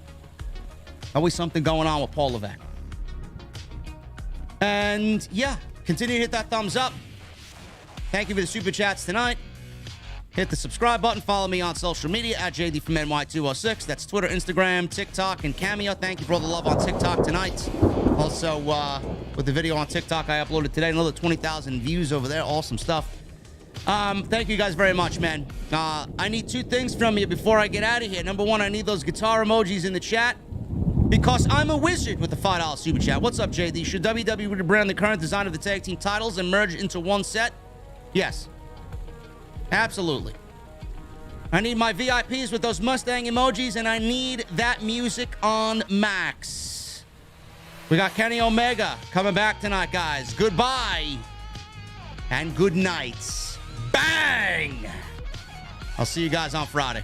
Always something going on with Paul Levesque. And yeah, continue to hit that thumbs up. Thank you for the super chats tonight. Hit the subscribe button. Follow me on social media at JDfromNY206. That's Twitter, Instagram, TikTok, and Cameo. Thank you for all the love on TikTok tonight. Also, with the video on TikTok I uploaded today, another 20,000 views over there. Awesome stuff. Thank you guys very much, man. I need 2 things from you before I get out of here. Number 1, I need those guitar emojis in the chat because I'm a wizard with the $5 super chat. What's up, JD? Should WWE rebrand the current design of the tag team titles and merge into one set? Yes. Absolutely. I need my VIPs with those Mustang emojis, and I need that music on max. We got Kenny Omega coming back tonight, guys. Goodbye and good night. Bang! I'll see you guys on Friday.